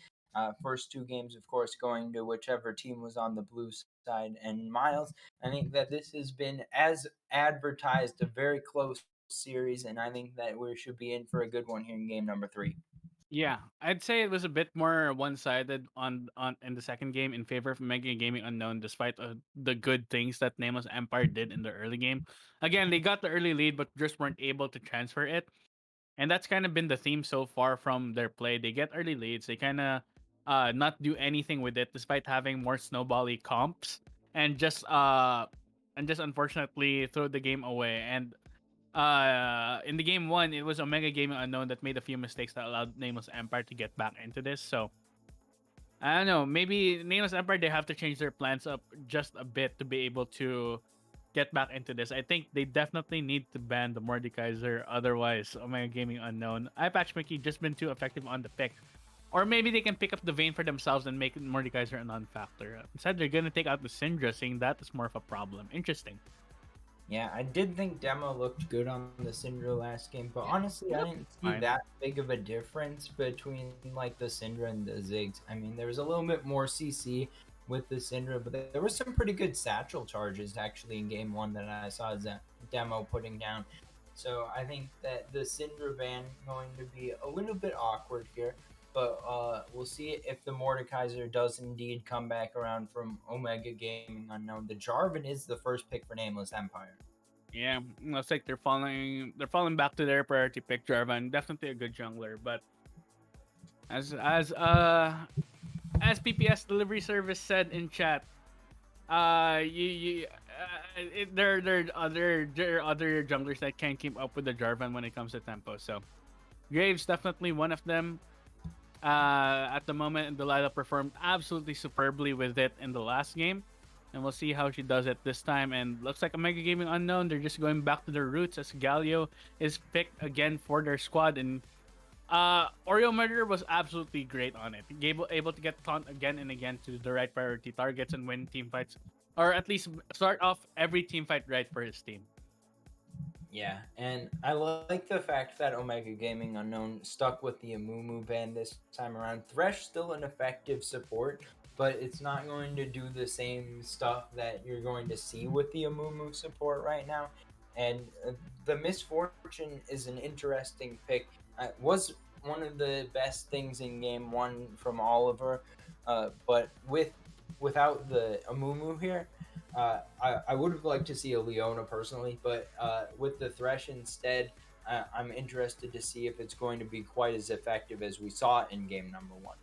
First two games, of course, going to whichever team was on the blue side. And Miles, I think that this has been, as advertised, a very close series, and I think that we should be in for a good one here in game number 3. Yeah, I'd say it was a bit more one-sided on in the second game in favor of Mega Gaming Unknown, despite the good things that Nameless Empire did in the early game. Again, they got the early lead, but just weren't able to transfer it, and that's kind of been the theme so far from their play. They get early leads, they kind of not do anything with it, despite having more snowbally comps, and just unfortunately throw the game away. And in the game one, it was Omega Gaming Unknown that made a few mistakes that allowed Nameless Empire to get back into this. So I don't know. Maybe Nameless Empire, they have to change their plans up just a bit to be able to get back into this. I think they definitely need to ban the Mordekaiser. Otherwise, Omega Gaming Unknown, Eye Patch Mickey just been too effective on the pick. Or maybe they can pick up the vein for themselves and make Mordekaiser a non-factor. Instead, they're gonna take out the Syndra, saying that is more of a problem. Interesting. Yeah, I did think Demo looked good on the Syndra last game, but honestly, I Yep. didn't see Fine. that big of a difference between like the Syndra and the Ziggs. I mean, there was a little bit more CC with the Syndra, but there were some pretty good satchel charges actually in game one that I saw Demo putting down. So I think that the Syndra ban going to be a little bit awkward here, but we'll see if the Mordekaiser does indeed come back around from Omega Gaming Unknown. The Jarvan is the first pick for Nameless Empire. Yeah, looks like they're falling back to their priority pick, Jarvan. Definitely a good jungler, but as as uh as PPS delivery service said in chat, there are other junglers that can't keep up with the Jarvan when it comes to tempo. So Graves definitely one of them. At the moment, Delilah performed absolutely superbly with it in the last game, and we'll see how she does it this time. And looks like a Mega Gaming Unknown, they're just going back to their roots as Galio is picked again for their squad. And Oreo Murderer was absolutely great on it. Able to get taunt again and again to the right priority targets and win team fights, or at least start off every team fight right for his team. Yeah, and I like the fact that Omega Gaming Unknown stuck with the Amumu ban this time around. Thresh still an effective support, but it's not going to do the same stuff that you're going to see with the Amumu support right now. And the Misfortune is an interesting pick. Was one of the best things in game one from Oliver, but without the Amumu here, I would have liked to see a Leona personally, but with the Thresh instead, I'm interested to see if it's going to be quite as effective as we saw in game number 1.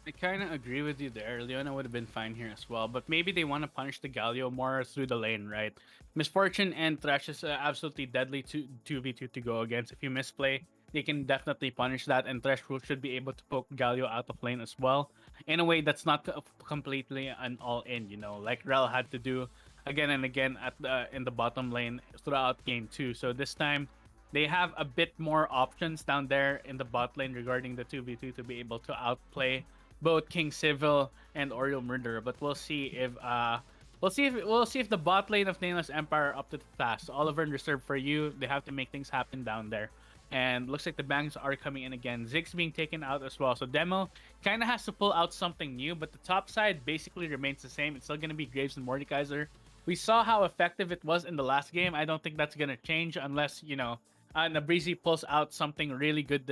I kind of agree with you there. Leona would have been fine here as well, but maybe they want to punish the Galio more through the lane, right? Misfortune and Thresh is absolutely deadly to 2v2 to go against. If you misplay, they can definitely punish that, and Thresh should be able to poke Galio out of lane as well in a way that's not completely an all-in, like Rel had to do again and again in the bottom lane throughout game 2. So this time, they have a bit more options down there in the bot lane regarding the 2v2 to be able to outplay both King Civil and Oreo Murderer. But we'll see if the bot lane of Nameless Empire are up to the task. Oliver and reserve for you. They have to make things happen down there. And looks like the bangs are coming in again. Ziggs being taken out as well. So Demo kind of has to pull out something new, but the top side basically remains the same. It's still going to be Graves and Mordekaiser. We saw how effective it was in the last game. I don't think that's going to change unless, Nabrizi pulls out something really good.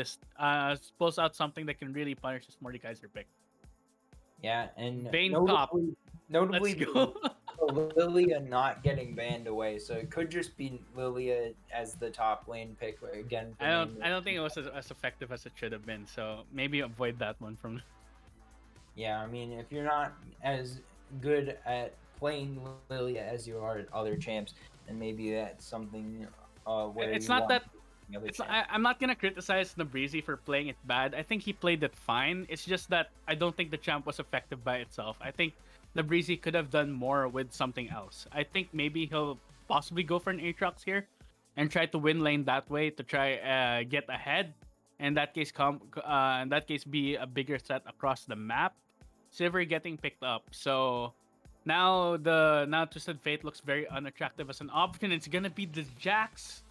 Pulls out something that can really punish this Mordekaiser pick. Yeah, and Bane top. Let's notably go. Lilia not getting banned away, so it could just be Lilia as the top lane pick again for I don't. Nameless. I don't think it was as effective as it should have been. So maybe avoid that one from. Yeah, I mean, if you're not as good at playing Lilia as you are at other champs, then maybe that's something where It's you not want that. the other It's. champ. I'm not gonna criticize Nabrizi for playing it bad. I think he played it fine. It's just that I don't think the champ was effective by itself. I think Nabrizi could have done more with something else. I think maybe he'll possibly go for an Aatrox here and try to win lane that way to try get ahead In that case, be a bigger threat across the map. Silver getting picked up. So now Twisted Fate looks very unattractive as an option. It's gonna be the Jax.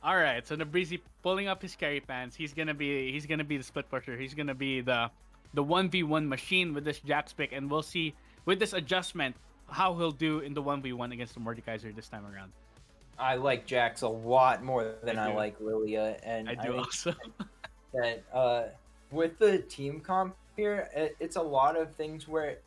All right, so Nabrizi pulling up his carry pants. He's gonna be the split pusher. He's gonna be the 1v1 machine with this Jax pick, and we'll see with this adjustment how he'll do in the 1v1 against the Mordekaiser this time around. I like Jax a lot more I than I do. like Lilia, and I I do think also. that with the team comp here, it's a lot of things where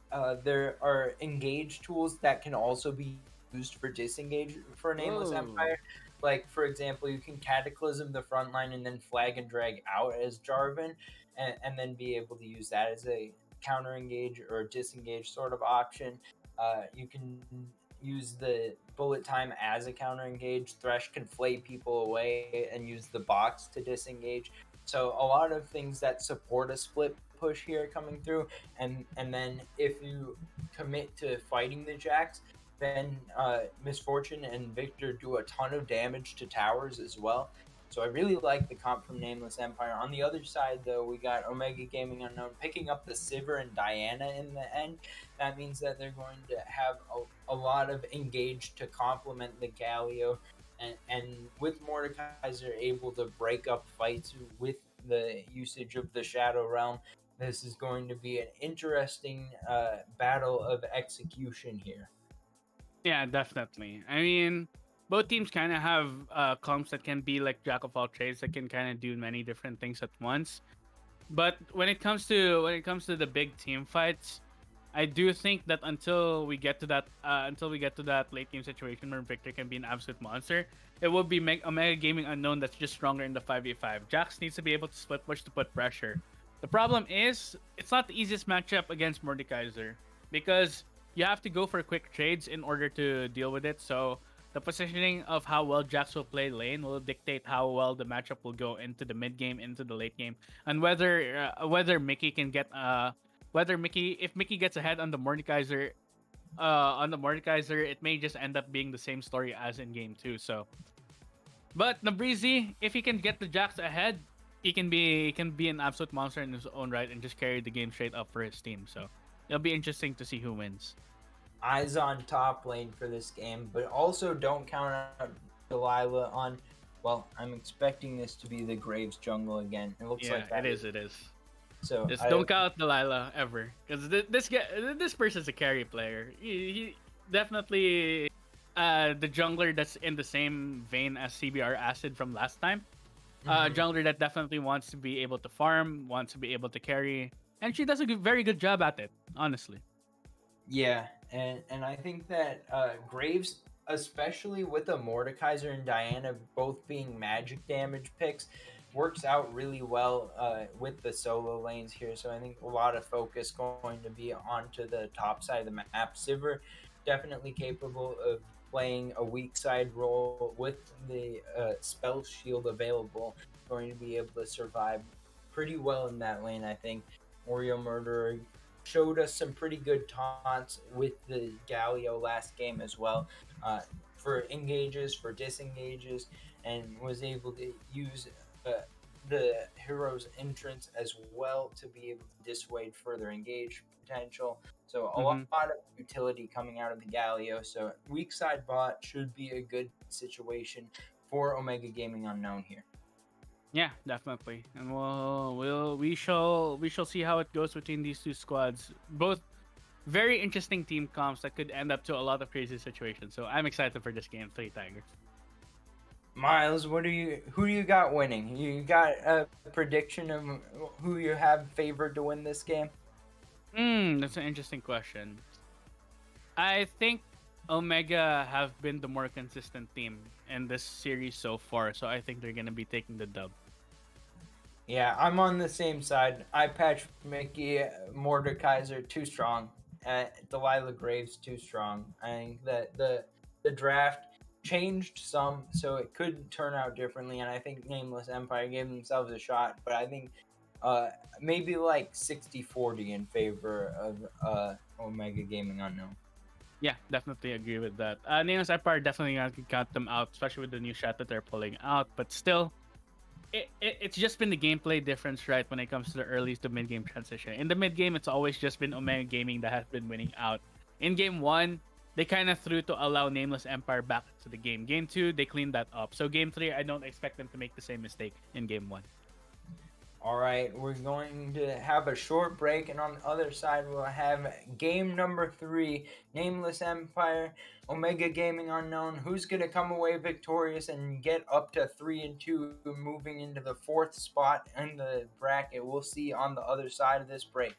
there are engage tools that can also be used for disengage for Nameless Whoa. Empire. Like, for example, you can Cataclysm the front line and then flag and drag out as Jarvan, and then be able to use that as a counter engage or disengage sort of option. You can use the bullet time as a counter engage. Thresh can flay people away and use the box to disengage. So a lot of things that support a split push here coming through, and then if you commit to fighting the Jax, then Misfortune and Victor do a ton of damage to towers as well. So I really like the comp from Nameless Empire. On the other side, though, we got Omega Gaming Unknown picking up the Sivir and Diana in the end. That means that they're going to have a lot of engage to complement the Galio. And with Mordekaiser able to break up fights with the usage of the Shadow Realm, this is going to be an interesting battle of execution here. Yeah, definitely. I mean, both teams kind of have comps that can be like jack of all trades that can kind of do many different things at once. But when it comes to the big team fights, I do think that until we get to that late game situation where Victor can be an absolute monster, it will be Omega Gaming Unknown that's just stronger in the 5v5. Jax needs to be able to split push to put pressure. The problem is it's not the easiest matchup against Mordekaiser because you have to go for quick trades in order to deal with it. So the positioning of how well Jax will play lane will dictate how well the matchup will go into the mid game, into the late game, and whether Mickey can get whether Mickey if Mickey gets ahead on the Mordekaiser, it may just end up being the same story as in game two. So, but Nabrizi, if he can get the Jax ahead, he can be an absolute monster in his own right and just carry the game straight up for his team. So it'll be interesting to see who wins. Eyes on top lane for this game, but also don't count out Delilah on. Well, I'm expecting this to be the Graves jungle again. It looks Yeah, like it that. is. It is. So Just I don't count Delilah ever, because this person's a carry player. He definitely the jungler that's in the same vein as CBR Acid from last time. A mhm. jungler that definitely wants to be able to farm, wants to be able to carry, and she does a very good job at it. Honestly. Yeah, and I think that Graves, especially with the Mordekaiser and Diana both being magic damage picks, works out really well with the solo lanes here. So I think a lot of focus going to be onto the top side of the map. Sivir definitely capable of playing a weak side role with the spell shield available, going to be able to survive pretty well in that lane. I think Oreo Murderer showed us some pretty good taunts with the Galio last game as well, for engages, for disengages, and was able to use uh, the hero's entrance as well to be able to dissuade further engage potential. So a lot Hmm. of utility coming out of the Galio. So weak side bot should be a good situation for Omega Gaming Unknown here. Yeah, definitely, and we shall see how it goes between these two squads. Both very interesting team comps that could end up to a lot of crazy situations. So I'm excited for this game, Three Tigers. Miles, who do you got winning? You got a prediction of who you have favored to win this game? That's an interesting question. I think Omega have been the more consistent team in this series so far, so I think they're gonna be taking the dub. Yeah, I'm on the same side. I patch Mickey Mordekaiser too strong. Delilah Graves too strong. I think that the draft changed some, so it could turn out differently. And I think Nameless Empire gave themselves a shot, but I think uh, maybe like 60-40 in favor of Omega Gaming Unknown. Yeah, definitely agree with that. Nameless Empire definitely gonna count them out, especially with the new shot that they're pulling out. But still, it's just been the gameplay difference, right? When it comes to the early to mid game transition. In the mid game, it's always just been Omega Gaming that has been winning out. In game one, they kind of threw to allow Nameless Empire back to the game. Game two, they cleaned that up. So game three, I don't expect them to make the same mistake in game one. All right, we're going to have a short break, and on the other side, we'll have game number 3, Nameless Empire, Omega Gaming Unknown. Who's going to come away victorious and get up to 3-2, moving into the 4th spot in the bracket? We'll see on the other side of this break.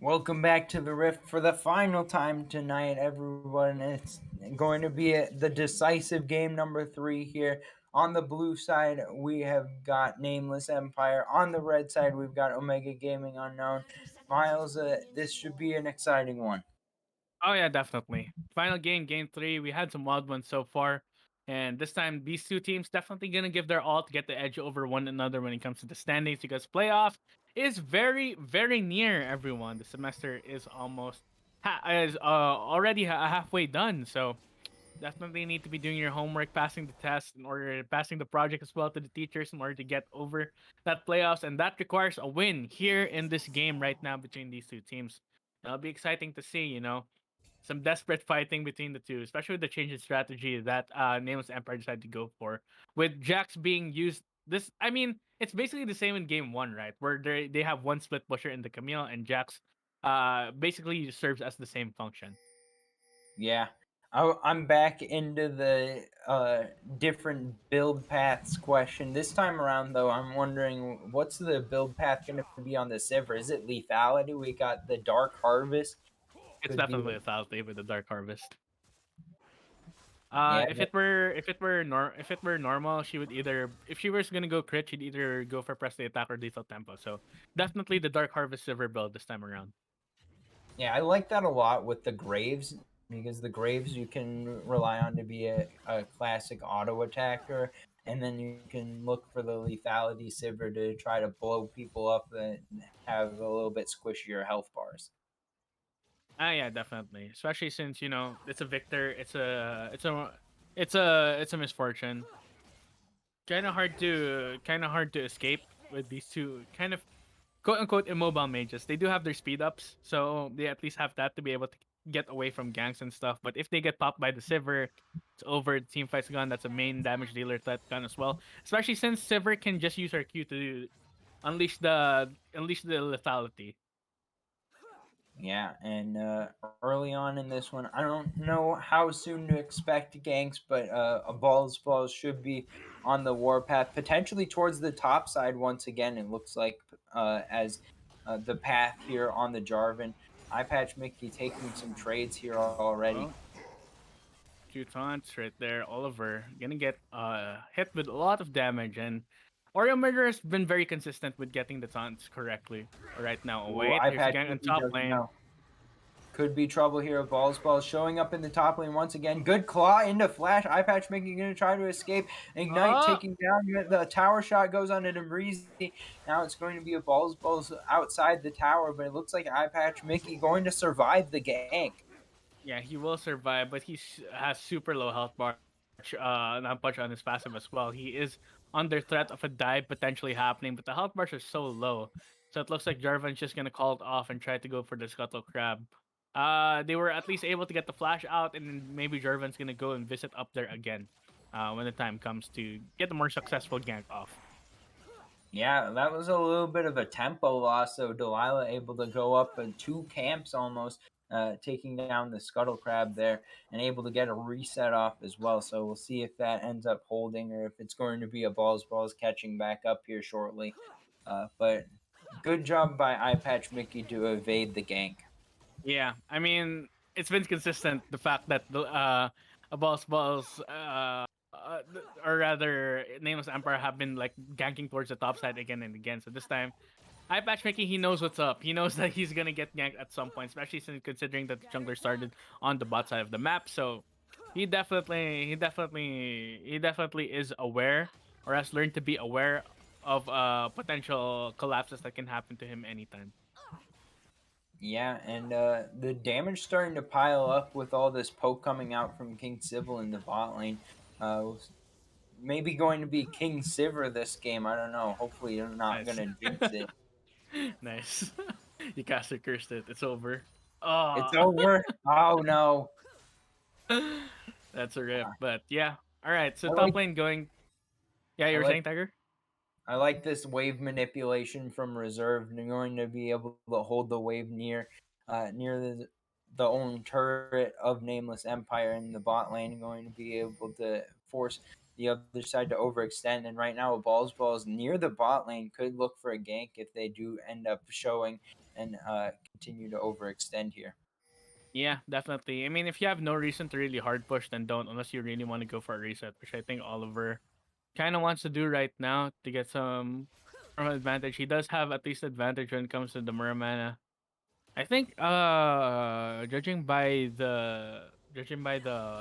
Welcome back to the Rift for the final time tonight, everyone. It's going to be the decisive game number 3 here. On the blue side, we have got Nameless Empire. On the red side, we've got Omega Gaming Unknown. Miles, this should be an exciting one. Oh yeah, definitely. Final game, game three. We had some wild ones so far, and this time these two teams definitely gonna give their all to get the edge over one another when it comes to the standings because playoff is very very near. Everyone, the semester is almost already halfway done. So definitely need to be doing your homework, passing the test in order passing the project as well to the teachers in order to get over that playoffs, and that requires a win here in this game right now between these two teams. It'll be exciting to see, some desperate fighting between the two, especially with the change in strategy that Nameless Empire decided to go for. With Jax being used this I mean, it's basically the same in game one, right? Where they have one split pusher in the Camille and Jax basically serves as the same function. Yeah. I'm back into the different build paths question. This time around, though, I'm wondering what's the build path going to be on the Sivir? Is it lethality? We got the Dark Harvest. It's Could be, definitely a Thursday with the Dark Harvest. yeah, If it were normal, she would either if she was gonna go crit, she'd either go for press the attack or lethal tempo. So definitely the Dark Harvest Silver build this time around. yeah, I like that a lot with the Graves because the Graves you can rely on to be a classic auto attacker, and then you can look for the lethality Sivir to try to blow people up that have a little bit squishier health bars. Ah, yeah, definitely. Especially since it's a victor, it's a misfortune. Kind of hard to escape with these two kind of quote unquote immobile mages. They do have their speed ups, so they at least have that to be able to get away from ganks and stuff. But if they get popped by the Sivir, it's over. The team fight's gun. That's a main damage dealer threat gun as well. Especially since Sivir can just use her Q to unleash the lethality. Yeah, and early on in this one, I don't know how soon to expect ganks, but a balls should be on the warpath, potentially towards the top side once again. It looks like as the path here on the Jarvan. Eye Patch Mickey taking some trades here already. Oh, two taunts right there. Oliver gonna get hit with a lot of damage, and Oreo Murder has been very consistent with getting the taunts correctly. Right now, oh Ooh, wait, Eye there's a Patch gang on Mickey top doesn't lane. know. Could be trouble here. Balls showing up in the top lane once again. Good claw into flash. Eye Patch Mickey going to try to escape. Ignite Oh, taking down the tower shot goes on to Demreezy. Now it's going to be a balls outside the tower, but it looks like Eye Patch Mickey going to survive the gank. yeah, he will survive, but has super low health bar. Not much on his passive as well. He is under threat of a dive potentially happening, but the health bars are so low, so it looks like Jarvan's just gonna call it off and try to go for the scuttle crab. They were at least able to get the flash out, and then maybe Jarvan's gonna go and visit up there again. When the time comes to get the more successful gank off. Yeah, that was a little bit of a tempo loss. So Delilah able to go up two camps almost, taking down the scuttle crab there, and able to get a reset off as well. So we'll see if that ends up holding or if it's going to be a balls catching back up here shortly. But good job by Eye Patch Mickey to evade the gank. Yeah, I mean, it's been consistent the fact that the balls or rather Nameless Empire have been like ganking towards the top side again and again. So this time, Eye Patchmaking, he knows what's up. He knows that he's gonna get ganked at some point, especially since considering that the jungler started on the bot side of the map. So he definitely is aware or has learned to be aware of potential collapses that can happen to him anytime. Yeah, and the damage starting to pile up with all this poke coming out from King Civil in the bot lane. Maybe going to be King Sivir this game. I don't know. Hopefully, you're not going Nice. to jinx it. Nice. You caster cursed it. It's over. It's Oh, over. Oh no. that's a rip. But yeah. All right. So I top like lane going. Yeah, you I were like saying Tiger. I like this wave manipulation from reserve. They're going to be able to hold the wave near the own turret of Nameless Empire in the bot lane, going to be able to force the other side to overextend. And right now, balls near the bot lane could look for a gank if they do end up showing and continue to overextend here. Yeah, definitely. I mean, if you have no reason to really hard push, then don't unless you really want to go for a reset, which I think Oliver. kind of wants to do right now to get some advantage. He does have at least advantage when it comes to the Muramana. I think judging by the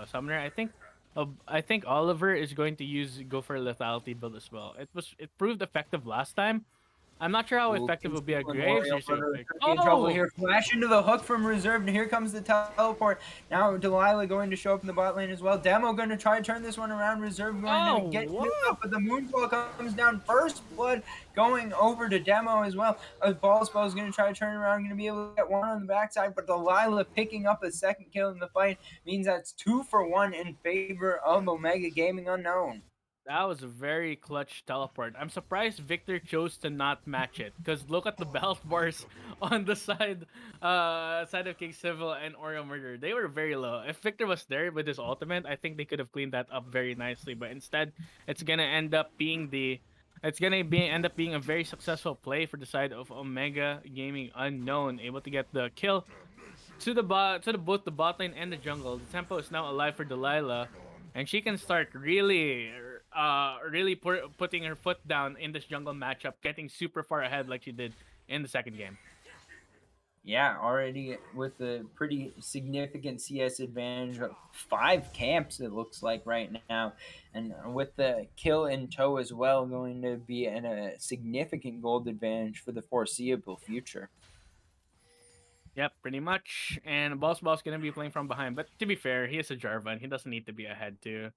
summoner, I think Oliver is going to go for a lethality build as well. It proved effective last time. I'm not sure how Ooh, effective it will be at Conceal and Graves. Oreo Here's the Murder pick. could be in trouble Oh, here. Flash into the hook from Reserve, and here comes the teleport. Now Delilah going to show up in the bot lane as well. Demo going to try to turn this one around. Reserve going to oh, get what? hit up, but the Moonfall comes down. First blood going over to Demo as well. Ball Spell is going to try to turn around, going to be able to get one on the backside, but Delilah picking up a second kill in the fight means that's 2-for-1 in favor of Omega Gaming Unknown. That was a very clutch teleport. I'm surprised Victor chose to not match it. Cause look at the belt bars on the side of King Civil and Oreo Murder. They were very low. If Victor was there with his ultimate, I think they could have cleaned that up very nicely. But instead, it's gonna end up being a very successful play for the side of Omega Gaming Unknown, able to get the kill to the both the bot lane and the jungle. The tempo is now alive for Delilah, and she can start really putting her foot down in this jungle matchup, getting super far ahead like she did in the second game. Yeah, already with a pretty significant CS advantage of 5 camps, it looks like right now. And with the kill in tow as well, going to be in a significant gold advantage for the foreseeable future. Yep, pretty much. And Boss gonna be playing from behind. But to be fair, he is a Jarvan. He doesn't need to be ahead to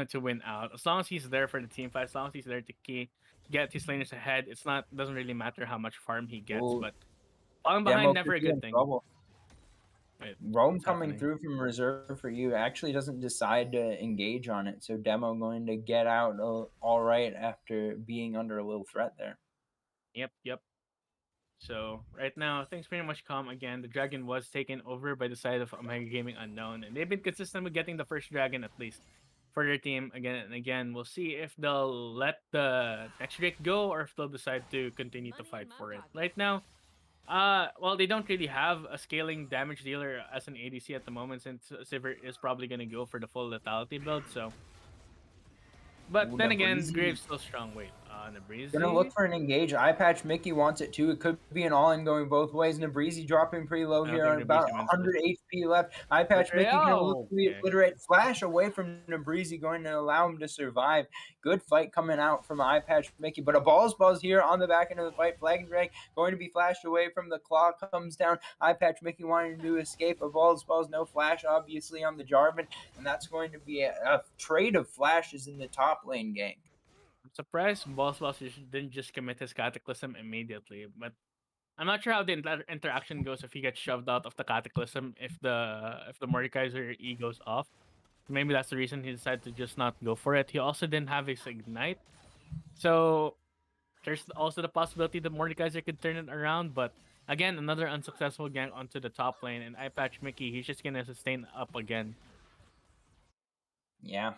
to win out. As long as he's there for the team fight, as long as he's there to get his laners ahead, it's not doesn't really matter how much farm he gets. Ooh, But falling behind Demo never could a be good in thing. trouble. Wait, Rome what's coming happening? through from reserve for you actually doesn't decide to engage on it. So Demo going to get out all right after being under a little threat there. Yep. So right now, things pretty much calm again. The dragon was taken over by the side of Omega Gaming Unknown, and they've been consistent with getting the first dragon at least for their team again and again. We'll see if they'll let the next drake go or if they'll decide to continue to fight for it. Right now, well, they don't really have a scaling damage dealer as an ADC at the moment since Sivir is probably gonna go for the full lethality build. So, but Ooh, then again, Nabrizi Graves still strong. Wait, gonna look Nabrizi? for an engage. Eye patch Mickey wants it too. It could be an all-in going both ways. Nabrizi dropping pretty low I don't here think on about Nabrizi wins this. 100 HP left. Eye patch Mickey gonna look Oh, to okay. obliterate. Flash away from Nabrizi, going to allow him to survive. Good fight coming out from Eye patch Mickey, but a ball's buzz here on the back end of the fight. Flag and drag going to be flashed away from the claw. Comes down. Eye patch Mickey wanting to escape. A ball's buzz, no flash obviously on the Jarvan, and that's going to be a trade of flashes in the top lane gang. I'm surprised Boss didn't just commit his Cataclysm immediately, but I'm not sure how the interaction goes if he gets shoved out of the Cataclysm if the Mordekaiser E goes off. Maybe that's the reason he decided to just not go for it. He also didn't have his Ignite, so there's also the possibility that Mordekaiser could turn it around. But again, another unsuccessful gank onto the top lane, and Eye Patch Mickey, he's just gonna sustain up again. Yeah.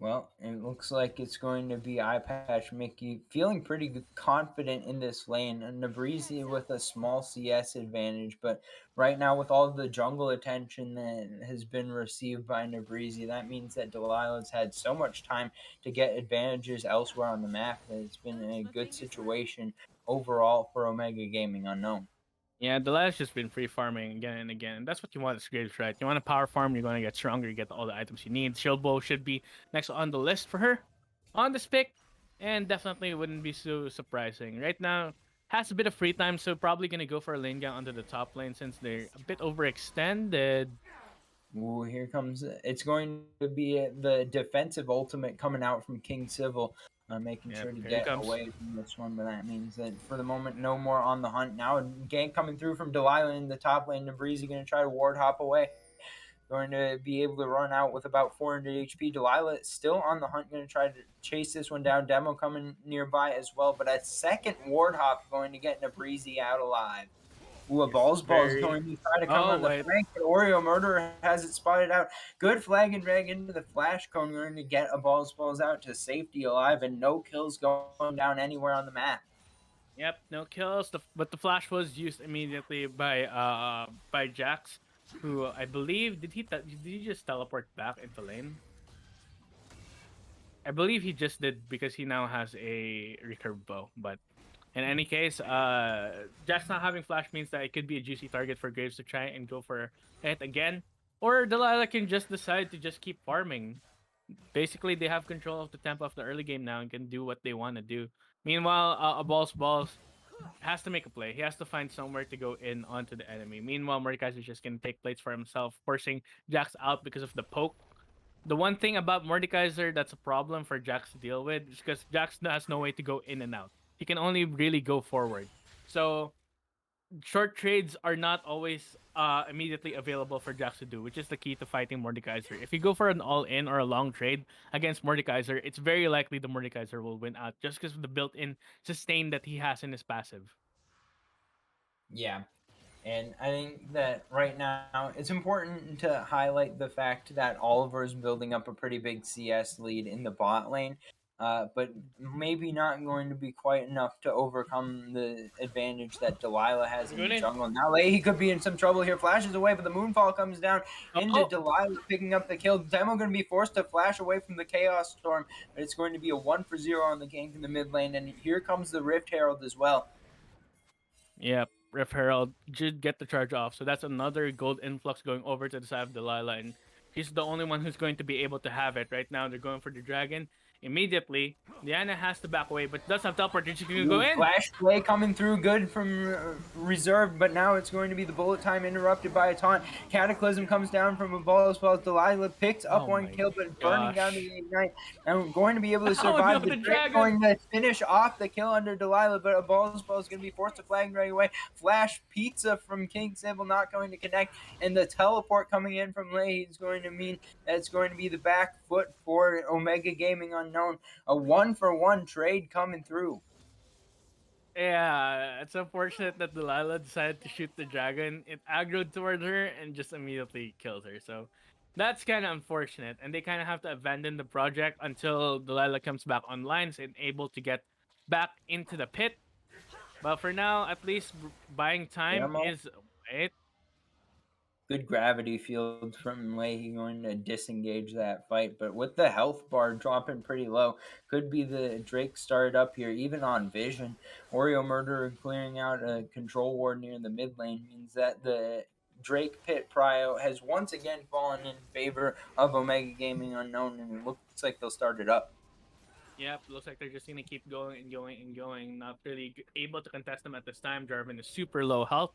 Well, it looks like it's going to be Eye Patch Mickey feeling pretty confident in this lane. And Nabrizi with a small CS advantage. But right now, with all the jungle attention that has been received by Nabrizi, that means that Delilah's had so much time to get advantages elsewhere on the map that it's been a good situation overall for Omega Gaming Unknown. Yeah, the lad's just been free farming again and again. And that's what you want as Graves, right? You want to power farm, you're going to get stronger, you get all the items you need. Shield Bow should be next on the list for her on this pick, and definitely wouldn't be so surprising. Right now, has a bit of free time, so probably going to go for a lane gang onto the top lane since they're a bit overextended. Ooh, here comes it's going to be the defensive ultimate coming out from King Civil, making Yep, sure to here he get comes. away from this one. But that means that for the moment, no more on the hunt. Now, a gank coming through from Delilah in the top lane. Nabrizi going to try to ward hop away. Going to be able to run out with about 400 HP. Delilah still on the hunt, going to try to chase this one down. Demo coming nearby as well, but a second ward hop going to get Nabrizi out alive. Ooh, a It's ball is very. going to try to come Oh, on the wait. flank, but Oreo Murderer has it spotted out. Good flag and drag into the flash cone. We're going to get a balls out to safety alive, and no kills going down anywhere on the map. Yep, no kills. But the flash was used immediately by Jax, who I believe did he just teleport back into lane? I believe he just did because he now has a recurve bow. But in any case, Jack's not having flash means that it could be a juicy target for Graves to try and go for it again. Or Delilah can just decide to just keep farming. Basically, they have control of the tempo of the early game now and can do what they want to do. Meanwhile, a balls has to make a play. He has to find somewhere to go in onto the enemy. Meanwhile, Mordekaiser is just gonna take plates for himself, forcing Jax out because of the poke. The one thing about Mordekaiser that's a problem for Jax to deal with is because Jax has no way to go in and out. He can only really go forward. So short trades are not always immediately available for Jax to do, which is the key to fighting Mordekaiser. If you go for an all-in or a long trade against Mordekaiser, it's very likely the Mordekaiser will win out just because of the built-in sustain that he has in his passive. Yeah. And I think that right now it's important to highlight the fact that Oliver is building up a pretty big CS lead in the bot lane, but maybe not going to be quite enough to overcome the advantage that Delilah has in the Gune? jungle. Now, he could be in some trouble here. Flashes away, but the Moonfall comes down into Oh, Delilah, picking up the kill. Demo going to be forced to flash away from the Chaos Storm, but it's going to be a 1-for-0 on the gank in the mid lane, and here comes the Rift Herald as well. yep. Ref Herald did get the charge off, so that's another gold influx going over to the side of Delilah, and she's the only one who's going to be able to have it. Right now, they're going for the dragon. Immediately, Diana has to back away, but does have teleport. She can go Ooh, in. flash play coming through good from reserve, but now it's going to be the bullet time interrupted by a taunt. Cataclysm comes down from a ball as well as Delilah picks up Oh one my kill, but burning down gosh. the Ignite and going to be able to Oh no, survive. The the Drake dragon. going to finish off the kill under Delilah, but a ball as well is going to be forced to flag right away. Flash pizza from King Sybil not going to connect, and the teleport coming in from Leahy is going to mean that it's going to be the back foot for Omega Gaming Unknown. A 1-for-1 trade coming through. Yeah, it's unfortunate that Delilah decided to shoot the dragon. It aggroed towards her and just immediately killed her. So that's kind of unfortunate. And they kind of have to abandon the project until Delilah comes back online and able to get back into the pit. But for now, at least buying time Yeah, is it. good gravity field from Leahy going to disengage that fight. But with the health bar dropping pretty low, could be the Drake start up here, even on vision. Oreo Murderer clearing out a control ward near the mid lane means that the Drake pit prio has once again fallen in favor of Omega Gaming Unknown, and it looks like they'll start it up. Yep, looks like they're just gonna keep going and going and going. Not really able to contest them at this time. Jarvan is super low health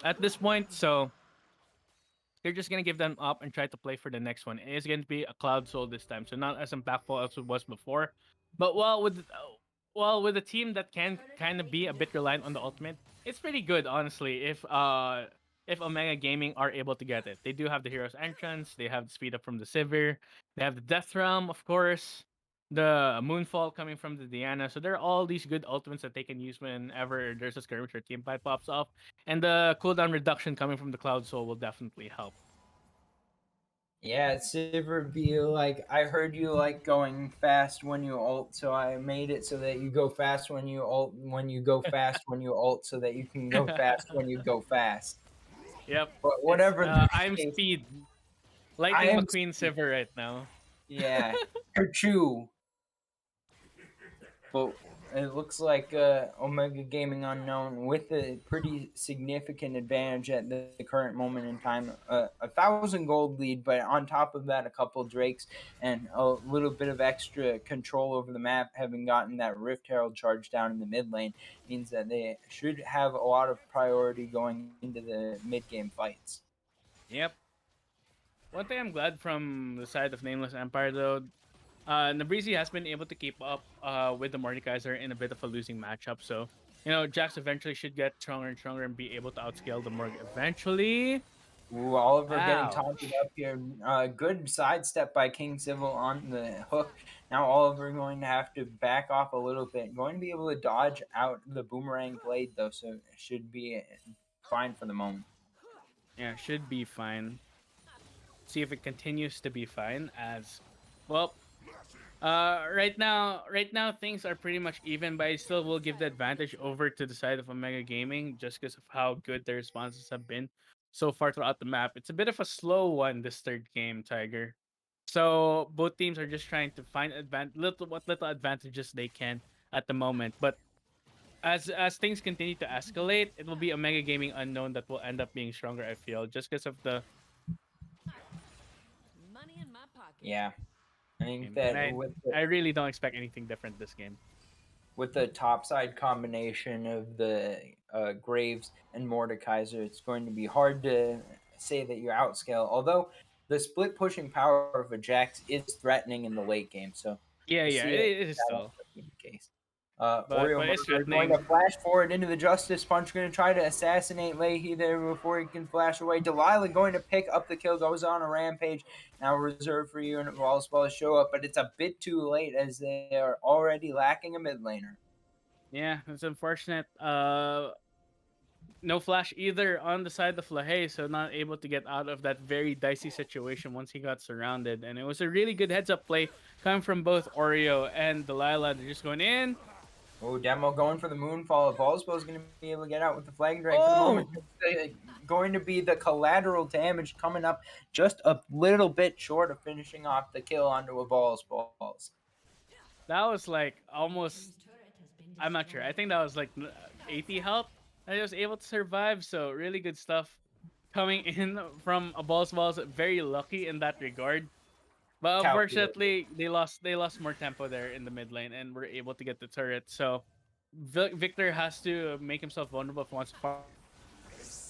at this point, so they're just gonna give them up and try to play for the next one. It is going to be a Cloud Soul this time, so not as impactful as it was before. But well with a team that can kind of be a bit reliant on the ultimate, it's pretty good honestly. If Omega Gaming are able to get it, they do have the Hero's Entrance, they have the speed up from the Sivir, they have the Death Realm, of course, the Moonfall coming from the Diana. So there are all these good ultimates that they can use whenever there's a skirmish or team fight pops off. And the cooldown reduction coming from the Cloud Soul will definitely help. Yeah, Sivir be like, I heard you like going fast when you ult, so I made it so that you go fast when you ult, when you go fast when you ult, so that you can go fast when you go fast. Yep. But It's whatever the I'm case, speed. I Lightning am, McQueen Sivir right now. yeah, Kerchoo. But it looks like Omega Gaming Unknown with a pretty significant advantage at the current moment in time. 1,000 gold lead, but on top of that, a couple Drakes and a little bit of extra control over the map, having gotten that Rift Herald charge down in the mid lane, means that they should have a lot of priority going into the mid game fights. Yep. One thing I'm glad from the side of Nameless Empire though, Nabrizi has been able to keep up with the Mordekaiser in a bit of a losing matchup. So, Jax eventually should get stronger and stronger and be able to outscale the Morg eventually. Ooh, Oliver getting taunted Ouch. up here. Good sidestep by King Civil on the hook. Now Oliver going to have to back off a little bit. Going to be able to dodge out the boomerang blade though, so it should be fine for the moment. Yeah, should be fine. See if it continues to be fine as well. Right now things are pretty much even, but I still will give the advantage over to the side of Omega Gaming just because of how good their responses have been so far throughout the map. It's a bit of a slow one this third game, Tiger. So both teams are just trying to find little advantages they can at the moment. But as things continue to escalate, it will be Omega Gaming Unknown that will end up being stronger. I feel just because of the Money in my pocket. Yeah, I think game, and that I really don't expect anything different this game. with the topside combination of the Graves and Mordekaiser, it's going to be hard to say that you outscale. Although the split pushing power of a Jax is threatening in the late game, so Yeah, we'll yeah, see it is that still, also be the case. but Oreo it's Murderer going to threatening. flash forward into the Justice Punch, going to try to assassinate Leahy there before he can flash away. Delilah going to pick up the kill, goes on a rampage. Now reserved for you, and Balls show up, but it's a bit too late as they are already lacking a mid laner. Yeah, it's unfortunate. No flash either on the side of Lahey, so not able to get out of that very dicey situation once he got surrounded. And it was a really good heads up play coming from both Oreo and Delilah. They're just going in. Oh, Demo going for the moonfall. Ballspo is going to be able to get out with the flag drag for the moment. Oh, Going to be the collateral damage coming up just a little bit short of finishing off the kill onto a balls. that was like almost. Team's turret has been I'm not sure. I destroyed. think that was like 80 health. And he was able to survive. So really good stuff coming in from a balls. Very lucky in that regard. But Calculated. unfortunately, they lost more tempo there in the mid lane and were able to get the turret. So Victor has to make himself vulnerable if he wants to farm.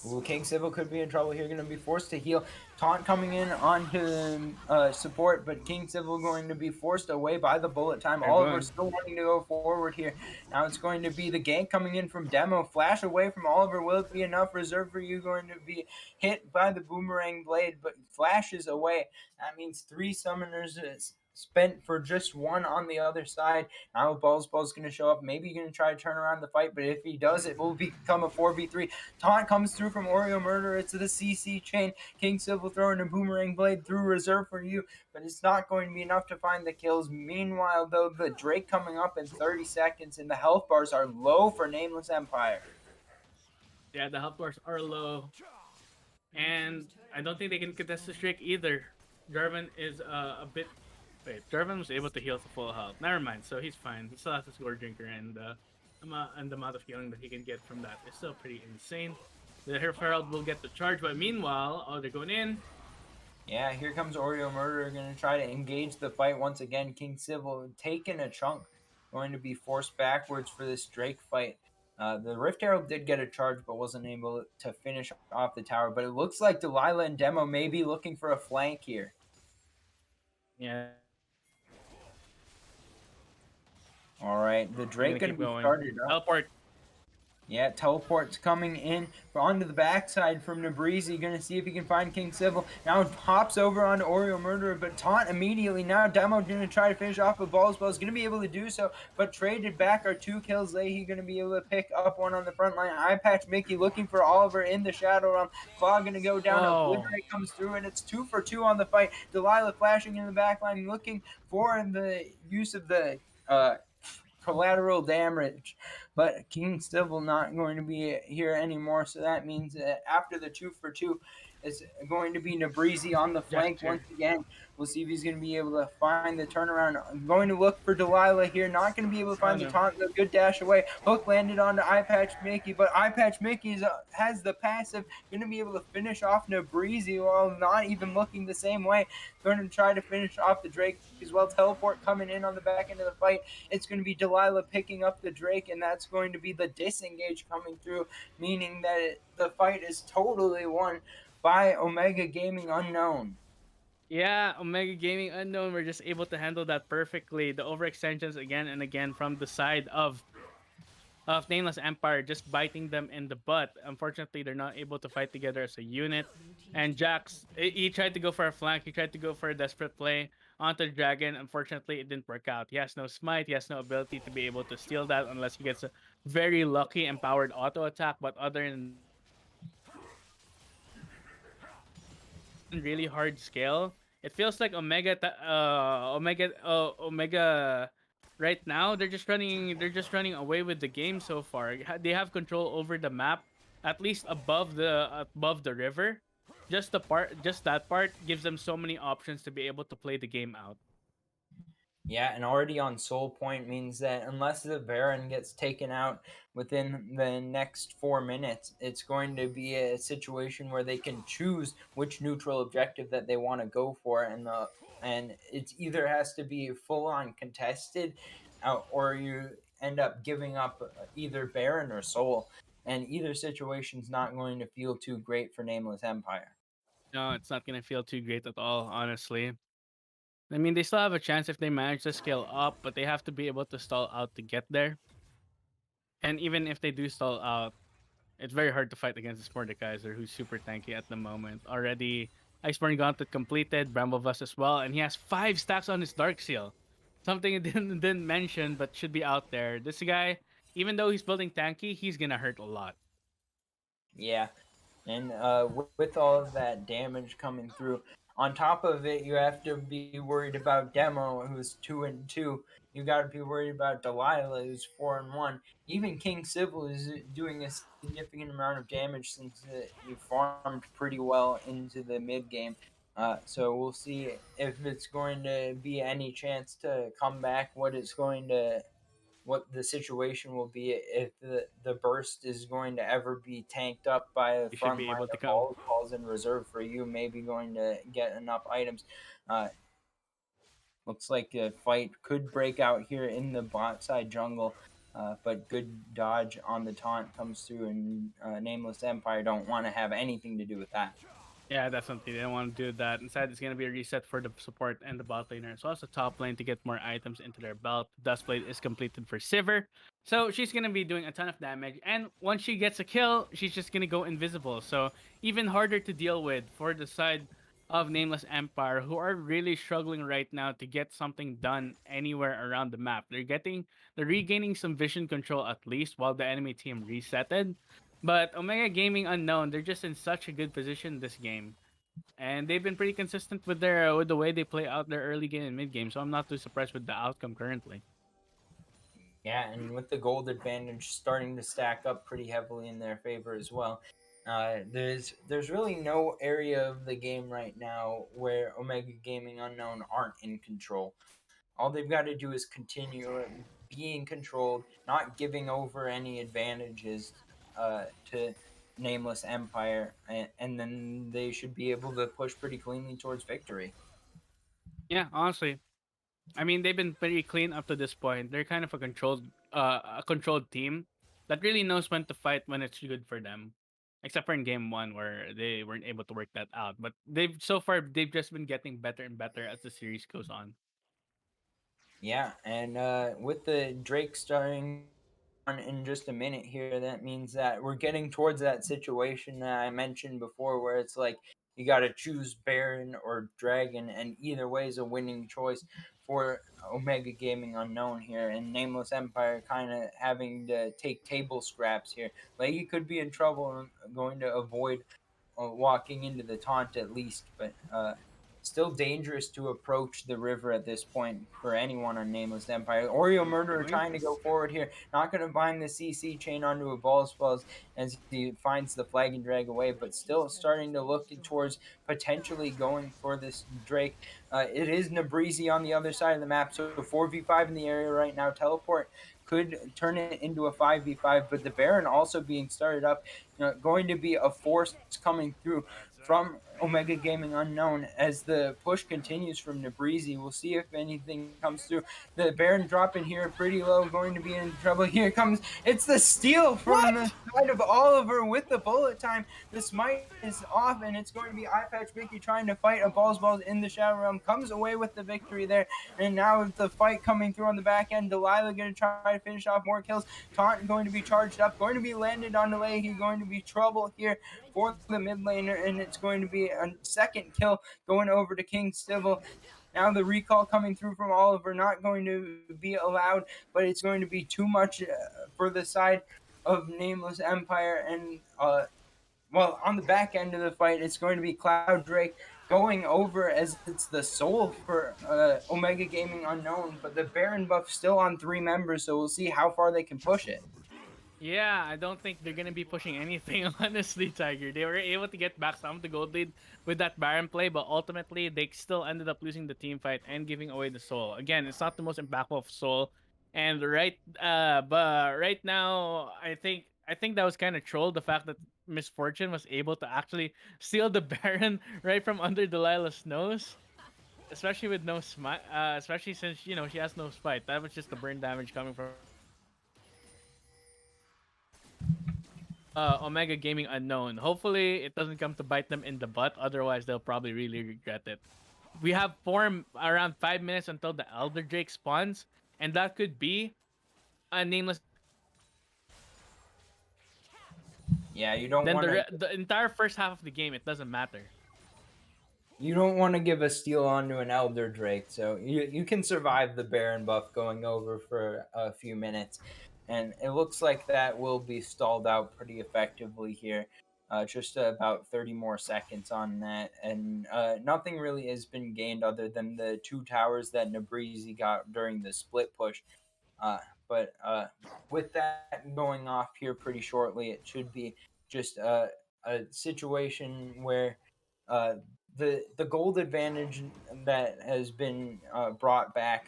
Ooh, King Civil could be in trouble here. Going to be forced to heal. Taunt coming in onto support, but King Civil going to be forced away by the bullet time. They're Oliver going. still wanting to go forward here. Now it's going to be the gank coming in from Demo. Flash away from Oliver. Will it be enough? Reserve for you going to be hit by the boomerang blade, but flashes away. That means three summoners spent for just one on the other side. Now Ball's going to show up. Maybe he's going to try to turn around the fight, but if he does, it will become a 4v3. Taunt comes through from Oreo Murder. It's the CC chain. King Civil throwing a boomerang blade through reserve for you, but it's not going to be enough to find the kills. Meanwhile, though, the Drake coming up in 30 seconds, and the health bars are low for Nameless Empire. Yeah, the health bars are low. Blue team's And turret I don't has think they been can contest the destroyed. streak either. Jarvan is a bit. Wait, Jarvan was able to heal to full health. Never mind, so he's fine. He still has a score drinker, and the amount of healing that he can get from that is still pretty insane. The Herald will get the charge, but meanwhile, oh, they're going in. Yeah, here comes Oreo Murder, going to try to engage the fight once again. King Civil taking a chunk, going to be forced backwards for this Drake fight. The Rift Herald did get a charge, but wasn't able to finish off the tower. But it looks like Delilah and Demo may be looking for a flank here. Yeah, All right, the they're Drake gonna going keep to be going. started up. Teleport. Yeah, teleports coming in onto the backside from Nabrizi. Going to see if he can find King Civil. Now hops over on Oreo Murderer, but taunt immediately. Now Demo going to try to finish off with Balls. Is going to be able to do so, but traded back are two kills. Leahy going to be able to pick up one on the front line. Eye Patch Mickey looking for Oliver in the Shadow Realm. Claw going to go down. Oh, Obliterate comes through, and it's 2 for 2 on the fight. Delilah flashing in the back line, looking for the use of the collateral damage. But King Civil not going to be here anymore, so that means that after the 2 for 2 is going to be Nabrizi on the flank once gesture. again. We'll see if he's going to be able to find the turnaround. I'm going to look for Delilah here. Not going to be able to Oh find the no. taunt. The good dash away. Hook landed onto Eye Patch Mickey, but Eye Patch Mickey has the passive. Going to be able to finish off Nabrizi while not even looking the same way. Going to try to finish off the Drake as well. Teleport coming in on the back end of the fight. It's going to be Delilah picking up the Drake, and that's going to be the disengage coming through, meaning that the fight is totally won by Omega Gaming Unknown. Yeah, Omega Gaming Unknown were just able to handle that perfectly. The overextensions again and again from the side of Nameless Empire, just biting them in the butt. Unfortunately, they're not able to fight together as a unit. Blue team's And turret Jax, he tried to go for a flank. He tried to go for a desperate play onto the dragon. Unfortunately, it didn't work out. He has no smite. He has no ability to be able to steal that unless he gets a very lucky empowered auto attack. But other than really hard scale, it feels like Omega right now they're just running away with the game so far. They have control over the map, at least above the river. just that part gives them so many options to be able to play the game out. Yeah, and already on Soul Point means that unless the Baron gets taken out within the next 4 minutes, it's going to be a situation where they can choose which neutral objective that they want to go for, and it either has to be full on contested, or you end up giving up either Baron or Soul, and either situation's not going to feel too great for Nameless Empire. No, it's not gonna feel too great at all, honestly. I mean, they still have a chance if they manage to scale up, but they have to be able to stall out to get there. And even if they do stall out, it's very hard to fight against this Mordekaiser, who's super tanky at the moment. Already, Iceborne Gauntlet completed, Bramblevast as well, and he has 5 stacks on his Dark Seal. Something I didn't mention, but should be out there. This guy, even though he's building tanky, he's gonna hurt a lot. Yeah, and with all of that damage coming through, on top of it, you have to be worried about Demo, who's 2-2. You got to be worried about Delilah, who's 4-1. Even King Civil is doing a significant amount of damage since he farmed pretty well into the mid game. So we'll see if it's going to be any chance to come back. What the situation will be if the burst is going to ever be tanked up by a He should front be line able to of come. balls in reserve for you, maybe going to get enough items. Uh, Looks like a fight could break out here in the bot side jungle, but good dodge on the taunt comes through, and Nameless Empire don't want to have anything to do with that. Yeah, definitely. They don't want to do that. Instead, it's going to be a reset for the support and the bot laner, as well as the top lane to get more items into their belt. Dustblade is completed for Sivir. So she's going to be doing a ton of damage. And once she gets a kill, she's just going to go invisible. So even harder to deal with for the side of Nameless Empire, who are really struggling right now to get something done anywhere around the map. They're regaining some vision control at least while the enemy team resetted. But Omega Gaming Unknown, they're just in such a good position this game, and they've been pretty consistent with the way they play out their early game and mid game. So I'm not too surprised with the outcome currently. Yeah, and with the gold advantage starting to stack up pretty heavily in their favor as well. There's really no area of the game right now where Omega Gaming Unknown aren't in control. All they've got to do is continue being controlled, not giving over any advantages to Nameless Empire, and then they should be able to push pretty cleanly towards victory. Yeah, honestly, I mean they've been pretty clean up to this point. They're kind of a controlled team that really knows when to fight when it's good for them. Except for in game one where they weren't able to work that out. But they've just been getting better and better as the series goes on. Yeah, and with the Drake starting on in just a minute here, that means that we're getting towards that situation that I mentioned before, where it's like you got to choose Baron or Dragon, and either way is a winning choice for Omega Gaming Unknown here, and Nameless Empire kind of having to take table scraps here. Like he could be in trouble and going to avoid walking into the taunt at least, but still dangerous to approach the river at this point for anyone on Nameless Empire. Oreo Murderer Going trying to go forward here, not going to bind the CC chain onto a ball spells as he finds the flag and drag away, but still starting to look towards potentially going for this Drake. It is Nabrizi on the other side of the map, so 4v5 in the area right now. Teleport could turn it into a 5v5, but the Baron also being started up, going to be a force coming through from Omega Gaming Unknown as the push continues from Nabrizi. We'll see if anything comes through. The Baron dropping here pretty low, going to be in trouble. Here comes, it's the steal from the what? side of Oliver with the bullet time. The smite is off, and it's going to be Eye Patch Mickey trying to fight a balls in the Shadow Realm. Comes away with the victory there, and now with the fight coming through on the back end, Delilah going to try to finish off more kills. Taunt going to be charged up, going to be landed on Leahy, going to be trouble here for the mid laner, and it's going to be a second kill going over to King Civil. Now the recall coming through from Oliver, not going to be allowed, but it's going to be too much for the side of Nameless Empire. And well, on the back end of the fight, it's going to be Cloud Drake going over as it's the soul for Omega Gaming Unknown, but the Baron buff still on 3 members, so we'll see how far they can push it. Yeah, I don't think they're gonna be pushing anything, honestly, Tiger. They were able to get back some of the gold lead with that Baron play, but ultimately they still ended up losing the team fight and giving away the soul. Again, it's not the most impactful of soul. And but right now, I think that was kind of trolled, the fact that Misfortune was able to actually steal the Baron right from under Delilah's nose. Especially with no smite, especially since she has no spite. That was just the burn damage coming from Omega Gaming Unknown. Hopefully, it doesn't come to bite them in the butt. Otherwise, they'll probably really regret it. We have around 5 minutes until the Elder Drake spawns, and that could be a nameless. Yeah, you don't Then want to the entire first half of the game, it doesn't matter. give a steal onto an Elder Drake, so you can survive the Baron buff going over for a few minutes, and it looks like that will be stalled out pretty effectively here. Just about 30 more seconds on that, and nothing really has been gained other than the two towers that Nabrizi got during the split push. Uh, but with that going off here pretty shortly, it should be just a situation where uh, the gold advantage that has been brought back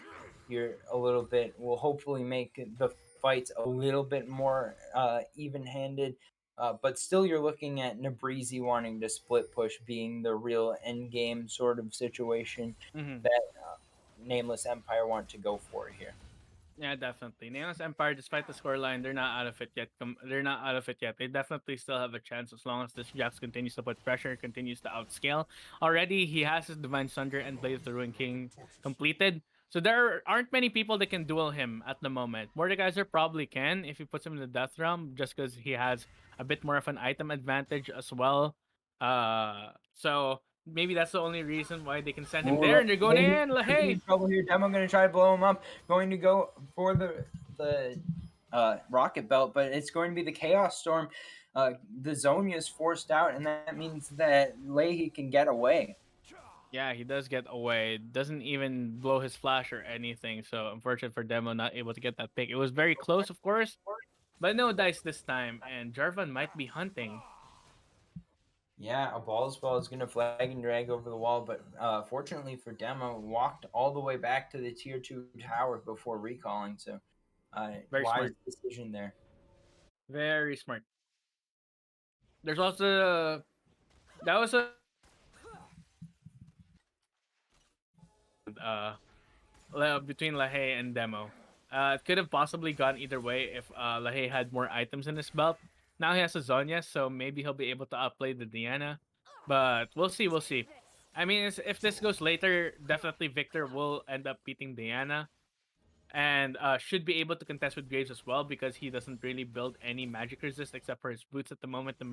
here a little bit will hopefully make the fights a little bit more even-handed. But still, you're looking at Nabrizi wanting to split push being the real end game sort of situation Hmm. that Nameless Empire want to go for here. Yeah, definitely. Nameless Empire, despite the scoreline, they're not out of it yet. They're not out of it yet. They definitely still have a chance as long as this Jax continues to put pressure, continues to outscale. Already, he has his Divine Sunder and Blade of the Ruin King completed. So there aren't many people that can duel him at the moment. Mordekaiser probably can if he puts him in the Death Realm, just because he has a bit more of an item advantage as well. So maybe that's the only reason why they can send him there, Ooh, and they're going Lahey in. could be in Hey, trouble here. Demo going to try to blow him up. Going to go for the rocket belt, but it's going to be the chaos storm. The Zonia is forced out, and that means that Leahy can get away. yeah, he does get away. Doesn't even blow his flash or anything. So unfortunate for Demo not able to get that pick. It was very close, of course, but no dice this time. And Jarvan might be hunting. Yeah, a ball's ball is going to flag and drag over the wall, but fortunately for Demo, walked all the way back to the tier 2 tower before recalling. So, Very wise smart. decision there. Very smart. There's also that was a uh between Lahey and Demo. It could have possibly gone either way if Lahey had more items in his belt. Now he has a Zonya, so maybe he'll be able to outplay the Diana. But we'll see, we'll see. I mean, if this goes later, definitely Victor will end up beating Diana and should be able to contest with Graves as well because he doesn't really build any magic resist except for his boots at the moment. The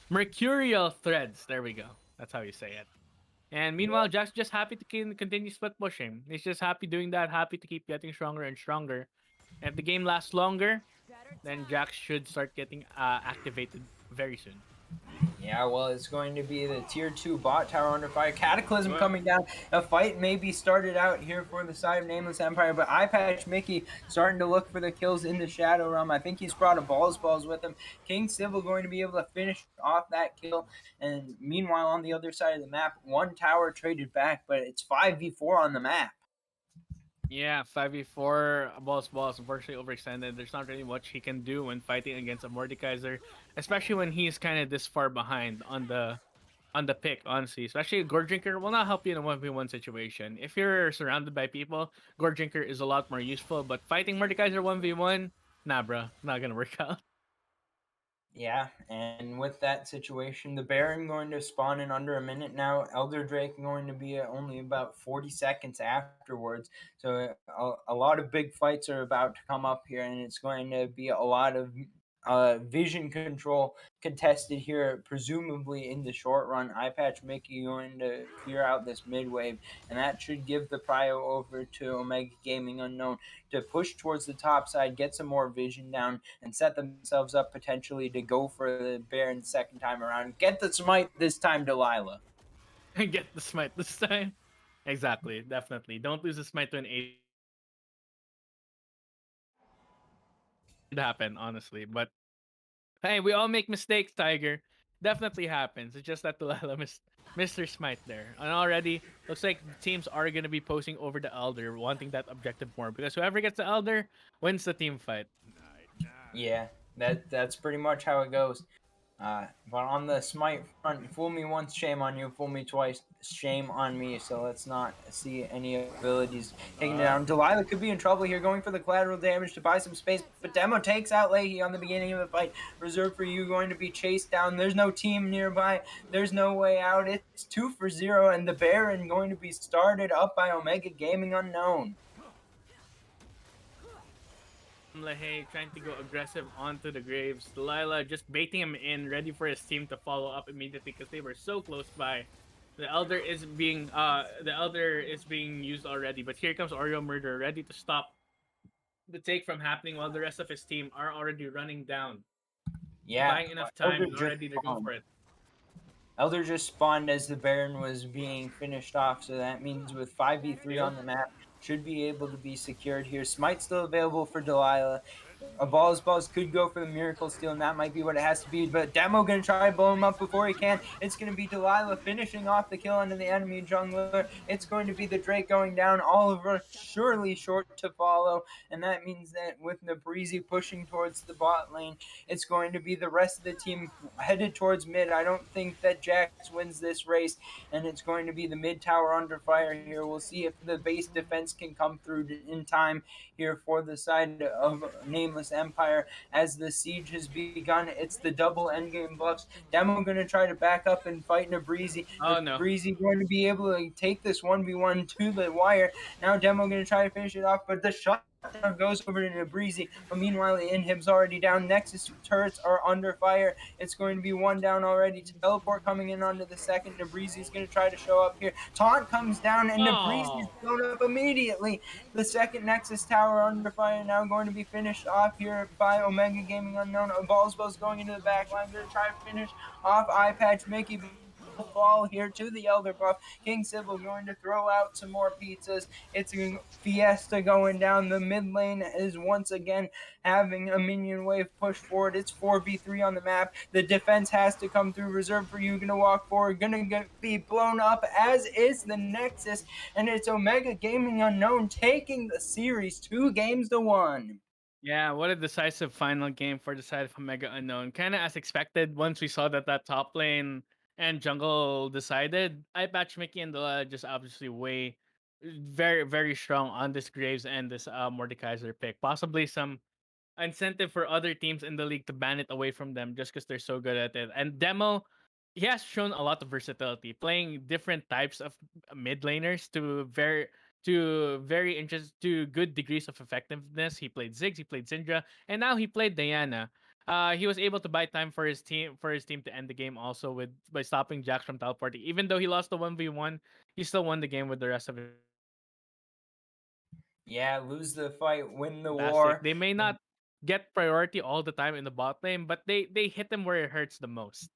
mercurial threads. There we go. That's how you say it. And meanwhile, Jack's just happy to continue split pushing. He's just happy doing that, happy to keep getting stronger and stronger. And if the game lasts longer, then Jack should start getting activated very soon. Yeah, well, it's going to be the tier 2 bot tower under fire. Cataclysm Well, coming down. A fight may be started out here for the side of Nameless Empire, but Eye Patch Mickey starting to look for the kills in the Shadow Realm. I think he's brought a balls with him. King Civil going to be able to finish off that kill. And meanwhile, on the other side of the map, one tower traded back, but it's 5v4 on the map. yeah, 5v4 balls unfortunately overextended. There's not really much he can do when fighting against a Mordekaiser, especially when he's kind of this far behind on the pick, honestly. Especially Gourd Drinker will not help you in a 1v1 situation. If you're surrounded by people, Gourd Drinker is a lot more useful, but fighting Mordekaiser 1v1, nah, bro, not gonna work out. Yeah, and with that situation, the Baron going to spawn in under a minute now. Elder Drake going to be only about 40 seconds afterwards. So a lot of big fights are about to come up here, and it's going to be a lot of vision control contested here, presumably in the short run. Eye Patch Mickey going to clear out this mid wave, and that should give the prio over to Omega Gaming Unknown to push towards the top side, get some more vision down, and set themselves up potentially to go for the Baron second time around. Get the smite this time, Delilah. Get the smite this time. Exactly, definitely. Don't lose the smite to an 8. could happen, honestly. But hey, we all make mistakes, Tiger. Definitely happens. It's just that Delilah missed Mr. Smite there. And already looks like the teams are gonna be posing over the Elder, wanting that objective more. Because whoever gets the Elder wins the team fight. Yeah, that's pretty much how it goes. But on the smite front, fool me once, shame on you. Fool me twice, shame on me. So let's not see any abilities taking it Uh down. Delilah could be in trouble here, going for the collateral damage to buy some space. But Demo takes out Leahy on the beginning of the fight. Reserved for you, going to be chased down. There's no team nearby. There's no way out. It's 2-0, and the Baron going to be started up by Omega Gaming Unknown. Lehay trying to go aggressive onto the Graves. Delilah just baiting him in, ready for his team to follow up immediately because they were so close by. The Elder is being used already, but here comes Oreo Murder, ready to stop the take from happening while the rest of his team are already running down. Yeah, Buying enough time Elder and just already they're going spawned. for it. Elder just spawned as the Baron was being finished off, so that means with 5v3 Steal. on the map, should be able to be secured here. Smite still available for Delilah. A balls could go for the miracle steal, and that might be what it has to be. But Demo gonna try to blow him up before he can. It's gonna be Delilah finishing off the kill onto the enemy jungler. It's going to be the Drake going down. Oliver surely short to follow, and that means that with the Breezy pushing towards the bot lane, it's going to be the rest of the team headed towards mid. I don't think that Jax wins this race, and it's going to be the mid tower under fire here. We'll see if the base defense can come through in time here for the side of Nameless Empire as the siege has begun. It's the double endgame buffs. Demo going to try to back up and fight Breezy. Oh no. Breezy going to be able to take this 1v1 to the wire. Now Demo going to try to finish it off, but the shot goes over to Breezy. But meanwhile, the inhib's already down. Nexus turrets are under fire. It's going to be one down already. Teleport coming in onto the second. Breezy is going to try to show up here. Taunt comes down, and Breezy is Oh. blown up immediately. The second Nexus tower under fire now going to be finished off here by Omega Gaming Unknown. Ballsbell's going into the back line. Going to try to finish off Eye Patch Mickey. Fall here to the Elder buff. King Sybil going to throw out some more pizzas. It's a fiesta going down. The mid lane is once again having a minion wave push forward. It's 4v3 on the map. The defense has to come through. Reserve for you. Gonna walk forward. Gonna be blown up, as is the Nexus. And it's Omega Gaming Unknown taking the series 2-1. Yeah, what a decisive final game for the side of Omega Unknown. Kind of as expected once we saw that top lane and jungle decided. I patch Mickey and Delilah just obviously way very, very strong on this Graves and this Mordekaiser pick. Possibly some incentive for other teams in the league to ban it away from them just because they're so good at it. And Demo, he has shown a lot of versatility, playing different types of mid laners to good degrees of effectiveness. He played Ziggs, he played Syndra, and now he played Diana. He was able to buy time for his team to end the game also with by stopping Jax from teleporting. Even though he lost the 1v1, he still won the game with the rest of his team. Yeah, lose the fight, win the Fantastic. war. They may not get priority all the time in the bot lane, but they hit them where it hurts the most.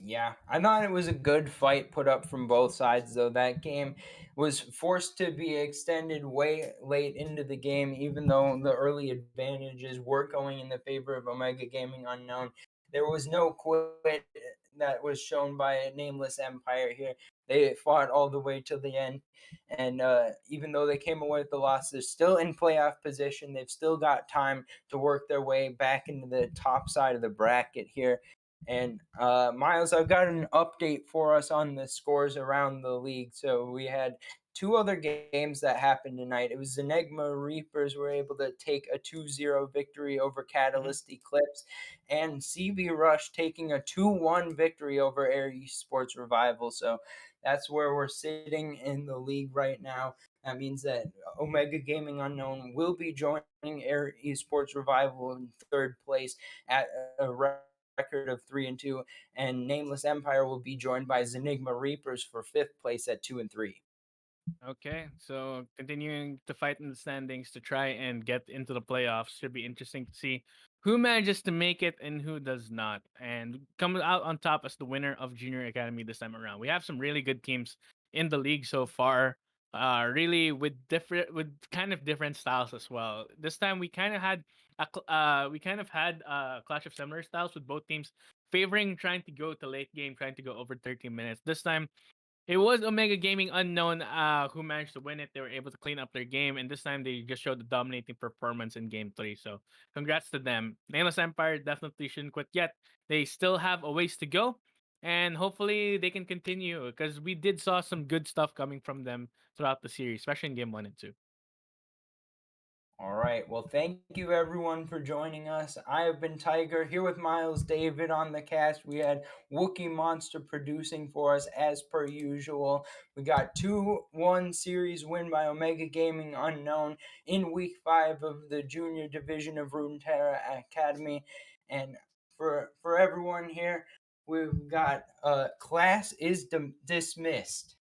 Yeah, I thought it was a good fight put up from both sides, though. That game was forced to be extended way late into the game, even though the early advantages were going in the favor of Omega Gaming Unknown. There was no quit that was shown by Nameless Empire here. They fought all the way till the end, and even though they came away with the loss, they're still in playoff position. They've still got time to work their way back into the top side of the bracket here. And Miles, I've got an update for us on the scores around the league. So we had two other games that happened tonight. It was Enigma Reapers were able to take a 2-0 victory over Mhm. Catalyst Eclipse, and CB Rush taking a 2-1 victory over Air Esports Revival. So that's where we're sitting in the league right now. That means that Omega Gaming Unknown will be joining Air Esports Revival in third place at a record of 3-2, and Nameless Empire will be joined by Zenigma Reapers for fifth place at 2-3. Okay, so continuing to fight in the standings to try and get into the playoffs should be interesting to see who manages to make it and who does not, and comes out on top as the winner of Junior Academy this time around. We have some really good teams in the league so far. really with kind of different styles as well. This time we kind of had clash of similar styles with both teams favoring trying to go to late game, trying to go over 13 minutes. This time it was Omega Gaming Unknown who managed to win it. They were able to clean up their game, and this time they just showed the dominating performance in Game 3. So, congrats to them. Nameless Empire definitely shouldn't quit yet. They still have a ways to go, and hopefully they can continue because we did saw some good stuff coming from them throughout the series, especially in Game 1 and 2. All right. Well, thank you everyone for joining us. I have been Tiger here with Miles David on the cast. We had Wookie Monster producing for us as per usual. We got 2-1 series win by Omega Gaming Unknown in week 5 of the junior division of Runeterra Academy. And for everyone here, we've got class is dismissed.